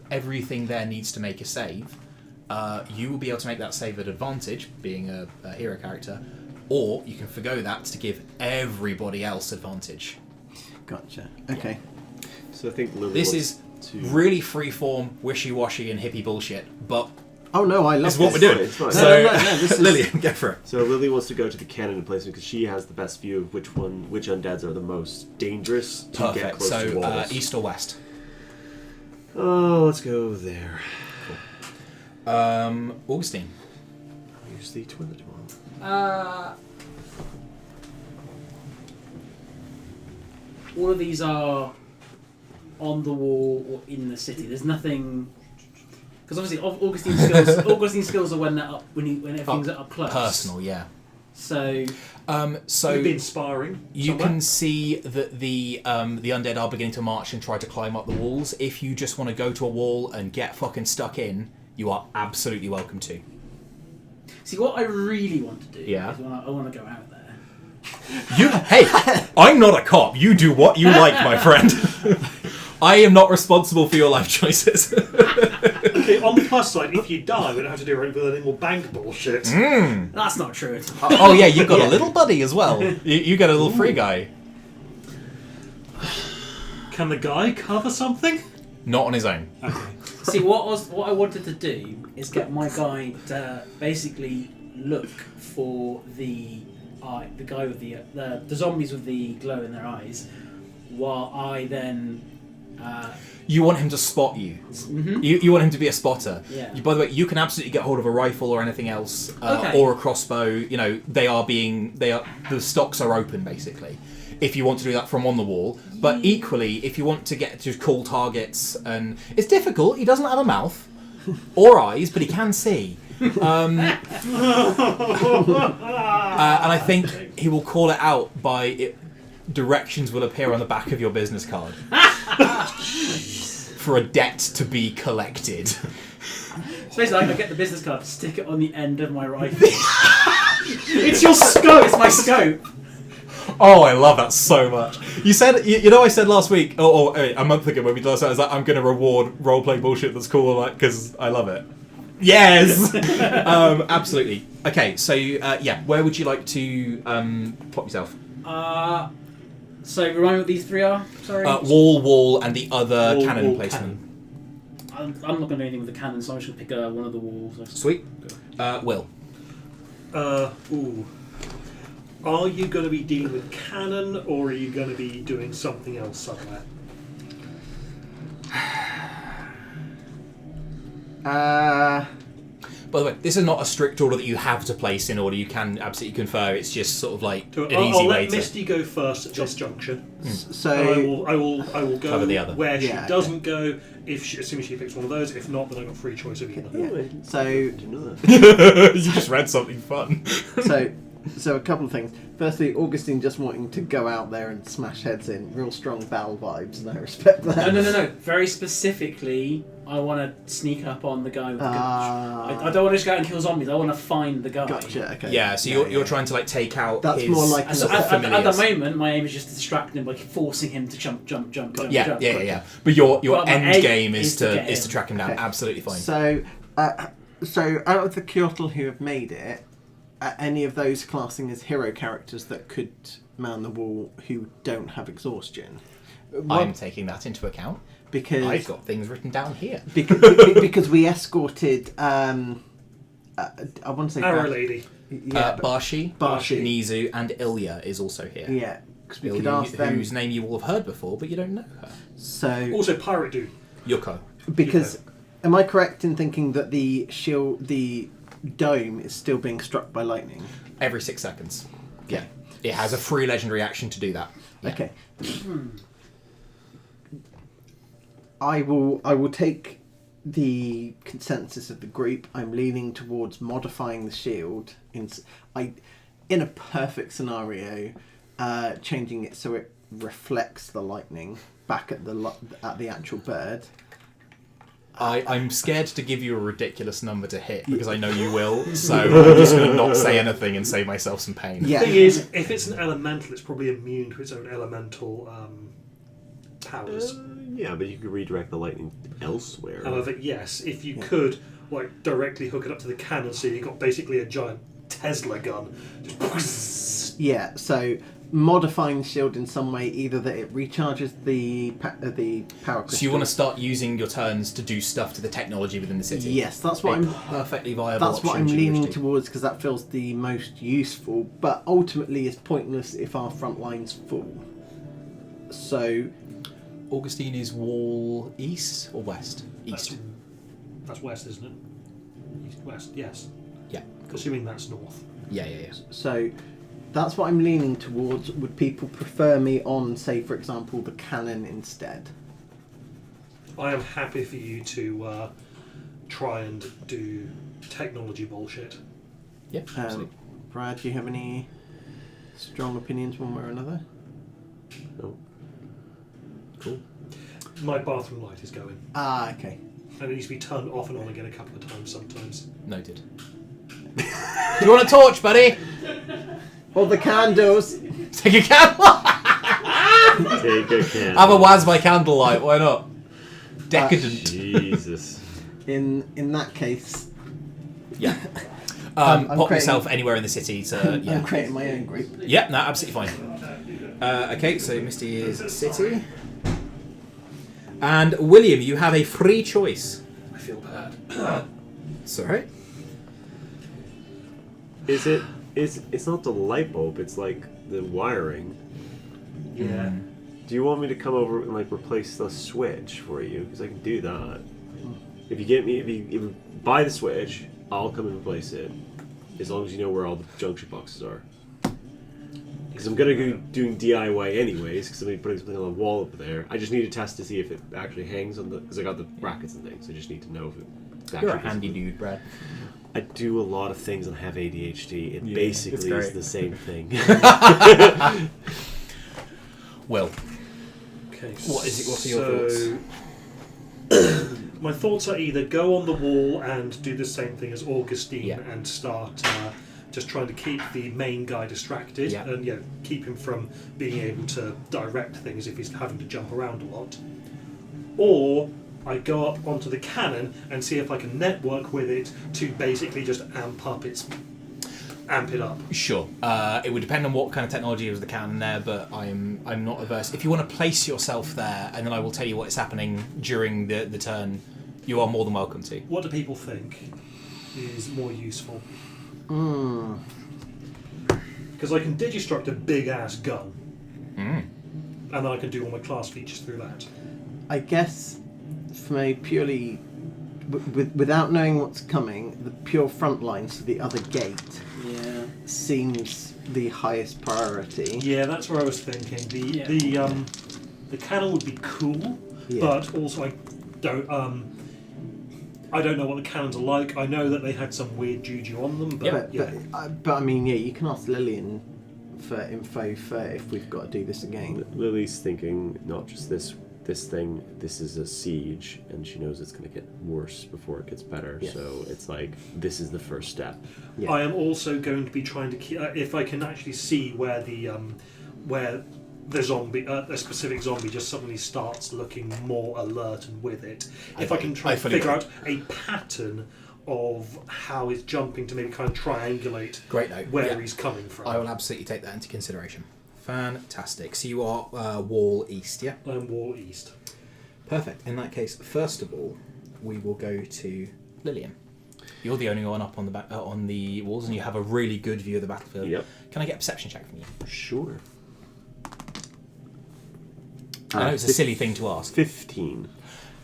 everything there needs to make a save, you will be able to make that save at advantage, being a hero character, or you can forgo that to give everybody else advantage. Gotcha. Okay. So I think Lily This is really freeform, wishy-washy, and hippie bullshit, but Oh no, I love this is what this. we're doing. It's fine. So, No, this is- Lillian, go for it. So Lily wants to go to the cannon emplacement because she has the best view of which undeads are the most dangerous to get Perfect. close to So, walls. east or west? Oh, let's go there. Augustine. Use the toilet one. All of these are on the wall or in the city. There's nothing, because obviously Augustine's skills are when everything's up close. Personal, yeah. So We've been sparring. You somewhere. can see that the undead are beginning to march and try to climb up the walls. If you just want to go to a wall and get fucking stuck in, you are absolutely welcome to. see what I really want to do. Yeah. Is I want to go out there. Hey, I'm not a cop. You do what you like, my friend. I am not responsible for your life choices. Okay, on the plus side, if you die, we don't have to do any more bank bullshit. That's not true at all. Oh yeah, you've got a little buddy as well. You got a little free guy. Can the guy cover something? Not on his own. Okay. See, what I wanted to do is get my guy to basically look for the guy with the zombies with the glow in their eyes, while I then You want him to spot you. Mm-hmm. You want him to be a spotter. Yeah. By the way, you can absolutely get hold of a rifle or anything else, Okay. or a crossbow. You know, the stocks are open basically. If you want to do that from on the wall, but equally, if you want to get to call targets, and it's difficult. He doesn't have a mouth or eyes, but he can see. And I think he will call it out by it. Directions will appear on the back of your business card for a debt to be collected. So basically, I get the business card, stick it on the end of my rifle. It's your scope. It's my scope. Oh, I love that so much. You said, you know, I said last week, or a month ago when we last said, I was like, I'm going to reward roleplay bullshit that's cool, like, because I love it. Yes, absolutely. Okay, so yeah, where would you like to plot yourself? So remind me what these three are. Sorry. Wall, and the other Wall, cannon wall, placement. I'm not going to do anything with the cannon, so I'm just going to pick one of the walls. Sweet. Will. Ooh. Are you going to be dealing with cannon, or are you going to be doing something else somewhere? By the way, this is not a strict order that you have to place in order. You can absolutely confer. It's just sort of like an I'll easy way let to. Misty go first at this junction. So I will go Cover the other. where she Yeah, doesn't go. Assuming she picks one of those. If not, then I've got free choice of either. yeah. So Didn't know that. You just read something fun. So a couple of things. Firstly, Augustine just wanting to go out there and smash heads in. Real strong battle vibes, and I respect that. No. Very specifically, I want to sneak up on the guy with the gun. I don't want to just go out and kill zombies. I want to find the guy. Gotcha. Okay. Yeah, so you're trying to like take out. That's his more like And so Sort of at the moment, my aim is just to distract him by forcing him to jump. Yeah. But your But my end aim game is is to to get him. track him down. Okay. Absolutely fine. So out of the Kyoto who have made it, any of those classing as hero characters that could man the wall who don't have exhaustion? I'm taking that into account. Because I've got things written down here. because we escorted. I want to say Arrow Lady. Yeah, Barshi, Barshi. Nizu, and Ilya is also here. yeah. Because we could Ilya, ask them. whose name you will have heard before, but you don't know her. So Also, Pirate Dude. Yoko. because am I correct in thinking that the dome is still being struck by lightning? Every 6 seconds. Yeah. It has a free legendary action to do that. Yeah. Okay. I will take the consensus of the group. I'm leaning towards modifying the shield in a perfect scenario, changing it so it reflects the lightning back at the actual bird. I'm scared to give you a ridiculous number to hit because I know you will, so I'm just going to not say anything and save myself some pain. Yeah. The thing is, if it's an elemental, it's probably immune to its own elemental powers. Yeah, but you could redirect the lightning elsewhere. However, yes, if you could like directly hook it up to the cannon, so you got basically a giant Tesla gun. Just Yeah, so modifying the shield in some way, either that it recharges the power crystal. So you want to start using your turns to do stuff to the technology within the city? Yes, that's what I'm. perfectly viable. That's what option I'm should you wish leaning to. towards because that feels the most useful, but ultimately is pointless if our front line's full. So, Augustine is wall east or west? East. that's west, isn't it? East, west, yes. Yeah. Assuming that's north. Yeah. so that's what I'm leaning towards. Would people prefer me on, say, for example, the cannon instead? I am happy for you to try and do technology bullshit. Yeah. Absolutely. Brad, do you have any strong opinions one way or another? No. Cool. My bathroom light is going, Ah, okay. and it needs to be turned off and on again a couple of times sometimes. Noted. Do you want a torch, buddy? Or the candles. Take a candle. Take a can. Have a Waz by candlelight. Why not? Decadent. Jesus. In that case, Yeah. I'm Pop creating- yourself anywhere in the city to. I'm Yeah. creating my own group. Yeah. No. Absolutely fine. Okay. So Misty is city. And William, you have a free choice. I feel bad. It's alright. Is it? It's not the light bulb. It's like the wiring. Yeah. Do you want me to come over and like replace the switch for you? Because I can do that. If you buy the switch, I'll come and replace it. As long as you know where all the junction boxes are. Because I'm gonna go doing DIY anyways. Because I'm gonna be putting something on the wall up there. I just need to test to see if it actually hangs on the. Because I got the brackets and things. I just need to know if it. You're a actually handy dude, Brad. I do a lot of things and have ADHD. It basically is the same thing. Well, Okay. what is it? What are your thoughts? My thoughts are either go on the wall and do the same thing as Augustine Yeah. and start just trying to keep the main guy distracted Yeah. and keep him from being able to direct things if he's having to jump around a lot. Or I go up onto the cannon and see if I can network with it to basically just amp it up. Sure. It would depend on what kind of technology is the cannon there, but I'm not averse. If you want to place yourself there, and then I will tell you what is happening during the turn, you are more than welcome to. What do people think is more useful? Because I can digistruct a big ass gun, and then I can do all my class features through that. I guess from a purely without knowing what's coming, the pure front line, so the other gate, seems the highest priority. Yeah, that's where I was thinking. The cannon would be cool, but also I don't know what the cannons are like. I know that they had some weird juju on them, but I mean, you can ask Lillian for info for if we've got to do this again. Lily's thinking not just this thing. This is a siege, and she knows it's going to get worse before it gets better. Yes. So it's like this is the first step. Yeah. I am also going to be trying to keep if I can actually see where the zombie, a specific zombie, just suddenly starts looking more alert and with it. If I can try and figure out a pattern of how he's jumping to maybe kind of triangulate where he's coming from. I will absolutely take that into consideration. Fantastic. So you are wall east, yeah? I'm wall east. Perfect. In that case, first of all, we will go to Lillian. You're the only one up on the on the walls, and you have a really good view of the battlefield. Yep. Can I get a perception check from you? Sure. I know it's a silly thing to ask. 15.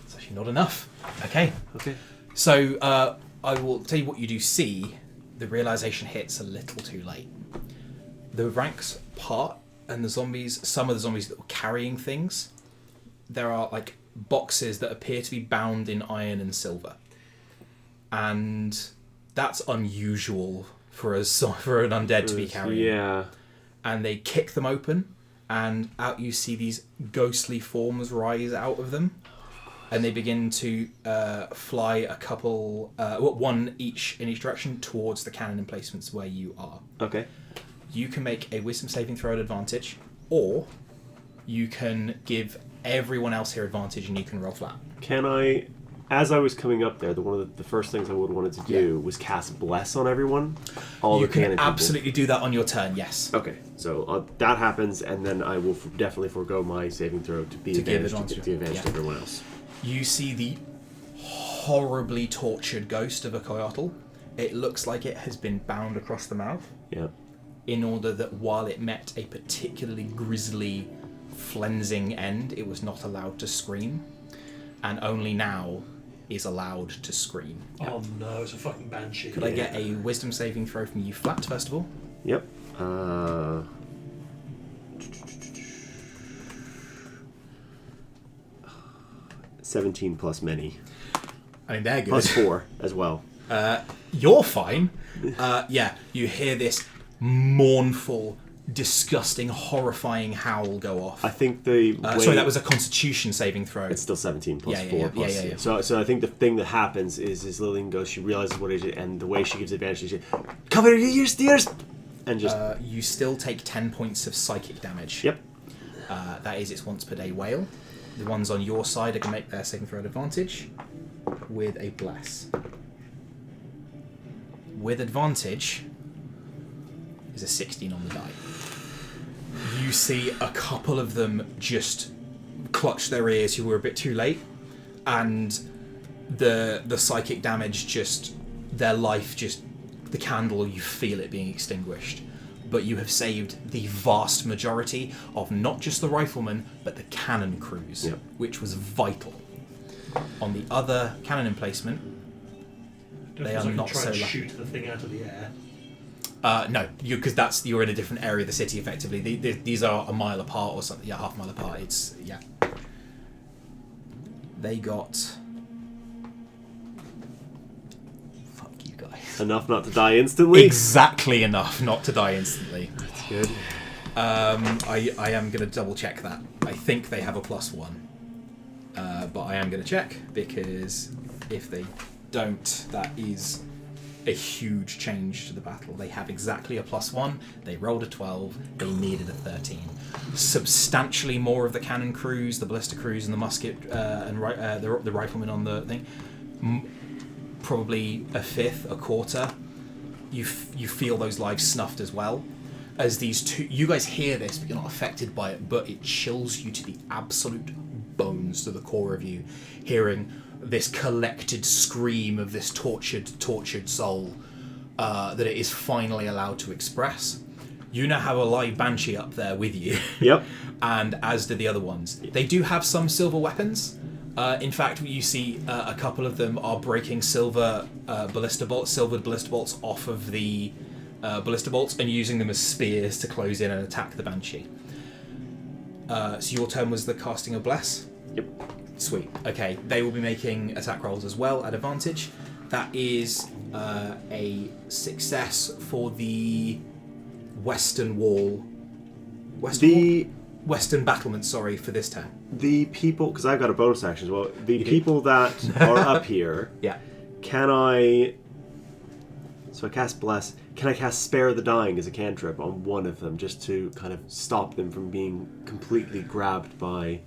It's actually not enough. Okay. Okay. So I will tell you what you do see. The realization hits a little too late. The ranks part, and the zombies, some of the zombies that were carrying things, there are like boxes that appear to be bound in iron and silver. And that's unusual for an undead to be carrying. Yeah. And they kick them open, and out you see these ghostly forms rise out of them, and they begin to fly a couple, one each in each direction towards the cannon emplacements where you are. Okay. You can make a wisdom saving throw at advantage, or you can give everyone else here advantage and you can roll flat. Can I, as I was coming up there, one of the first things I would have wanted to do was cast Bless on everyone. You can absolutely do that on your turn, yes. Okay, so that happens, and then I will definitely forego my saving throw to give advantage to everyone else. You see the horribly tortured ghost of a coyotl. It looks like it has been bound across the mouth. Yeah. In order that while it met a particularly grisly, flensing end, it was not allowed to scream, and only now is allowed to scream. Oh no, it's a fucking banshee. Could I get a wisdom saving throw from you flat, first of all? Yep. 17 plus many. I mean, they're good. Plus 4 as well. You're fine. You hear this mournful, disgusting, horrifying howl go off. I think the sorry, that was a Constitution saving throw. It's still 17 plus 4 yeah, plus. yeah. So I think the thing that happens is Lillian goes. She realizes what it is, and the way she gives advantage is, cover your ears, and just. You still take 10 points of psychic damage. Yep. That is its once per day wail. The ones on your side are going to make their saving throw at advantage with a bless. With advantage is a 16 on the die. You see a couple of them just clutch their ears who were a bit too late, and the psychic damage just, their life just, the candle, you feel it being extinguished. but you have saved the vast majority of not just the riflemen, but the cannon crews, Yep. which was vital. On the other cannon emplacement, they are not try so and lucky. shoot the thing out of the air. No, because you're in a different area of the city. Effectively, these are a mile apart or something. Yeah, half a mile apart. It's yeah. They got. Fuck you guys. Enough not to die instantly. Exactly enough not to die instantly. That's good. I am going to double check that. I think they have a +1, but I am going to check because if they don't, that is a huge change to the battle. They have exactly a +1. They rolled a 12. They needed a 13. Substantially more of the cannon crews, the ballista crews, and the musket and the riflemen on the thing. Probably a fifth, a quarter. You feel those lives snuffed as well. As these two, you guys hear this, but you're not affected by it. But it chills you to the absolute bones, to the core of you, hearing this collected scream of this tortured soul that it is finally allowed to express. You now have a live banshee up there with you. Yep. And as do the other ones. They do have some silver weapons. In fact, you see a couple of them are breaking silvered ballista bolts off of the ballista bolts and using them as spears to close in and attack the banshee. So your turn was the casting of bless? Yep. Sweet. Okay, they will be making attack rolls as well at advantage. That is a success for the western wall. Western battlement, sorry, for this turn. The people, because I've got a bonus action as well. The people that are up here. Yeah. Can I? So I cast bless. Can I cast spare the dying as a cantrip on one of them, just to kind of stop them from being completely grabbed by?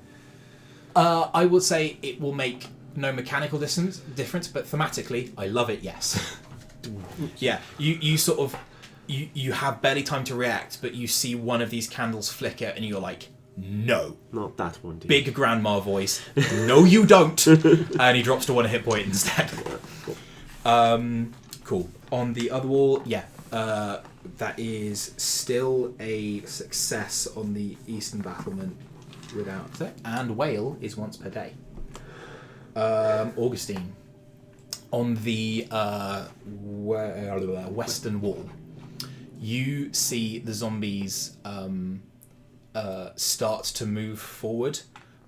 I would say it will make no mechanical difference, but thematically, I love it, yes. Yeah, you sort of, you have barely time to react, but you see one of these candles flicker and you're like, no. Not that one, dude. Big grandma voice, no you don't. And he drops to 1 hit point instead. Cool. On the other wall, yeah, that is still a success on the eastern battlement. Without it. And whale is once per day. Augustine. On the western wall, you see the zombies start to move forward,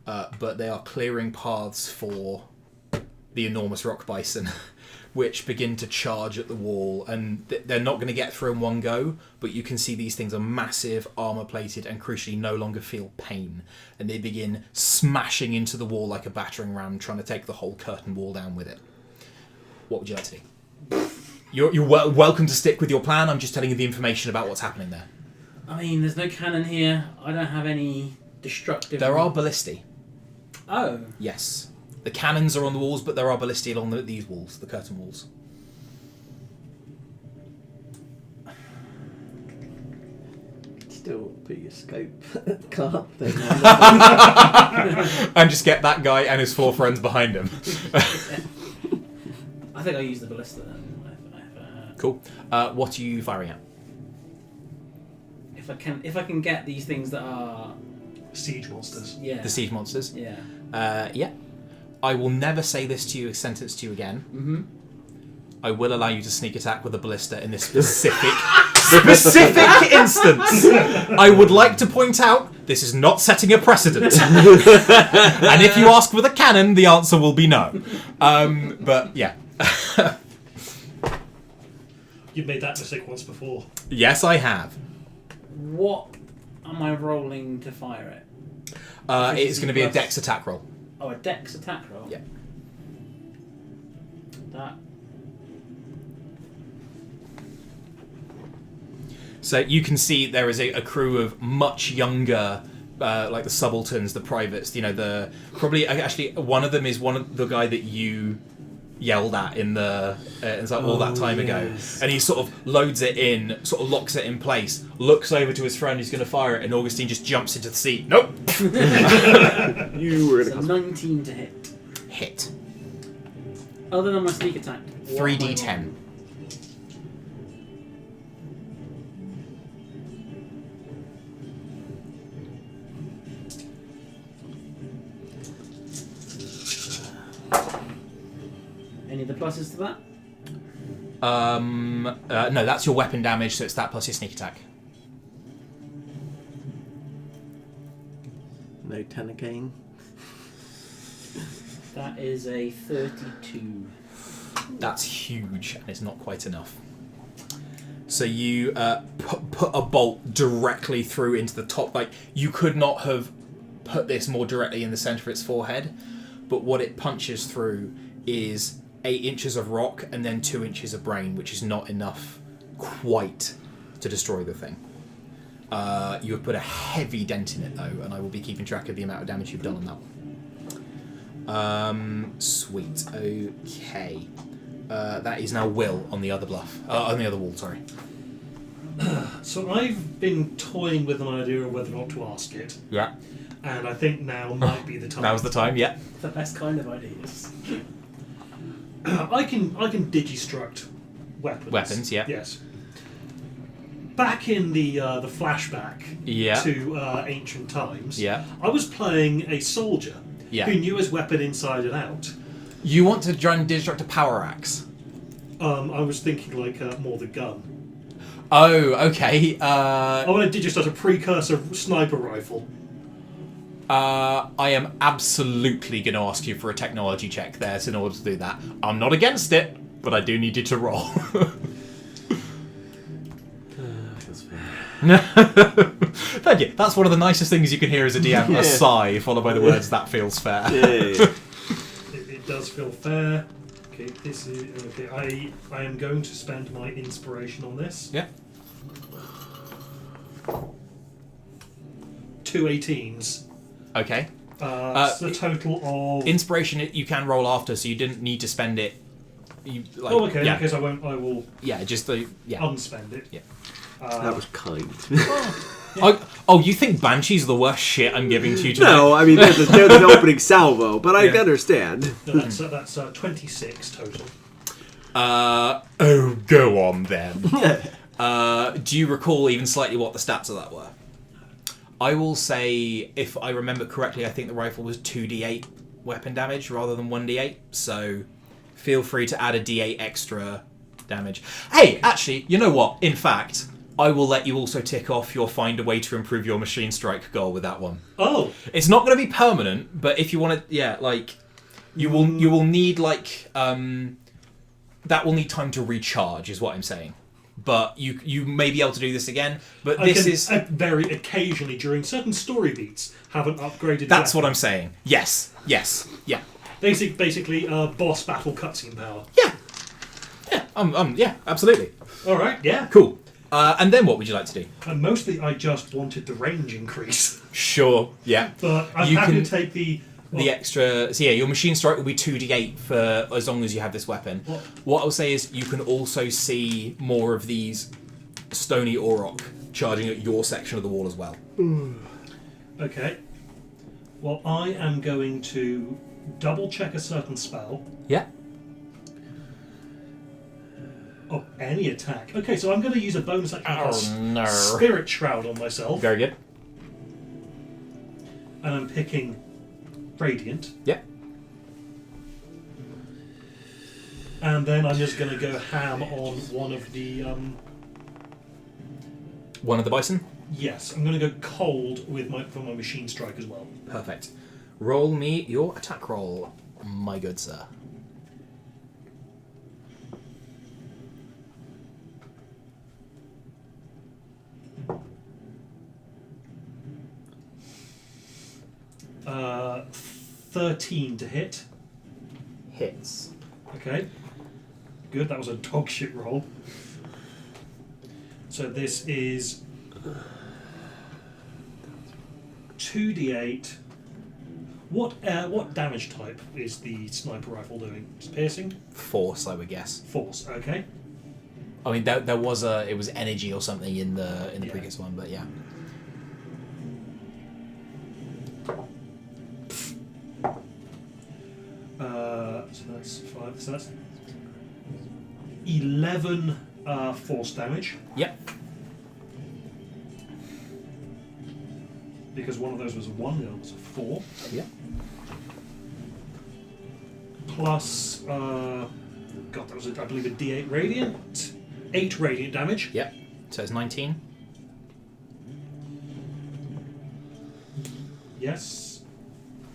but they are clearing paths for the enormous rock bison, which begin to charge at the wall, and they're not going to get through in one go, but you can see these things are massive, armor-plated, and crucially no longer feel pain, and they begin smashing into the wall like a battering ram, trying to take the whole curtain wall down with it. What would you like to do? You're welcome to stick with your plan. I'm just telling you the information about what's happening there. I mean, there's no cannon here. I don't have any destructive... There are ballistae. Oh. Yes. The cannons are on the walls, but there are ballistae along these walls, the curtain walls. Still put your scope card thing on. And just get that guy and his 4 friends behind him. I think I'll use the ballista then. Cool. What are you firing at? If I can get these things that are Siege monsters. yeah The siege monsters? yeah Yeah. I will never say this to you, a sentence to you again. mm-hmm. I will allow you to sneak attack with a ballista in this specific instance. I would like to point out, this is not setting a precedent. And if you ask with a cannon, the answer will be no. But yeah. You've made that mistake once before. Yes, I have. What am I rolling to fire it? It's going to be a Plus- dex attack roll. Oh, a dex attack roll? Yeah. That. So you can see there is a crew of much younger, like the subalterns, the privates. You know, actually one of them is one of the guy that you yelled at in the all that time ago, and he sort of loads it in, sort of locks it in place, looks over to his friend who's going to fire it, and Augustine just jumps into the seat. Nope. You were So gonna 19 to hit. Hit. Other than my sneak attack. what am I 3d10. rolling? Any of the pluses to that? No, that's your weapon damage, so it's that plus your sneak attack. No 10 again. That is a 32. That's huge, and it's not quite enough. So you put a bolt directly through into the top. Like, you could not have put this more directly in the center of its forehead, but what it punches through is 8 inches of rock and then 2 inches of brain, which is not enough quite to destroy the thing. You have put a heavy dent in it, though, and I will be keeping track of the amount of damage you've done on that one. Sweet. Okay. That is now Will on the other bluff. On the other wall, sorry. So I've been toying with an idea of whether or not to ask it, Yeah. and I think now might be the time. Now's the time, yeah. The best kind of ideas. I can digistruct weapons. Weapons, yeah. Yes. Back in the flashback Yeah. to ancient times, Yeah. I was playing a soldier Yeah. who knew his weapon inside and out. You want to try and digistruct a power axe? I was thinking like more the gun. Oh, okay. I want to digistruct a precursor sniper rifle. I am absolutely going to ask you for a technology check there in order to do that. I'm not against it, but I do need you to roll. Feels fair. Thank you. That's one of the nicest things you can hear as a DM. Yeah. A sigh followed by the words, that feels fair. Yeah. It does feel fair. Okay, this is okay. I am going to spend my inspiration on this. Yeah. 2 18s. Okay. It's the total of. Inspiration you can roll after, so you didn't need to spend it. You, like, Oh, okay. Yeah, In case I won't, I will yeah, just the yeah. unspend it. Yeah. That was kind. Oh, you think Banshee's the worst shit I'm giving to you today? No, I mean, they're the opening salvo, but I Yeah. understand. No, that's 26 total. Oh, go on then. Do you recall even slightly what the stats of that were? I will say, if I remember correctly, I think the rifle was 2d8 weapon damage rather than 1d8, so feel free to add a d8 extra damage. Hey, actually, you know what? In fact, I will let you also tick off your find a way to improve your machine strike goal with that one. Oh, It's not going to be permanent, but if you want to, yeah, like, you will need, like, that will need time to recharge, is what I'm saying. But you may be able to do this again, but I this can, is... very occasionally during certain story beats have an upgraded. That's what weapon. I'm saying. Yes, yeah. Basically, boss battle cutscene power. Yeah, absolutely. All right, yeah. Cool. And then what would you like to do? And mostly, I just wanted the range increase, Sure, yeah. but I'm You happy can- to take the. The extra... So yeah, your machine strike will be 2d8 for as long as you have this weapon. What I'll say is you can also see more of these stony auroch charging at your section of the wall as well. Okay. Well, I am going to double check a certain spell Yeah. of any attack. Okay, so I'm going to use a bonus action plus no. Spirit Shroud on myself, Very good. and I'm picking Radiant. Yeah. And then I'm just going to go ham on one of the. One of the bison? Yes, I'm going to go cold with for my machine strike as well. Perfect. Roll me your attack roll, my good sir. Uh, 13 to hit. Hits. Okay. Good, that was a dog shit roll. So this is 2d8. What damage type is the sniper rifle doing? It's piercing? Force, I would guess. Force, okay. I mean, there was it was energy or something in the Yeah. previous one, but yeah. So that's 5. So that's 11 force damage. Yep. Because one of those was a 1, the other was a 4. Yep. Plus God, that was, I believe, a D8 radiant. 8 radiant damage. Yep. So it's 19. Yes.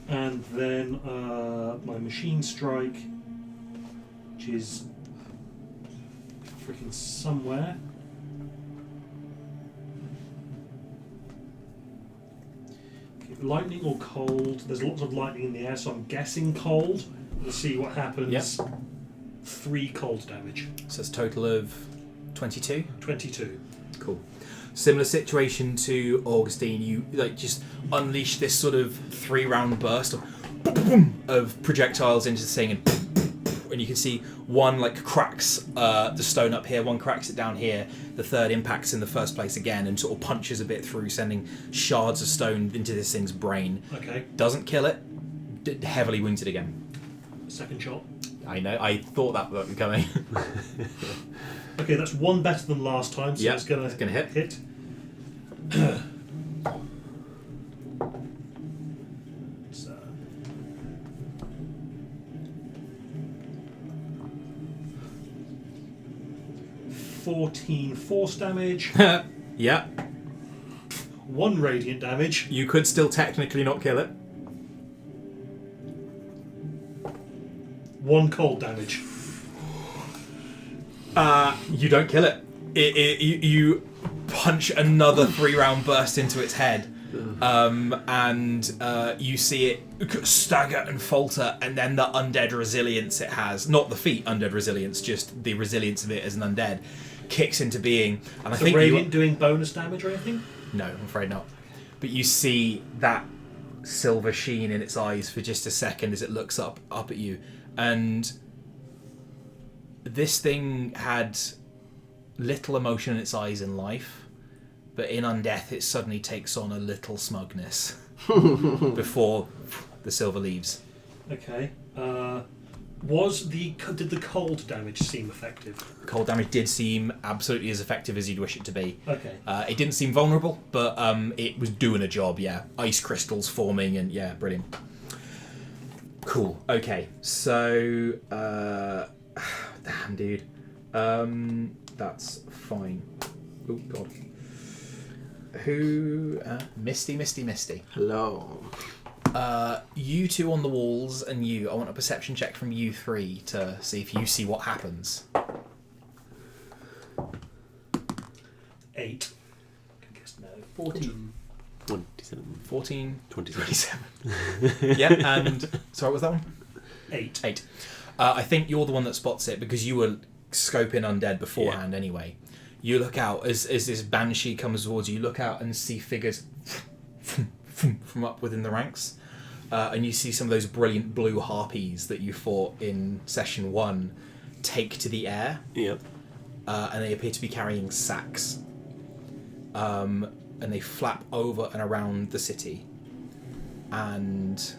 And then my machine strike, which is freaking somewhere. Okay, lightning or cold? There's lots of lightning in the air, so I'm guessing cold. We'll see what happens. Yep. 3 cold damage. So it's a total of 22. 22. Cool. Similar situation to Augustine. You just unleash this sort of 3-round burst of projectiles into the thing, and you can see one cracks the stone up here, one cracks it down here. The third impacts in the first place again and sort of punches a bit through, sending shards of stone into this thing's brain. Okay. Doesn't kill it. Heavily wounds it again. Second shot. I know. I thought that would be coming. Okay, that's 1 better than last time, so Yep, it's gonna hit. So, 14 force damage, Yeah. 1 radiant damage, You could still technically not kill it. 1 cold damage. You don't kill it. You punch another 3-round burst into its head, and you see it stagger and falter, and then the undead resilience it has, not the feat undead resilience, just the resilience of it as an undead, kicks into being. And I So think radiant doing bonus damage or anything? No, I'm afraid not. But you see that silver sheen in its eyes for just a second as it looks up at you, and this thing had little emotion in its eyes in life, but in undeath it suddenly takes on a little smugness before the silver leaves. Okay. Did the cold damage seem effective? Cold damage did seem absolutely as effective as you'd wish it to be. Okay. It didn't seem vulnerable, but it was doing a job, yeah. Ice crystals forming, and yeah, brilliant. Cool. Okay, so... damn, dude. That's fine. Oh, God. Who... Misty. Hello. You two on the walls, and you. I want a perception check from you 3 to see if you see what happens. 8. I guess no. 14. 27. 14. 27. Yeah, and... Sorry, what was that one? 8. 8. I think you're the one that spots it because you were scoping undead beforehand anyway. You look out as this banshee comes towards you. You look out and see figures from up within the ranks, and you see some of those brilliant blue harpies that you fought in session 1 take to the air. Yep. And they appear to be carrying sacks, and they flap over and around the city, and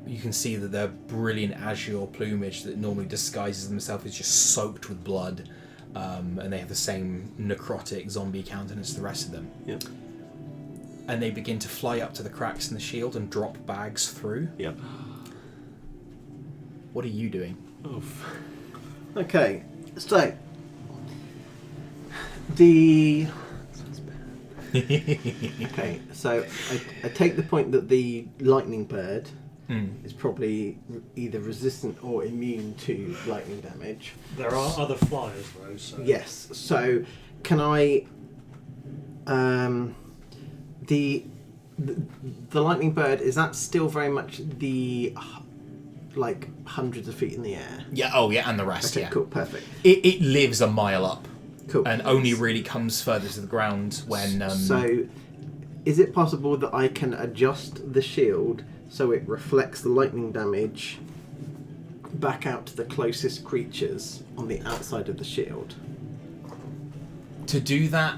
you can see that their brilliant azure plumage that normally disguises themselves is just soaked with blood, and they have the same necrotic zombie countenance as the rest of them. Yep. And they begin to fly up to the cracks in the shield and drop bags through. Yep. What are you doing? Oh. Okay, so the okay, so I take the point that the lightning bird is probably either resistant or immune to lightning damage. There are other flyers though, so... Yes. So can I? The lightning bird, is that still very much the hundreds of feet in the air? Yeah. Oh, yeah, and the rest. Okay, yeah. cool, perfect. It lives a mile up. Cool. And only really comes further to the ground when... So, is it possible that I can adjust the shield so it reflects the lightning damage back out to the closest creatures on the outside of the shield? To do that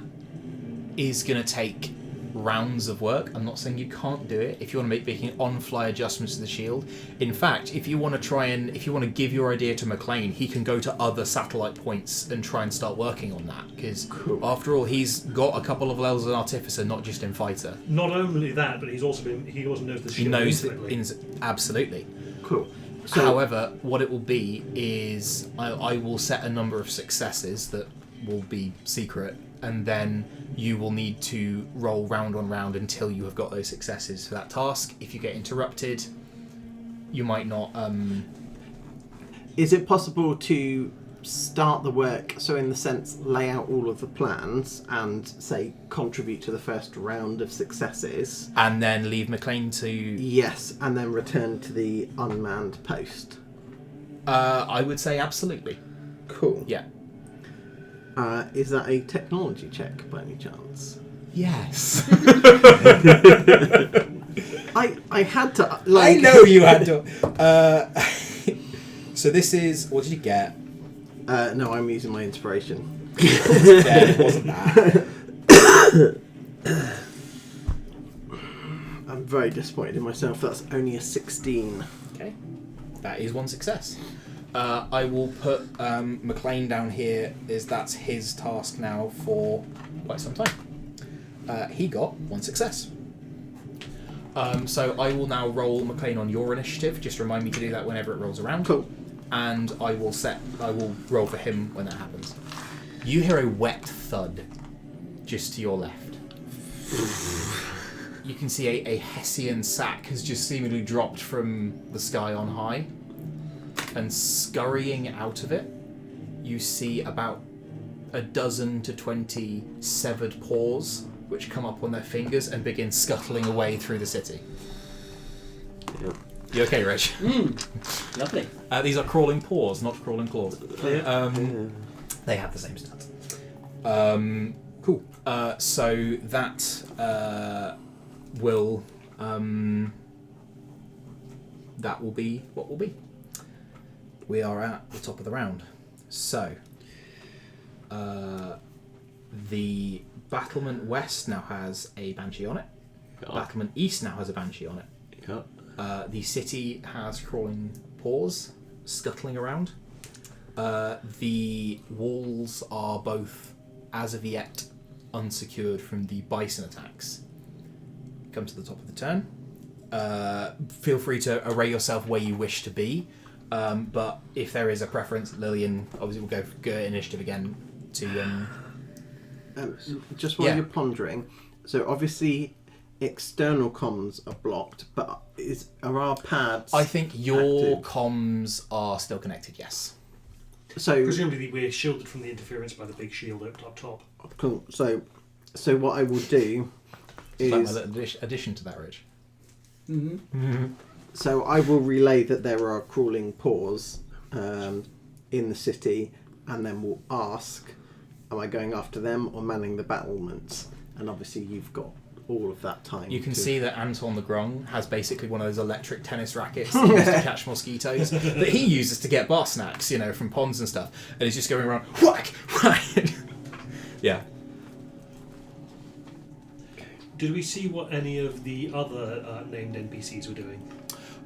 is going to take rounds of work. I'm not saying you can't do it if you want to making on-fly adjustments to the shield. In fact, if you want to give your idea to McLean, he can go to other satellite points and try and start working on that, because after all, he's got a couple of levels in artificer, not just in fighter. Not only that, but he also knows the He shield knows intimately. absolutely. Cool. So, However, what it will be is I will set a number of successes that will be secret, and then you will need to roll round on round until you have got those successes for that task. If you get interrupted, you might not... is it possible to start the work, so in the sense lay out all of the plans and say contribute to the first round of successes, and then leave McLean to... yes, and then return to the unmanned post? I would say absolutely. Cool. Yeah. Is that a technology check by any chance? Yes. I had to I know you had to... so this is... What did you get? no, I'm using my inspiration. Yeah, it wasn't that. I'm very disappointed in myself. That's only a 16. Okay. That is one success. I will put McLean down here, as that's his task now for quite some time. He got one success. So I will now roll McLean on your initiative. Just remind me to do that whenever it rolls around. Cool. And I will roll for him when that happens. You hear a wet thud just to your left. You can see a Hessian sack has just seemingly dropped from the sky on high, and scurrying out of it, you see about 12 to 20 severed paws which come up on their fingers and begin scuttling away through the city. Yep. You okay, Reg? Lovely. These are crawling paws, not crawling claws. They have the same stats. Cool. So that will be what will be. We are at the top of the round. So the Battlement West now has a Banshee on it. Yeah. Battlement East now has a Banshee on it. Yeah. The city has crawling paws scuttling around. The walls are both, as of yet, unsecured from the bison attacks. Come to the top of the turn. Feel free to array yourself where you wish to be, but if there is a preference, Lillian obviously will go initiative again to... just while Yeah. you're pondering, so obviously external comms are blocked, but are our pads I think your active? comms are still connected, yes. So Presumably we're shielded from the interference by the big shield up top. cool. So what I will do Is that my is little addition to that, Rich? so I will relay that there are crawling paws in the city, and then we'll ask, am I going after them or manning the battlements? And obviously you've got all of that time. You can to... see that Anton the Grung has basically one of those electric tennis rackets that he uses to catch mosquitoes that he uses to get bar snacks, from ponds and stuff. And he's just going around, whack, whack. Yeah. Did we see what any of the other named NPCs were doing?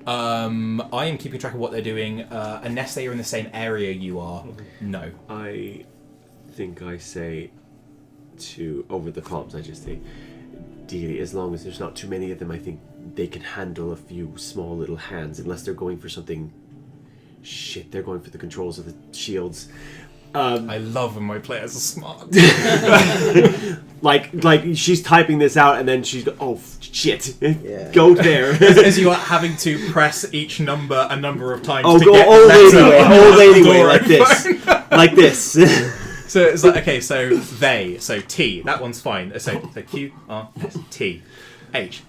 I am keeping track of what they're doing, unless they are in the same area you are. No. I think I say over the comms, I just say, Dealey, as long as there's not too many of them, I think they can handle a few small little hands, unless they're going for something... Shit, they're going for the controls of the shields. I love when my players are smart. like she's typing this out and then she's shit, Yeah. go there. As you are having to press each number a number of times to go get old the letter on lady the way, door like this. phone. Like this. So it's like, okay, so they, so T, that one's fine. So Q, R, S, T, H,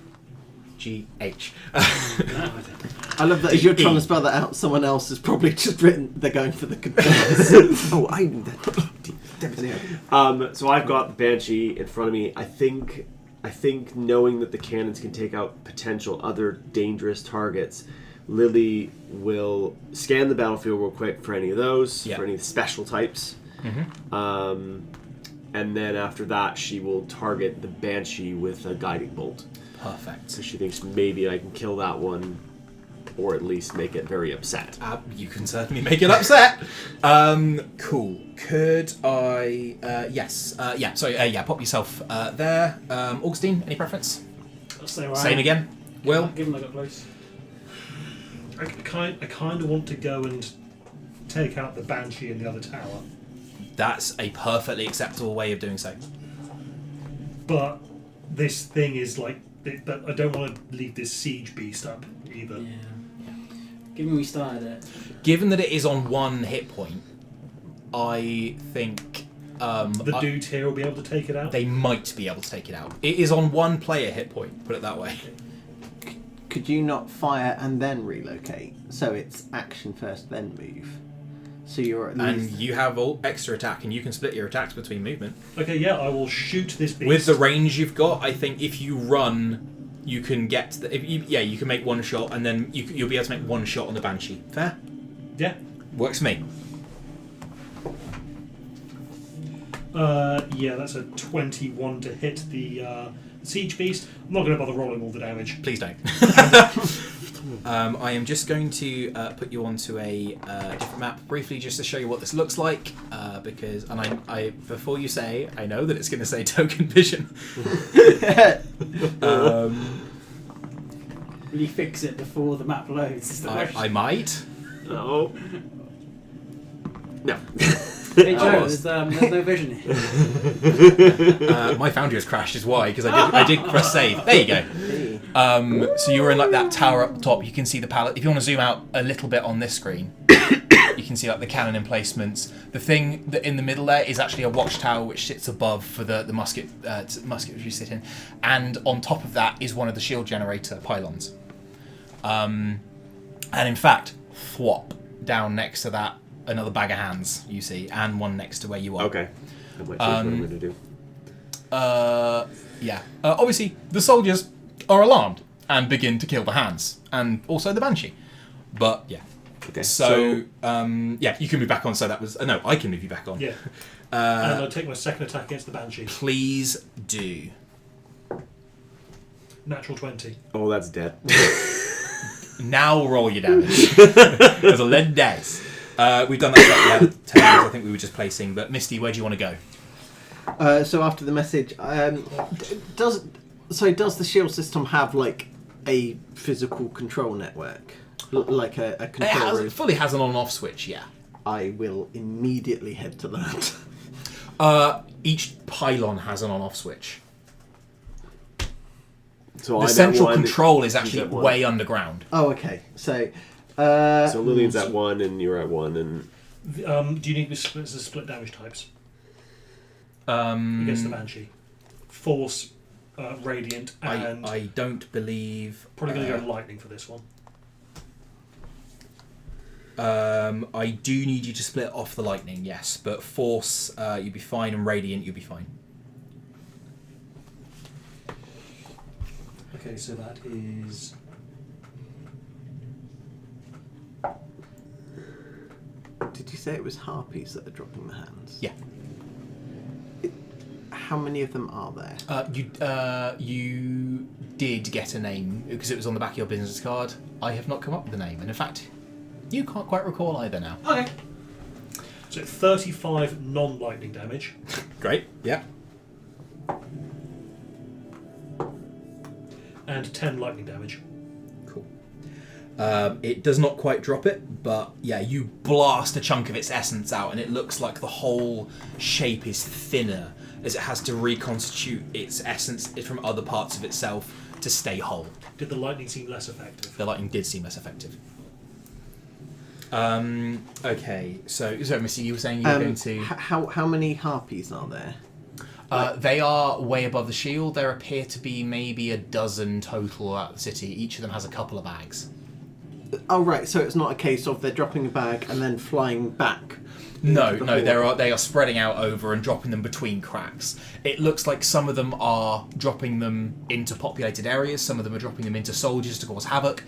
G, H. I love that as you're trying to spell that out, someone else has probably just written they're going for the controls. Oh, I knew that. Anyway. So I've got the Banshee in front of me. I think knowing that the cannons can take out potential other dangerous targets, Lily will scan the battlefield real quick for any of those, for any of the special types. Mm-hmm. And then after that, she will target the Banshee with a guiding bolt. Perfect. So she thinks maybe I can kill that one, or at least make it very upset. You can certainly make it upset. Cool. Could I... yes. Yeah, sorry. Yeah, pop yourself there. Augustine, any preference? I'll stay where I Same am. again. Will? Given I got close. I kind of want to go and take out the Banshee in the other tower. That's a perfectly acceptable way of doing so. But this thing is like... But I don't want to leave this siege beast up either. Yeah. Given we started it. Given that it is on 1 hit point, I think... the dudes here will be able to take it out? They might be able to take it out. It is on 1 player hit point, put it that way. Could you not fire and then relocate? So it's action first, then move. So you're at least... And you have all extra attack, and you can split your attacks between movement. Okay, yeah, I will shoot this beast. With the range you've got, I think if you run, you can get... you can make 1 shot, and then you'll be able to make 1 shot on the Banshee. Fair? Yeah. Works for me. Yeah, that's a 21 to hit the siege beast. I'm not going to bother rolling all the damage. Please don't. I am just going to put you onto a different map briefly, just to show you what this looks like. Because, and I before you say, I know that it's going to say token vision. Will you fix it before the map loads? Is the question. I might. No. No. Hey Joe, there's no vision here. My Foundry has crashed. Is why, because I did press save. There you go. So you were in like that tower up the top. You can see the pallet. If you want to zoom out a little bit on this screen, you can see like the cannon emplacements. The thing that in the middle there is actually a watchtower which sits above for the musket which you sit in, and on top of that is one of the shield generator pylons. And in fact, thwop down next to that. Another bag of hands, you see, and one next to where you are. Okay. I might choose what I'm going to do. Yeah. Obviously, the soldiers are alarmed and begin to kill the hands, and also the Banshee. But, yeah. Okay. So yeah, you can move back on, so that was... no, I can move you back on. Yeah. And I'll take my second attack against the Banshee. Please do. Natural 20. Oh, that's dead. Now roll your damage. There's a lead dice. We've done that for the tables, I think we were just placing. But Misty, where do you want to go? So after the message, does the shield system have like a physical control network, like a control room? It fully has an on-off switch. Yeah. I will immediately head to that. Each pylon has an on-off switch. So the central control is actually way underground. Oh, okay. So Lillian's at 1 and you're at 1 and... do you need split damage types? Against the Banshee. Force, Radiant, and... I don't believe... Probably going to go Lightning for this one. I do need you to split off the Lightning, yes. But Force, you'd be fine, and Radiant, you'd be fine. Okay, so that is... Did you say it was harpies that are dropping the hands? Yeah. How many of them are there? You did get a name because it was on the back of your business card. I have not come up with a name, and in fact, you can't quite recall either now. Okay. So 35 non-lightning damage. Great. Yeah. And 10 lightning damage. Cool. It does not quite drop it, but yeah, you blast a chunk of its essence out, and it looks like the whole shape is thinner as it has to reconstitute its essence from other parts of itself to stay whole. Did the lightning seem less effective? The lightning did seem less effective. Okay, so Missy, you were saying you were going to... How many harpies are there? They are way above the shield. There appear to be maybe a dozen total at the city. Each of them has a couple of bags. Oh, right, so it's not a case of they're dropping a bag and then flying back. No, they are spreading out over and dropping them between cracks. It looks like some of them are dropping them into populated areas, some of them are dropping them into soldiers to cause havoc,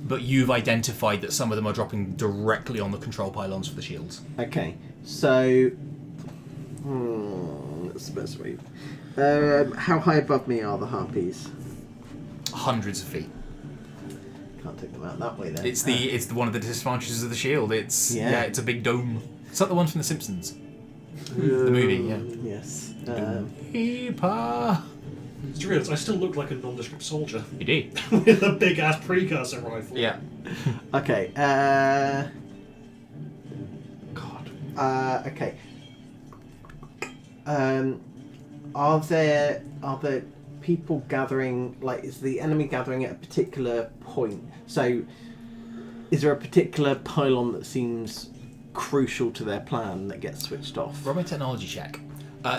but you've identified that some of them are dropping directly on the control pylons for the shields. Okay, so... that's the best way. How high above me are the harpies? Hundreds of feet. Can't take them out that way then. It's one of the disadvantages of the shield. It's a big dome. It's like the one from The Simpsons. The movie, yeah. Yes. Keeper. Just realised I still look like a nondescript soldier You do. with a big ass precursor rifle. Yeah. Okay. God. Okay. Are there people gathering? Like, is the enemy gathering at a particular point? So, is there a particular pylon that seems crucial to their plan that gets switched off? Roll me a technology check.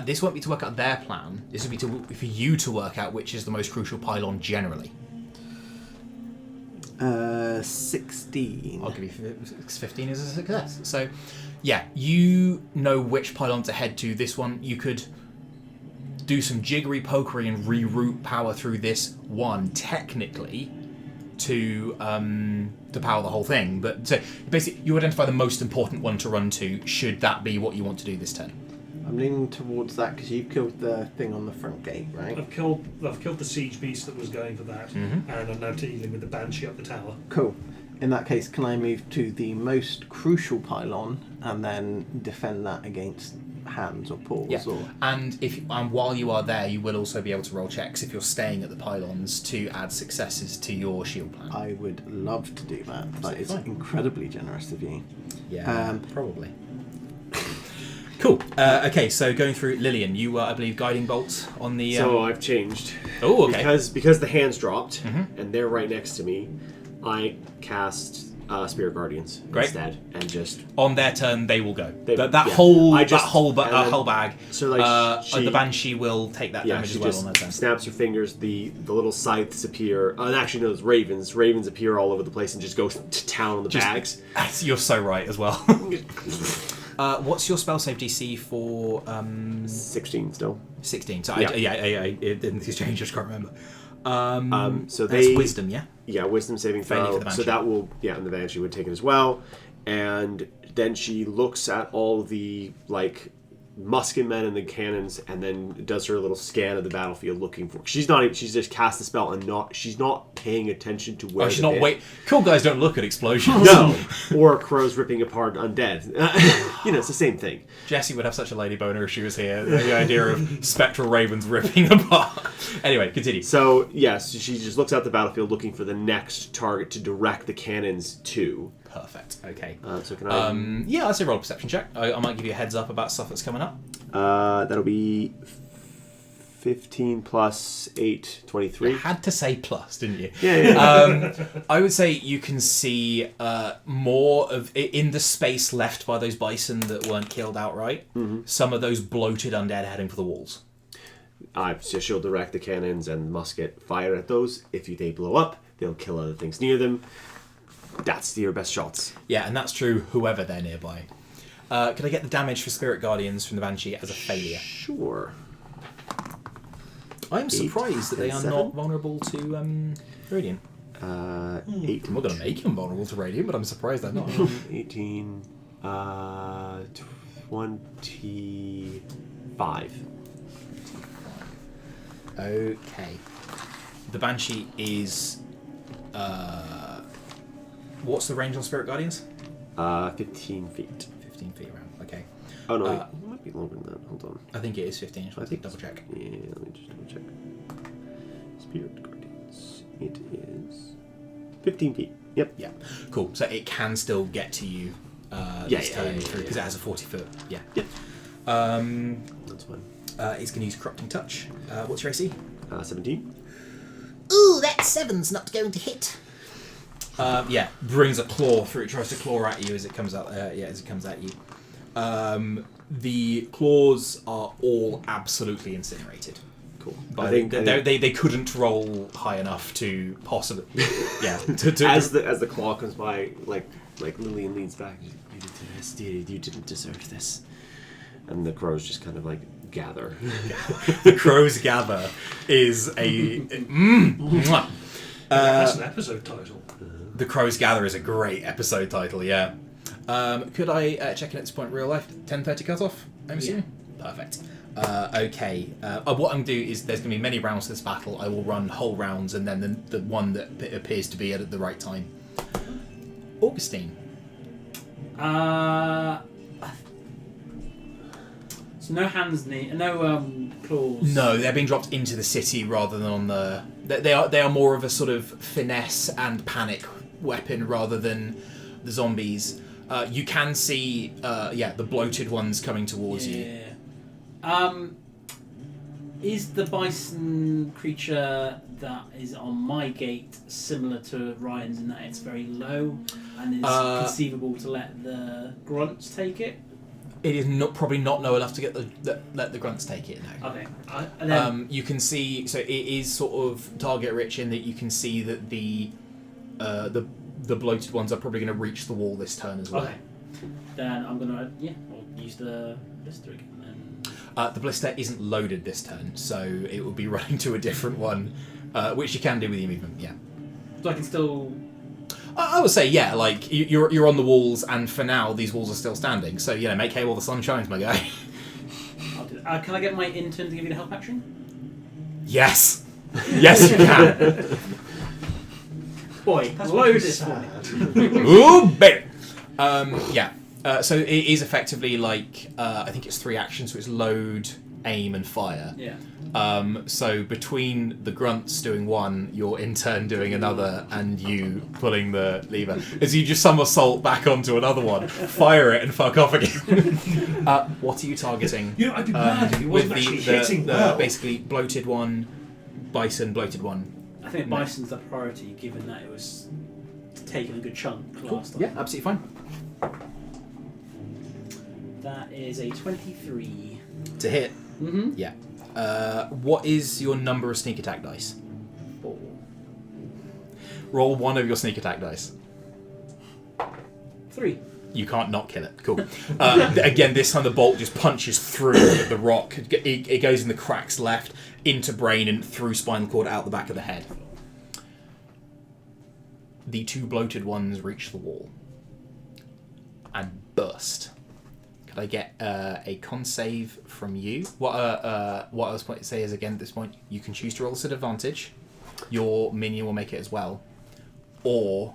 This won't be to work out their plan. This will be for you to work out which is the most crucial pylon generally. 16. I'll give you 15 as a success. So, yeah, you know which pylon to head to. This one, you could do some jiggery pokery and reroute power through this one, technically, to power the whole thing. But so basically, you identify the most important one to run to, should that be what you want to do this turn. I'm leaning towards that because you killed the thing on the front gate, right? I've killed the siege beast that was going for that, and I'm now dealing with the banshee up the tower. Cool. In that case, can I move to the most crucial pylon and then defend that against hands or paws? Yeah. Or... And while you are there, you will also be able to roll checks if you're staying at the pylons to add successes to your shield plan. I would love to do that. That is fine. incredibly generous of you. Yeah, probably. Cool. Okay, so going through Lillian, you were, I believe, guiding bolts on the. So I've changed. Oh, okay. Because the hands dropped and they're right next to me, I cast Spirit Guardians Great. instead, and just on their turn, they will go. They- That yeah. whole I just- whole and then- bag. So like the banshee will take that damage she as well just on their turn. snaps her fingers. The little scythes appear. And actually, no, it's ravens. Ravens appear all over the place and just go to town on the bags. You're so right as well. What's your spell save DC for 16 still. 16? So Yeah. I didn't exchange, I just can't remember. So That's they wisdom, yeah? Yeah, wisdom saving Failure throw. for the So Banshee. that will, and the Banshee would take it as well. And then she looks at all the musket men and the cannons, and then does her little scan of the battlefield looking for. She's just cast the spell and she's not paying attention to where. She's not wait. Cool guys don't look at explosions. No, or crows ripping apart undead. It's the same thing. Jessie would have such a lady boner if she was here. The idea of spectral ravens ripping apart. Anyway, continue. So yes, she just looks out the battlefield looking for the next target to direct the cannons to. Perfect. Okay. So can I? Yeah, I'd say roll a perception check. I might give you a heads up about stuff that's coming up. That'll be 15 plus 8, 23. You had to say plus, didn't you? Yeah. I would say you can see more of in the space left by those bison that weren't killed outright. Some of those bloated undead heading for the walls. So she'll direct the cannons and musket fire at those. If they blow up, they'll kill other things near them. That's your best shots. Yeah, and that's true whoever they're nearby. Could I get the damage for Spirit Guardians from the Banshee as a failure? Sure. I'm surprised that they are 7. not vulnerable to Radiant. 8. I'm not going to make them vulnerable to Radiant, but I'm surprised they're not. 18. 25. Okay. The Banshee is... what's the range on Spirit Guardians? 15 feet. 15 feet around. Okay. Oh no, it might be longer than that. Hold on. I think it is 15. Shall I think double check? Yeah, let me just double check. Spirit Guardians. It is 15 feet. Yep. Yeah. Cool. So it can still get to you this turn because it has a 40 foot. Yeah. Yep. That's fine. It's going to use Corrupting Touch. What's your AC? 17. Ooh, that 7's not going to hit. Yeah, brings a claw through. It tries to claw at you as it comes out. As it comes at you. The claws are all absolutely incinerated. Cool. But I think they couldn't roll high enough to possibly. Yeah. as the claw comes by, like Lillian leans back. You didn't deserve this. And the crows just kind of gather. The crows gather is a. Mwah. That's an episode title. The Crows Gather is a great episode title, yeah. Could I check in at this point real life? 10:30 cutoff, I'm assuming? Perfect. Okay. What I'm going to do is there's going to be many rounds to this battle. I will run whole rounds and then the one that appears to be at the right time. Augustine. So no hands need, no claws? No, they're being dropped into the city rather than on the. They are more of a sort of finesse and panic weapon rather than the zombies. You can see, the bloated ones coming towards you. Is the bison creature that is on my gate similar to Ryan's in that it's very low and is conceivable to let the grunts take it? It is probably not low enough to let the grunts take it. No. Okay. And then, You can see, so it is sort of target rich in that you can see that the bloated ones are probably going to reach the wall this turn as well. okay. Then I'm gonna I'll use the blister again. The blister isn't loaded this turn, so it will be running to a different one, which you can do with your movement. Yeah. So I can still. I would say like you're on the walls, and for now these walls are still standing. So make hay while the sun shines, my guy. I'll do that. Can I get my intern to give you the help action? Yes. Yes, you can. Boy, That's load what this you one. said. Ooh, baby. So it is effectively like I think it's 3 actions, so it's load, aim, and fire. Yeah. So between the grunts doing one, your intern doing another, and you pulling the lever, as you just somersault back onto another one, fire it, and fuck off again. What are you targeting? I'd be mad if he with wasn't actually hitting well. basically bloated one, bison, bloated one. I think bison's the priority, given that it was taking a good chunk last time. Yeah, absolutely fine. That is a 23. To hit. Mm-hmm. Yeah. What is your number of sneak attack dice? 4. Roll one of your sneak attack dice. 3. You can't not kill it. Cool. Again, this time the bolt just punches through the rock. It goes in the cracks left, into brain, and through spinal cord, out the back of the head. The 2 bloated ones reach the wall and burst. Could I get a con save from you? What I was going to say is, again, at this point, you can choose to roll this at advantage. Your minion will make it as well. Or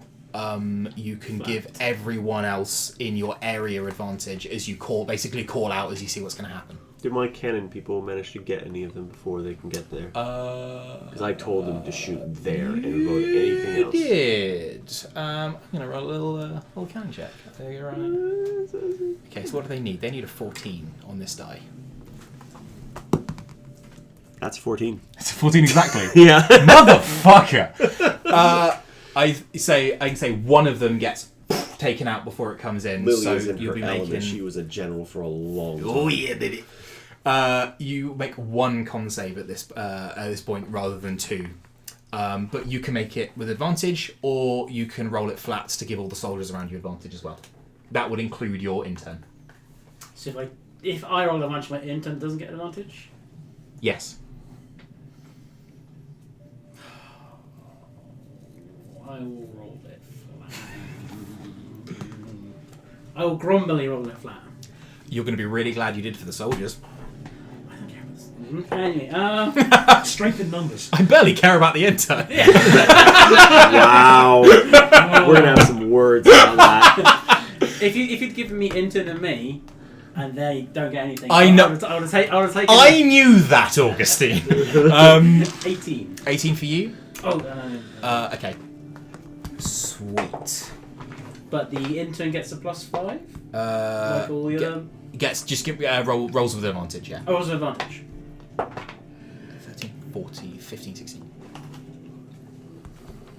you can give everyone else in your area advantage as you call out as you see what's going to happen. Did my cannon people manage to get any of them before they can get there? Because I told them to shoot there and avoid anything else. You did. I'm going to roll a little cannon check. Okay, so what do they need? They need a 14 on this die. That's 14. It's a 14 exactly. Yeah. Motherfucker! I can say one of them gets taken out before it comes in. Lily so is in you'll her be element. making. She was a general for a long time. Oh yeah, baby. You make one con save at this point rather than 2. But you can make it with advantage, or you can roll it flat to give all the soldiers around you advantage as well. That would include your intern. So if I roll advantage, my intern doesn't get advantage? Yes. I will roll it flat. I will grumbly roll it flat. You're going to be really glad you did for the soldiers. I don't care about this. Anyway, Strength in numbers. I barely care about the intern. Wow. We're going to have some words on that. if you'd given me intern and me, and they don't get anything, I know. I would have taken. I knew that, Augustine. 18. 18 for you. Oh. Okay. Sweet. But the intern gets a +5. Like all the other. Just give rolls with advantage. Yeah. Oh, what's the advantage? 13, 14, 15, 16.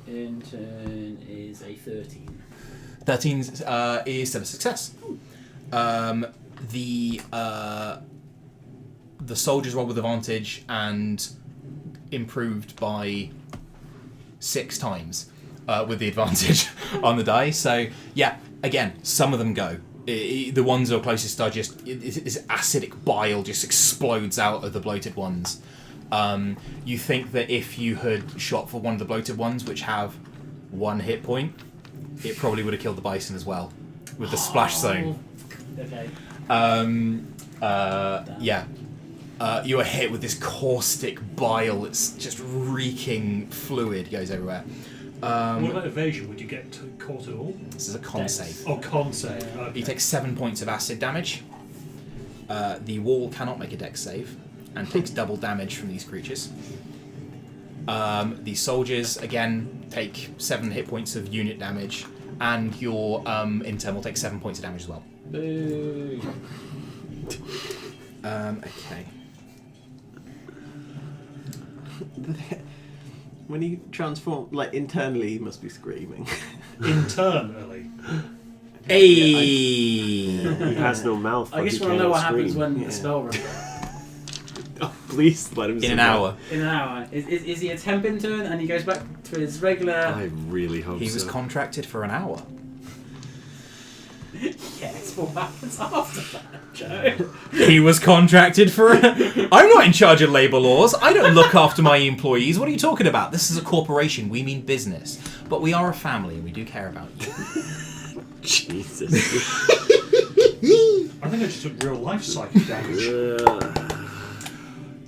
Intern is a 13. 13 is still a success. The soldiers roll with advantage and improved by 6 times with the advantage on the die. So yeah, again, some of them go. The ones that are closest are just this acidic bile just explodes out of the bloated ones. You think that if you had shot for one of the bloated ones, which have 1 hit point, it probably would have killed the bison as well with the splash zone. Okay. Yeah. You are hit with this caustic bile. It's just reeking fluid goes everywhere. What about evasion? Would you get caught at all? This is a con save. Oh, con save. Okay. You take 7 points of acid damage. The wall cannot make a dex save. and takes double damage from these creatures. The soldiers, again, take 7 hit points of unit damage, and your intern will take 7 points of damage as well. Boo. Okay. When he transforms, like internally, he must be screaming. Internally. Hey! He has no mouth. I but just he want to know cannot what happens scream. when the spell runs. Oh, please let him. In say an that. hour. In an hour. Is he a temp intern and he goes back to his regular... I really hope He was so. contracted for an hour. Yes, what happens after that, Joe? He was contracted for... I'm not in charge of labour laws. I don't look after my employees. What are you talking about? This is a corporation. We mean business. But we are a family and we do care about you. Jesus. I think I just took real life psychic damage.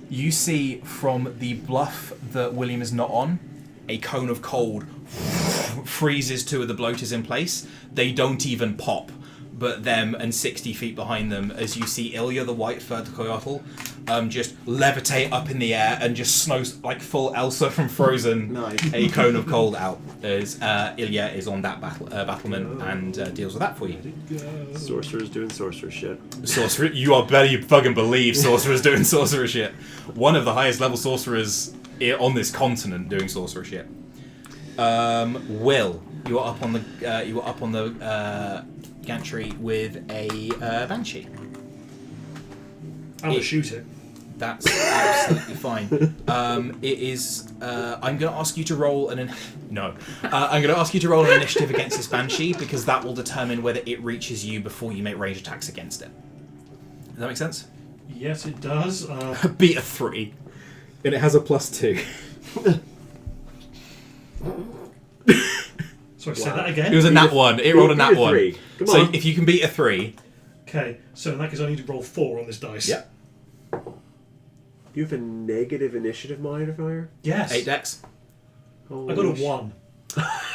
You see from the bluff that William is not on, a cone of cold freezes 2 of the bloaters in place. They don't even pop, but them and 60 feet behind them, as you see Ilya, the white-furred coyote, just levitate up in the air and just snows like full Elsa from Frozen. Nice. A cone of cold out as Ilya is on that battlement and deals with that for you. Sorcerer's doing sorcerer shit. Sorcerer, you are better you fucking believe sorcerer's doing sorcerer shit. One of the highest level sorcerers on this continent doing sorcerer shit. Will, you are up on the gantry with a banshee. I'm gonna shoot it. That's absolutely fine. It is. I'm going to ask you to roll I'm going to ask you to roll an initiative against this banshee because that will determine whether it reaches you before you make range attacks against it. Does that make sense? Yes, it does. Beat a 3, and it has a +2. Sorry, say that again. It was a nat 1. It rolled a nat 1. 3. Come So on. if you can beat a 3, Okay, so in that case I need to roll 4 on this dice. yeah, You have a negative initiative modifier? Yes. 8 dex. I got a 1.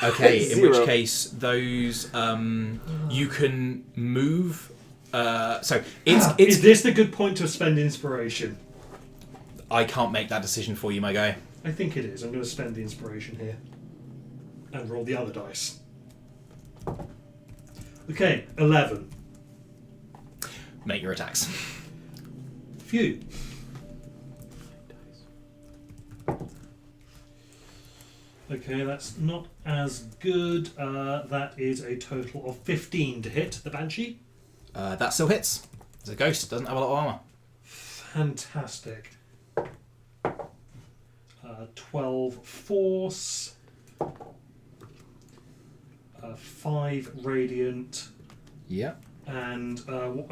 Okay, in which 0. case those you can move. So it's Is this the good point to spend inspiration? I can't make that decision for you, my guy. I think it is. I'm going to spend the inspiration here. And roll the other dice. Okay, 11. Make your attacks. Phew. Okay, that's not as good. That is a total of 15 to hit the Banshee. That still hits. It's a ghost. Doesn't have a lot of armor. Fantastic. 12 force. 5 radiant. Yeah. And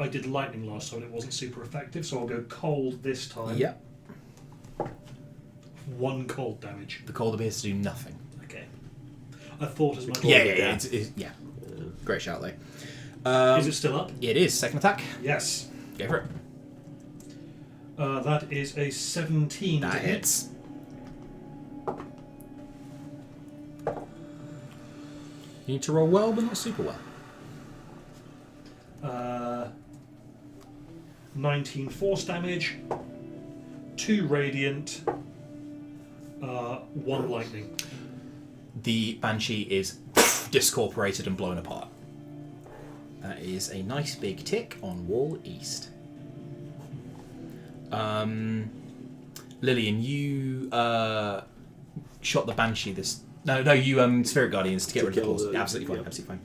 I did lightning last time and it wasn't super effective, so I'll go cold this time. Yeah. 1 cold damage. The cold appears to do nothing. Okay. I thought as much. Yeah. Yeah. Great shout, though. Is it still up? It is. Second attack. Yes. Go for it. That is a 17 That to hit. hits. You need to roll well, but not super well. 19 force damage, 2 radiant, 1 lightning. The Banshee is discorporated and blown apart. That is a nice big tick on wall east. Lillian, you shot the Banshee this... No, you Spirit Guardians to get rid of the claws. Absolutely fine, yep. absolutely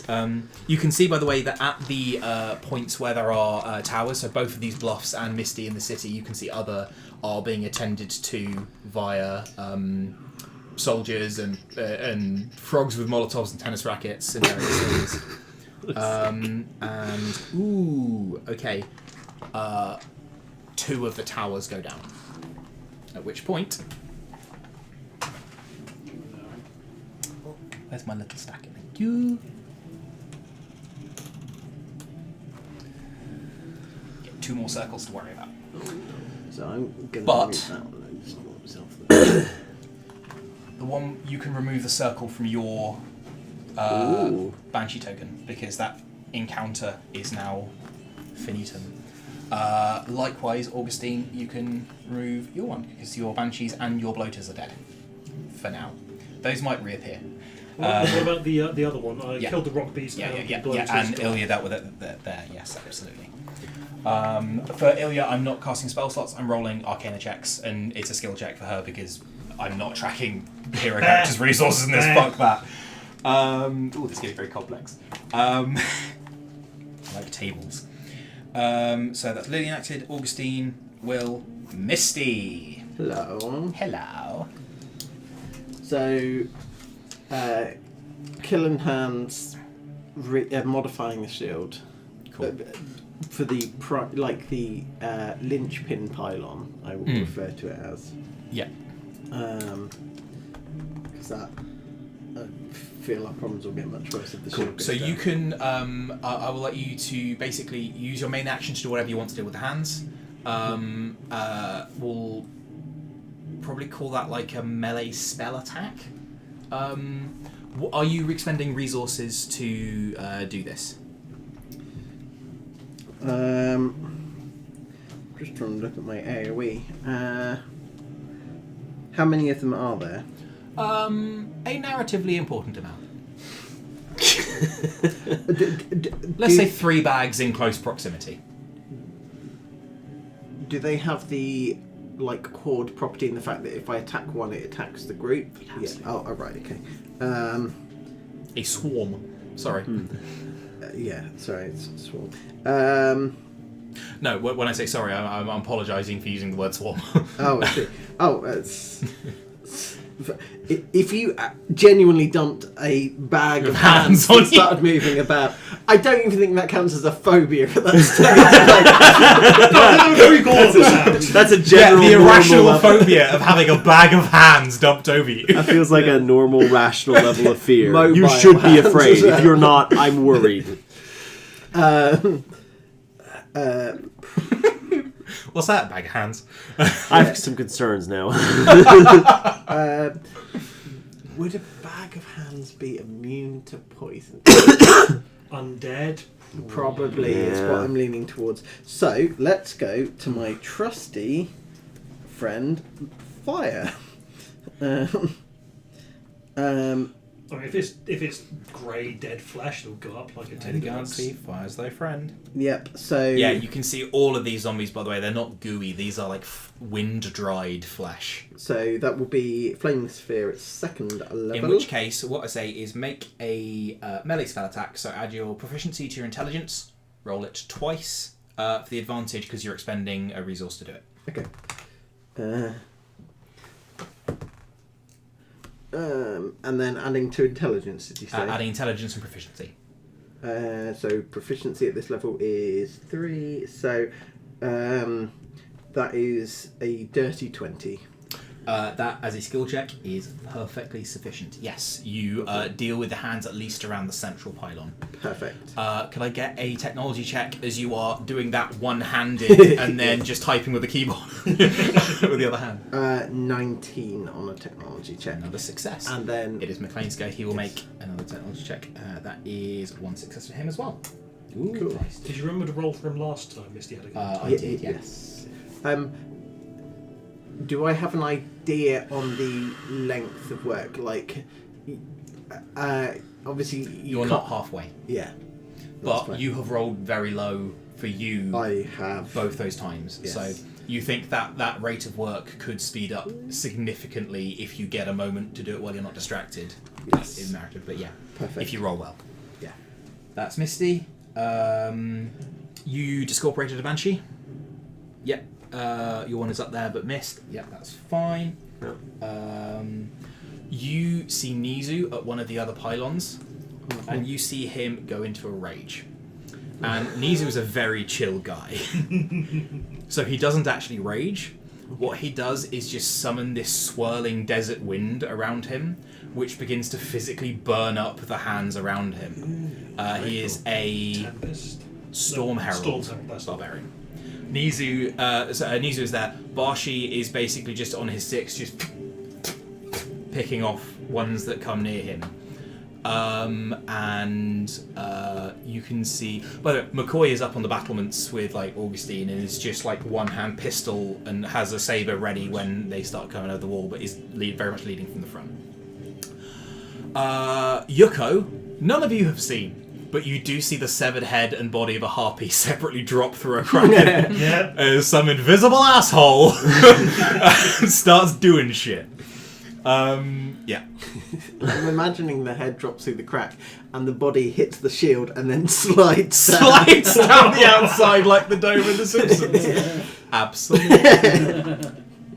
fine. You can see, by the way, that at the points where there are towers, so both of these bluffs and Misty in the city, you can see other are being attended to via soldiers and frogs with Molotovs and tennis rackets and various things. Okay. 2 of the towers go down. At which point... Where's my little stack? Thank you. Get 2 more circles to worry about. So I'm going to But- move that one and just want myself there. The one you can remove the circle from your Ooh. Banshee token because that encounter is now finitum. Likewise, Augustine, you can remove your one because your banshees and your bloaters are dead. For now, those might reappear. What about the other one? I yeah. killed the rock beast. Yeah, and and Ilya dealt with it there. Yes, absolutely. For Ilya, I'm not casting spell slots. I'm rolling Arcana checks, and it's a skill check for her because I'm not tracking hero characters' resources in this. Fuck that. This is getting very complex. Like tables. So that's Lily acted, Augustine, Will, Misty. Hello. Hello. So, Killing Hands modifying the shield. Cool. For the linchpin pylon, I will refer to it as. Yeah. Because that I feel our problems will get much worse if the shield goes So down. you can. I will let you to basically use your main action to do whatever you want to do with the hands. We'll probably call that like a melee spell attack. Are you expending resources to do this? Just trying to look at my AoE. How many of them are there? A narratively important amount. Let's say 3 bags in close proximity. Do they have the horde property in the fact that if I attack one, it attacks the group? Absolutely. Yeah. Oh, right. Okay. A swarm. Sorry. Yeah. Sorry, it's a swarm. No, when I say sorry, I'm apologising for using the word swarm. Oh, I see. Oh, it's. If you genuinely dumped a bag of hands on and started moving about, I don't even think that counts as a phobia at that stage. That's a general the irrational normal level. phobia of having a bag of hands dumped over you. That feels like a normal, rational level of fear. Mobile You should be hands afraid. as well. If you're not, I'm worried. What's that, bag of hands? I have some concerns now. Would a bag of hands be immune to poison? Undead. Probably is what I'm leaning towards. So let's go to my trusty friend, Fire. I mean, if it's grey dead flesh, it'll go up like a tinderbox. Fire's thy friend. Yep. So Yeah, you can see all of these zombies, by the way, they're not gooey. These are like wind-dried flesh. So that will be Flaming Sphere at 2nd level. In which case, what I say is make a melee spell attack. So add your proficiency to your intelligence, roll it twice for the advantage because you're expending a resource to do it. Okay. And then adding to intelligence, did you say? Adding intelligence and proficiency. So proficiency at this level is 3. So that is a dirty 20. That, as a skill check, is perfectly sufficient. Yes, you deal with the hands at least around the central pylon. Perfect. Can I get a technology check as you are doing that one-handed and then just typing with the keyboard with the other hand? 19 on a technology check. Another success. And then It is McLean's go. He will make another technology check. That is 1 success for him as well. Ooh, Cool. nice. Did you remember to roll for him last time, Misty had a go? I did, yeah. Yes. Do I have an idea on the length of work? Like, obviously You're not halfway, Yeah. but fine. you have rolled very low for you I have both those times. Yes. So you think that rate of work could speed up significantly if you get a moment to do it while you're not distracted. Yes. In narrative, but yeah, Perfect. if you roll well. Yeah. That's Misty. You discorporated a Banshee. Yep. Your one is up there but missed. Yep, that's fine. No. You see Nizu at one of the other pylons, and you see him go into a rage. And Nizu is a very chill guy. So he doesn't actually rage. What he does is just summon this swirling desert wind around him, which begins to physically burn up the hands around him. He is a Tempest. Storm Herald Storm Herald. barbarian. Nizu, Nizu is there. Barshi is basically just on his 6, just picking off ones that come near him. And you can see. By the way, McCoy is up on the battlements with like Augustine, and is just like one hand pistol and has a saber ready when they start coming over the wall, but is very much leading from the front. Yuko, none of you have seen, but you do see the severed head and body of a harpy separately drop through a crack Yeah. as some invisible asshole starts doing shit. Yeah. I'm imagining the head drops through the crack and the body hits the shield and then slides down. Slides down the outside like the dome in The Simpsons. Absolutely.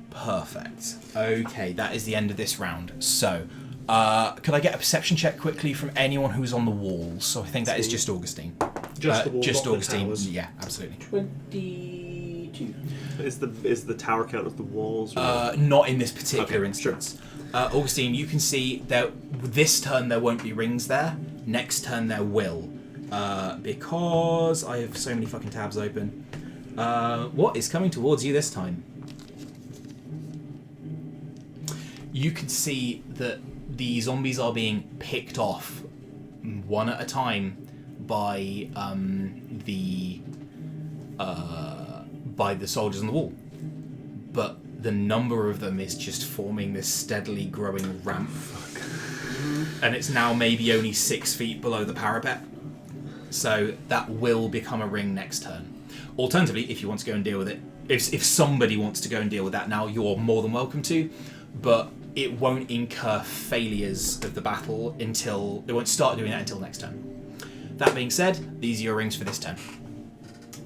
Perfect. Okay, that is the end of this round. So, could I get a perception check quickly from anyone who's on the walls? So I think that is just Augustine. Just the wall, just not the Augustine. towers. Yeah, absolutely. 22. Is the tower count of the walls? Or Not in this particular Okay, instance. Augustine, you can see that this turn there won't be rings there. Next turn there will. Because I have so many fucking tabs open. What is coming towards you this time? You can see that the zombies are being picked off one at a time by the soldiers on the wall. But the number of them is just forming this steadily growing ramp. And it's now maybe only 6 feet below the parapet. So that will become a ring next turn. Alternatively, if you want to go and deal with it, if somebody wants to go and deal with that now, you're more than welcome to. But it won't incur failures of the battle until... It won't start doing that until next turn. That being said, these are your rings for this turn.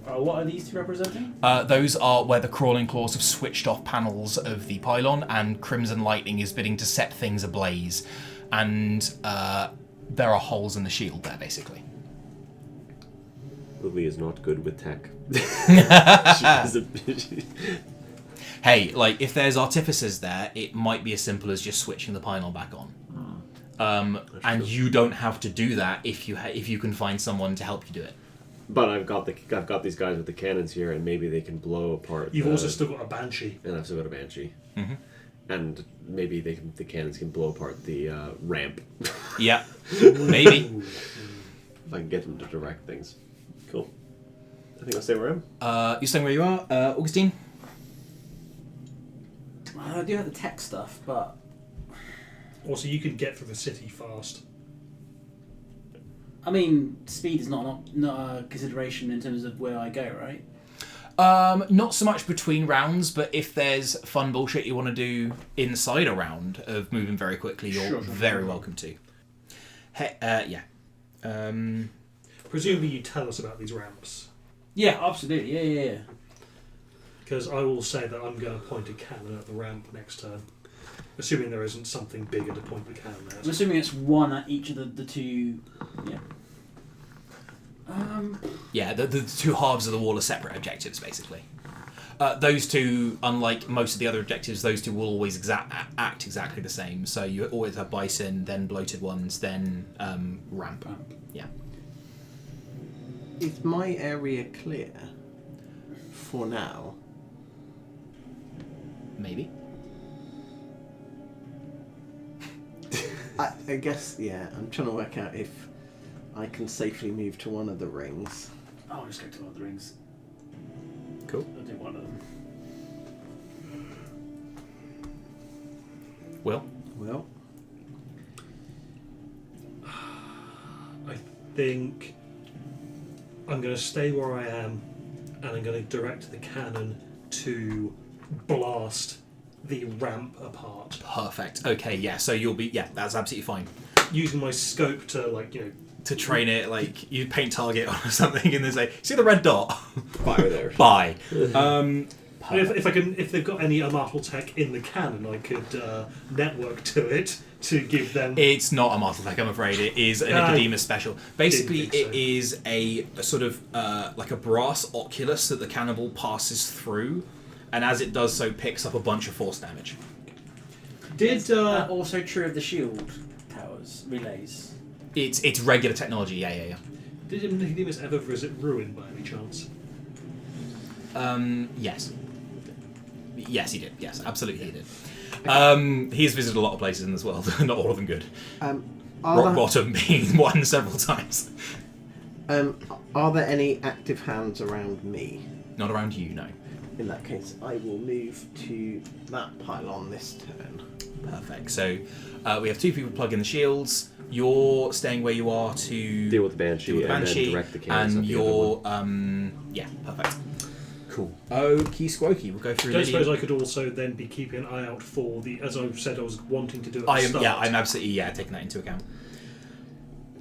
What are these two representing? Those are where the crawling claws have switched off panels of the pylon, and crimson lightning is bidding to set things ablaze. And there are holes in the shield there, basically. Lily is not good with tech. Hey, like, if there's artificers there, it might be as simple as just switching the pylon back on. And you don't have to do that if you can find someone to help you do it. But I've got these guys with the cannons here, and maybe they can blow apart. You've also still got a banshee. And I've still got a banshee. Mm-hmm. And maybe the cannons can blow apart the ramp. Yeah, maybe. If I can get them to direct things. Cool. I think I'll stay where I am. You're staying where you are, Augustine? I do have the tech stuff, but... Also, you can get through the city fast. I mean, speed is not a consideration in terms of where I go, right? Not so much between rounds, but if there's fun bullshit you want to do inside a round of moving very quickly, you're very welcome to. Hey, yeah. Presumably you tell us about these ramps. Yeah, absolutely. Yeah. Because I will say that I'm going to point a cannon at the ramp next turn. Assuming there isn't something bigger to point the cannon at. I'm assuming it's one at each of the two... Yeah. Yeah, the two halves of the wall are separate objectives, basically. Those two, unlike most of the other objectives, those two will always act exactly the same. So you always have Bison, then Bloated Ones, then Ramp. Yeah. Is my area clear for now? Maybe. I guess, yeah. I'm trying to work out if I can safely move to one of the rings. I'll just go to one of the rings. Cool. I'll do one of them. Well, I think I'm going to stay where I am, and I'm going to direct the cannon to blast the ramp apart. perfect. Okay, yeah, so you'll be... Yeah, that's absolutely fine. Using my scope to, To train it, like, you paint target on something and then say, see the red dot? Fire there. Bye. If they've got any Amartal tech in the cannon, I could network to it to give them... It's not a Martel Tech, I'm afraid. It is an Nicodemus special. Basically, didn't think it so. is a sort of like a brass oculus that the cannibal passes through, and as it does so, picks up a bunch of force damage. Is that also true of the shield towers, relays? It's regular technology, yeah. Did Nicodemus ever visit Ruin by any chance? Yes. Yes, he did. Yes, absolutely he did. He has visited a lot of places in this world, not all of them good. Rock Bottom being one several times. Are there any active hands around me? Not around you, no. In that case, I will move to that pylon this turn. Perfect. So we have 2 people plugging the shields. You're staying where you are to Deal with the Banshee, and then direct the cannons and at the other you're yeah, perfect. Cool. Okie squokey. We'll go through. I don't suppose Lillian. I could also then be keeping an eye out for the, as I said, I was wanting to do at the I am. start. Yeah, I'm absolutely taking that into account.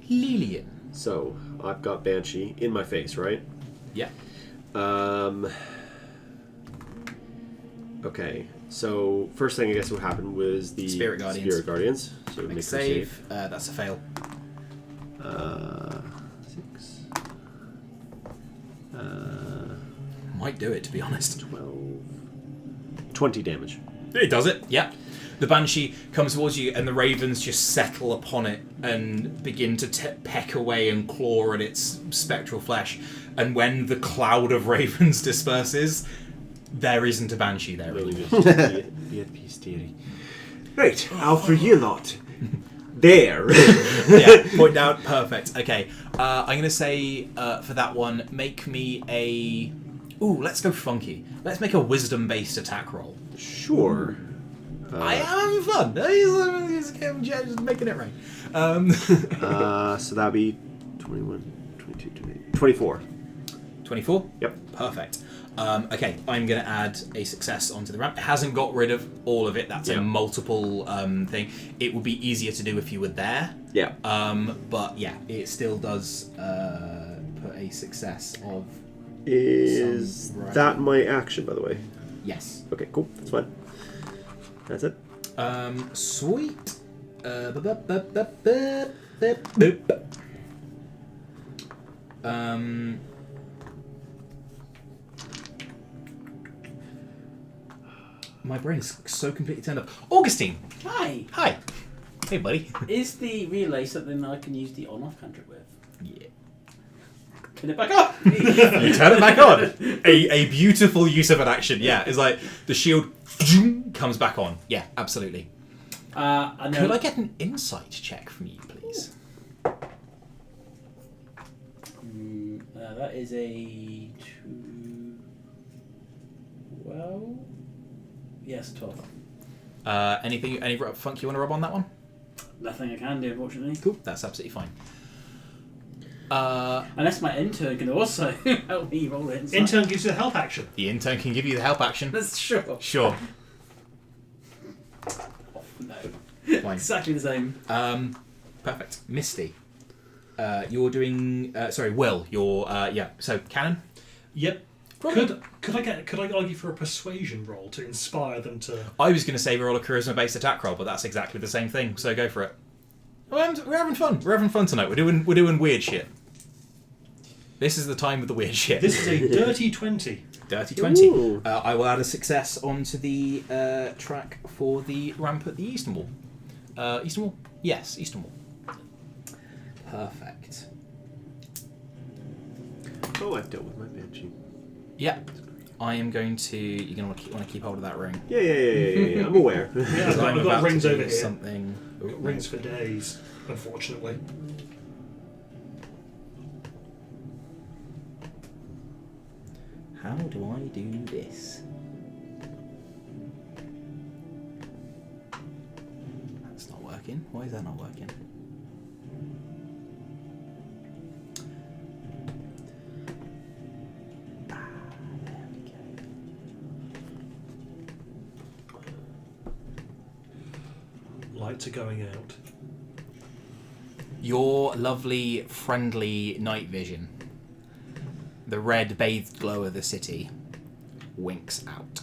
Lillian. So I've got Banshee in my face, right? Yeah. Okay. So first thing I guess what happened was the Spirit Guardians. Spirit Guardians. So Make make a save. That's a fail. 6. Might do it, to be honest. 12. 20 damage. It does it. Yeah. The Banshee comes towards you, and the ravens just settle upon it and begin to peck away and claw at its spectral flesh. And when the cloud of ravens disperses, there isn't a Banshee there Really anymore. just be at peace, dearie. Right, out for you lot. There. Yeah, point down. Perfect. Okay. I'm going to say for that one, make me a... Ooh, let's go funky. Let's make a wisdom-based attack roll. Sure. I am having fun. He's just making it right. So that'd be 21, 22, 28, 24. 24? Yep. Perfect. Okay, I'm going to add a success onto the ramp. It hasn't got rid of all of it. That's a Yeah. multiple thing. It would be easier to do if you were there. Yeah. But yeah, it still does put a success of... Is Right. that my action, by the way? Yes. Okay, cool. That's fine. That's it. Sweet. My brain is so completely turned off. Augustine. Hi. Hi. Hey, buddy. Is the relay something I can use the on-off cantrip with? Yeah. Turn it back up. You turn it back on. A beautiful use of an action. Yeah, it's like the shield comes back on. Yeah, absolutely. And then, Could I get an insight check from you, please? that is a 12. Yes, 12. Any funk you want to rub on that one? Nothing I can do, unfortunately. Cool. That's absolutely fine. Unless my intern can also help me roll it. Intern gives you the help action. The intern can give you the help action. That's sure. Sure. No. Fine. Exactly the same. Perfect. Misty. You're doing. Sorry, Will. You're. Yeah. So cannon. Yep. Probably. Could I argue for a persuasion roll to inspire them to? I was going to say roll a charisma-based attack roll, but that's exactly the same thing. So go for it. We're having fun. We're having fun tonight. We're doing weird shit. This is the time of the weird shit. This is a dirty 20. Dirty 20. Ooh. I will add a success onto the track for the ramp at the Eastern Wall. Eastern Wall? Yes, Eastern Wall. Perfect. Oh, I've dealt with my Banshee. Yeah. I am going to... You're going to want to keep hold of that ring. Yeah. I'm aware. Yeah, Because I'm I've got about rings to do over here. something... I've got rings for days, unfortunately. How do I do this? That's not working. Why is that not working? There we go. Lights are going out. Your lovely, friendly night vision, the red bathed glow of the city, winks out.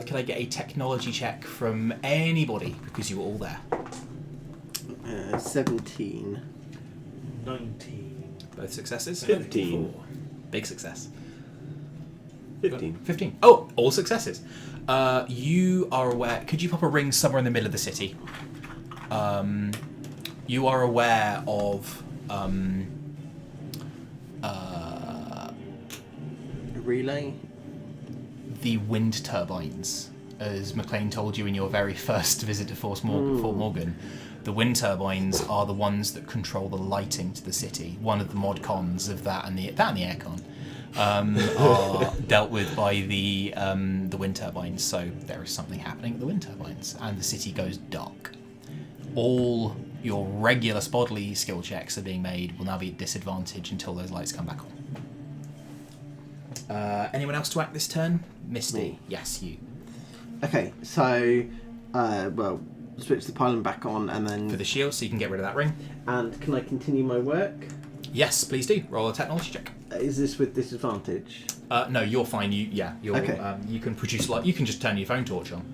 Can I get a technology check from anybody, because you were all there? 17. 19. Both successes? 15. Big success. 15. 15. Oh, all successes. You are aware... Could you pop a ring somewhere in the middle of the city? You are aware of... Relay? the wind turbines, as McLean told you in your very first visit to Fort Morgan. The wind turbines are the ones that control the lighting to the city. One of the mod cons of that and the aircon are dealt with by the wind turbines. So there is something happening at the wind turbines, and the city goes dark. All your regular Spodley skill checks are being made will now be at disadvantage until those lights come back on. Anyone else to act this turn? Misty. Me. Yes, you. Okay, so well, switch the pylon back on, and then For the shield, so you can get rid of that ring. and can I continue my work? Yes, please do. Roll a technology check. Is this with disadvantage? No, you're fine. You're Okay. You can produce light. You can just turn your phone torch on.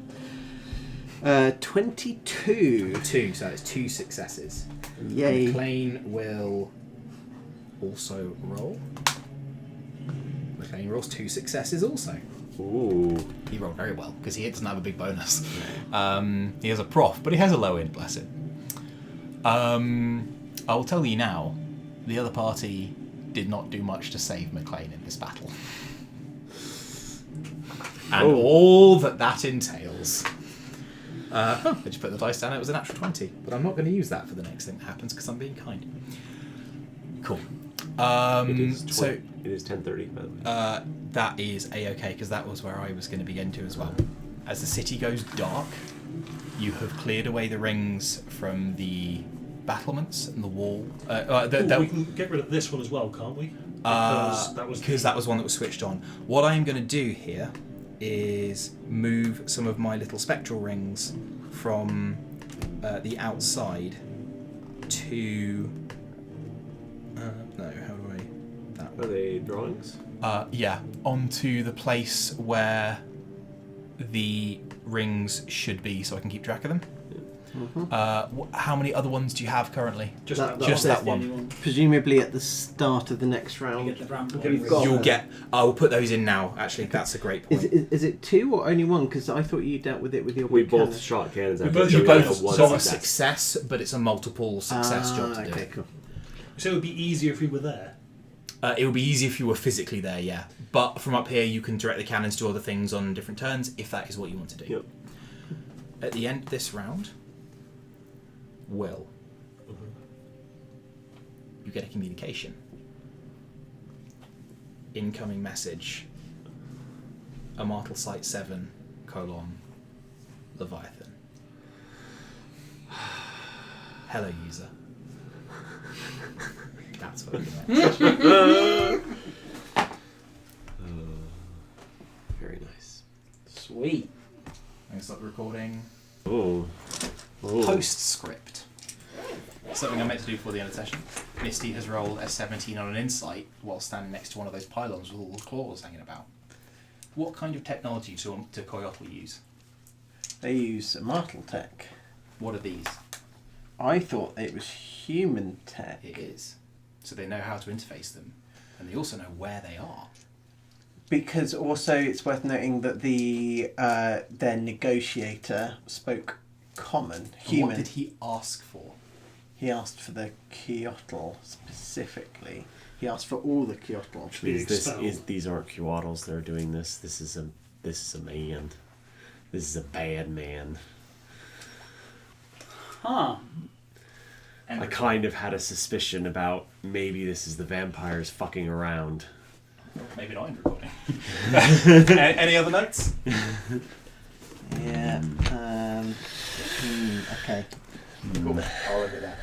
22. 2, so it's 2 successes. Yay. McLean will also roll. McLean rolls 2 successes also. Ooh. He rolled very well because he doesn't have a big bonus. He has a prof, but he has a low end, bless him. I will tell you now, the other party did not do much to save McLean in this battle. And all that entails. I just put the dice down, it was a natural 20. But I'm not going to use that for the next thing that happens because I'm being kind. Cool. It is So it is 10:30, by the way. that is a-okay because that was where I was going to begin to as well. As the city goes dark, you have cleared away the rings from the battlements and the wall. We can get rid of this one as well, can't we? Because that was one that was switched on. What I am going to do here is move some of my little spectral rings from the outside to... no, how do I... That Are they drawings? yeah, onto the place where the rings should be so I can keep track of them. How many other ones do you have currently? just that- that, Just That's that the one. only one. Presumably at the start of the next You round. get the ramp. We've got- You'll get... I will put those in now, actually. That's a great point. Is it 2 or only 1? Because I thought you dealt with it with your We big both cannon. shot cannons. We at both each shot other cannons. for one got a success. success, but it's a multiple success job to do. Okay, cool. So it would be easier if we were there. It would be easy if you were physically there, yeah. But from up here, you can direct the cannons to other things on different turns, if that is what you want to do. Yep. At the end of this round, Will, you get a communication. Incoming message. Amartal Site 7, Leviathan. Hello, user. That's what you meant. Very nice. Sweet. I'm going to stop recording. Oh. Postscript. Something I meant to do before the end of the session. Misty has rolled a 17 on an insight while standing next to one of those pylons with all the claws hanging about. What kind of technology do Coyotl use? They use Martel tech. What are these? I thought it was human tech. It is. So they know how to interface them, and they also know where they are. Because also it's worth noting that their negotiator spoke common, And human. what did he ask for? He asked for the Kyotl specifically. He asked for all the Kyotl. Big spell. These aren't Quewaddles that are doing this. This is a man. This is a bad man. Huh. I kind of had a suspicion about maybe this is the vampires fucking around. Maybe not in recording. Any other notes? Yeah. Okay. Cool. I'll look at that.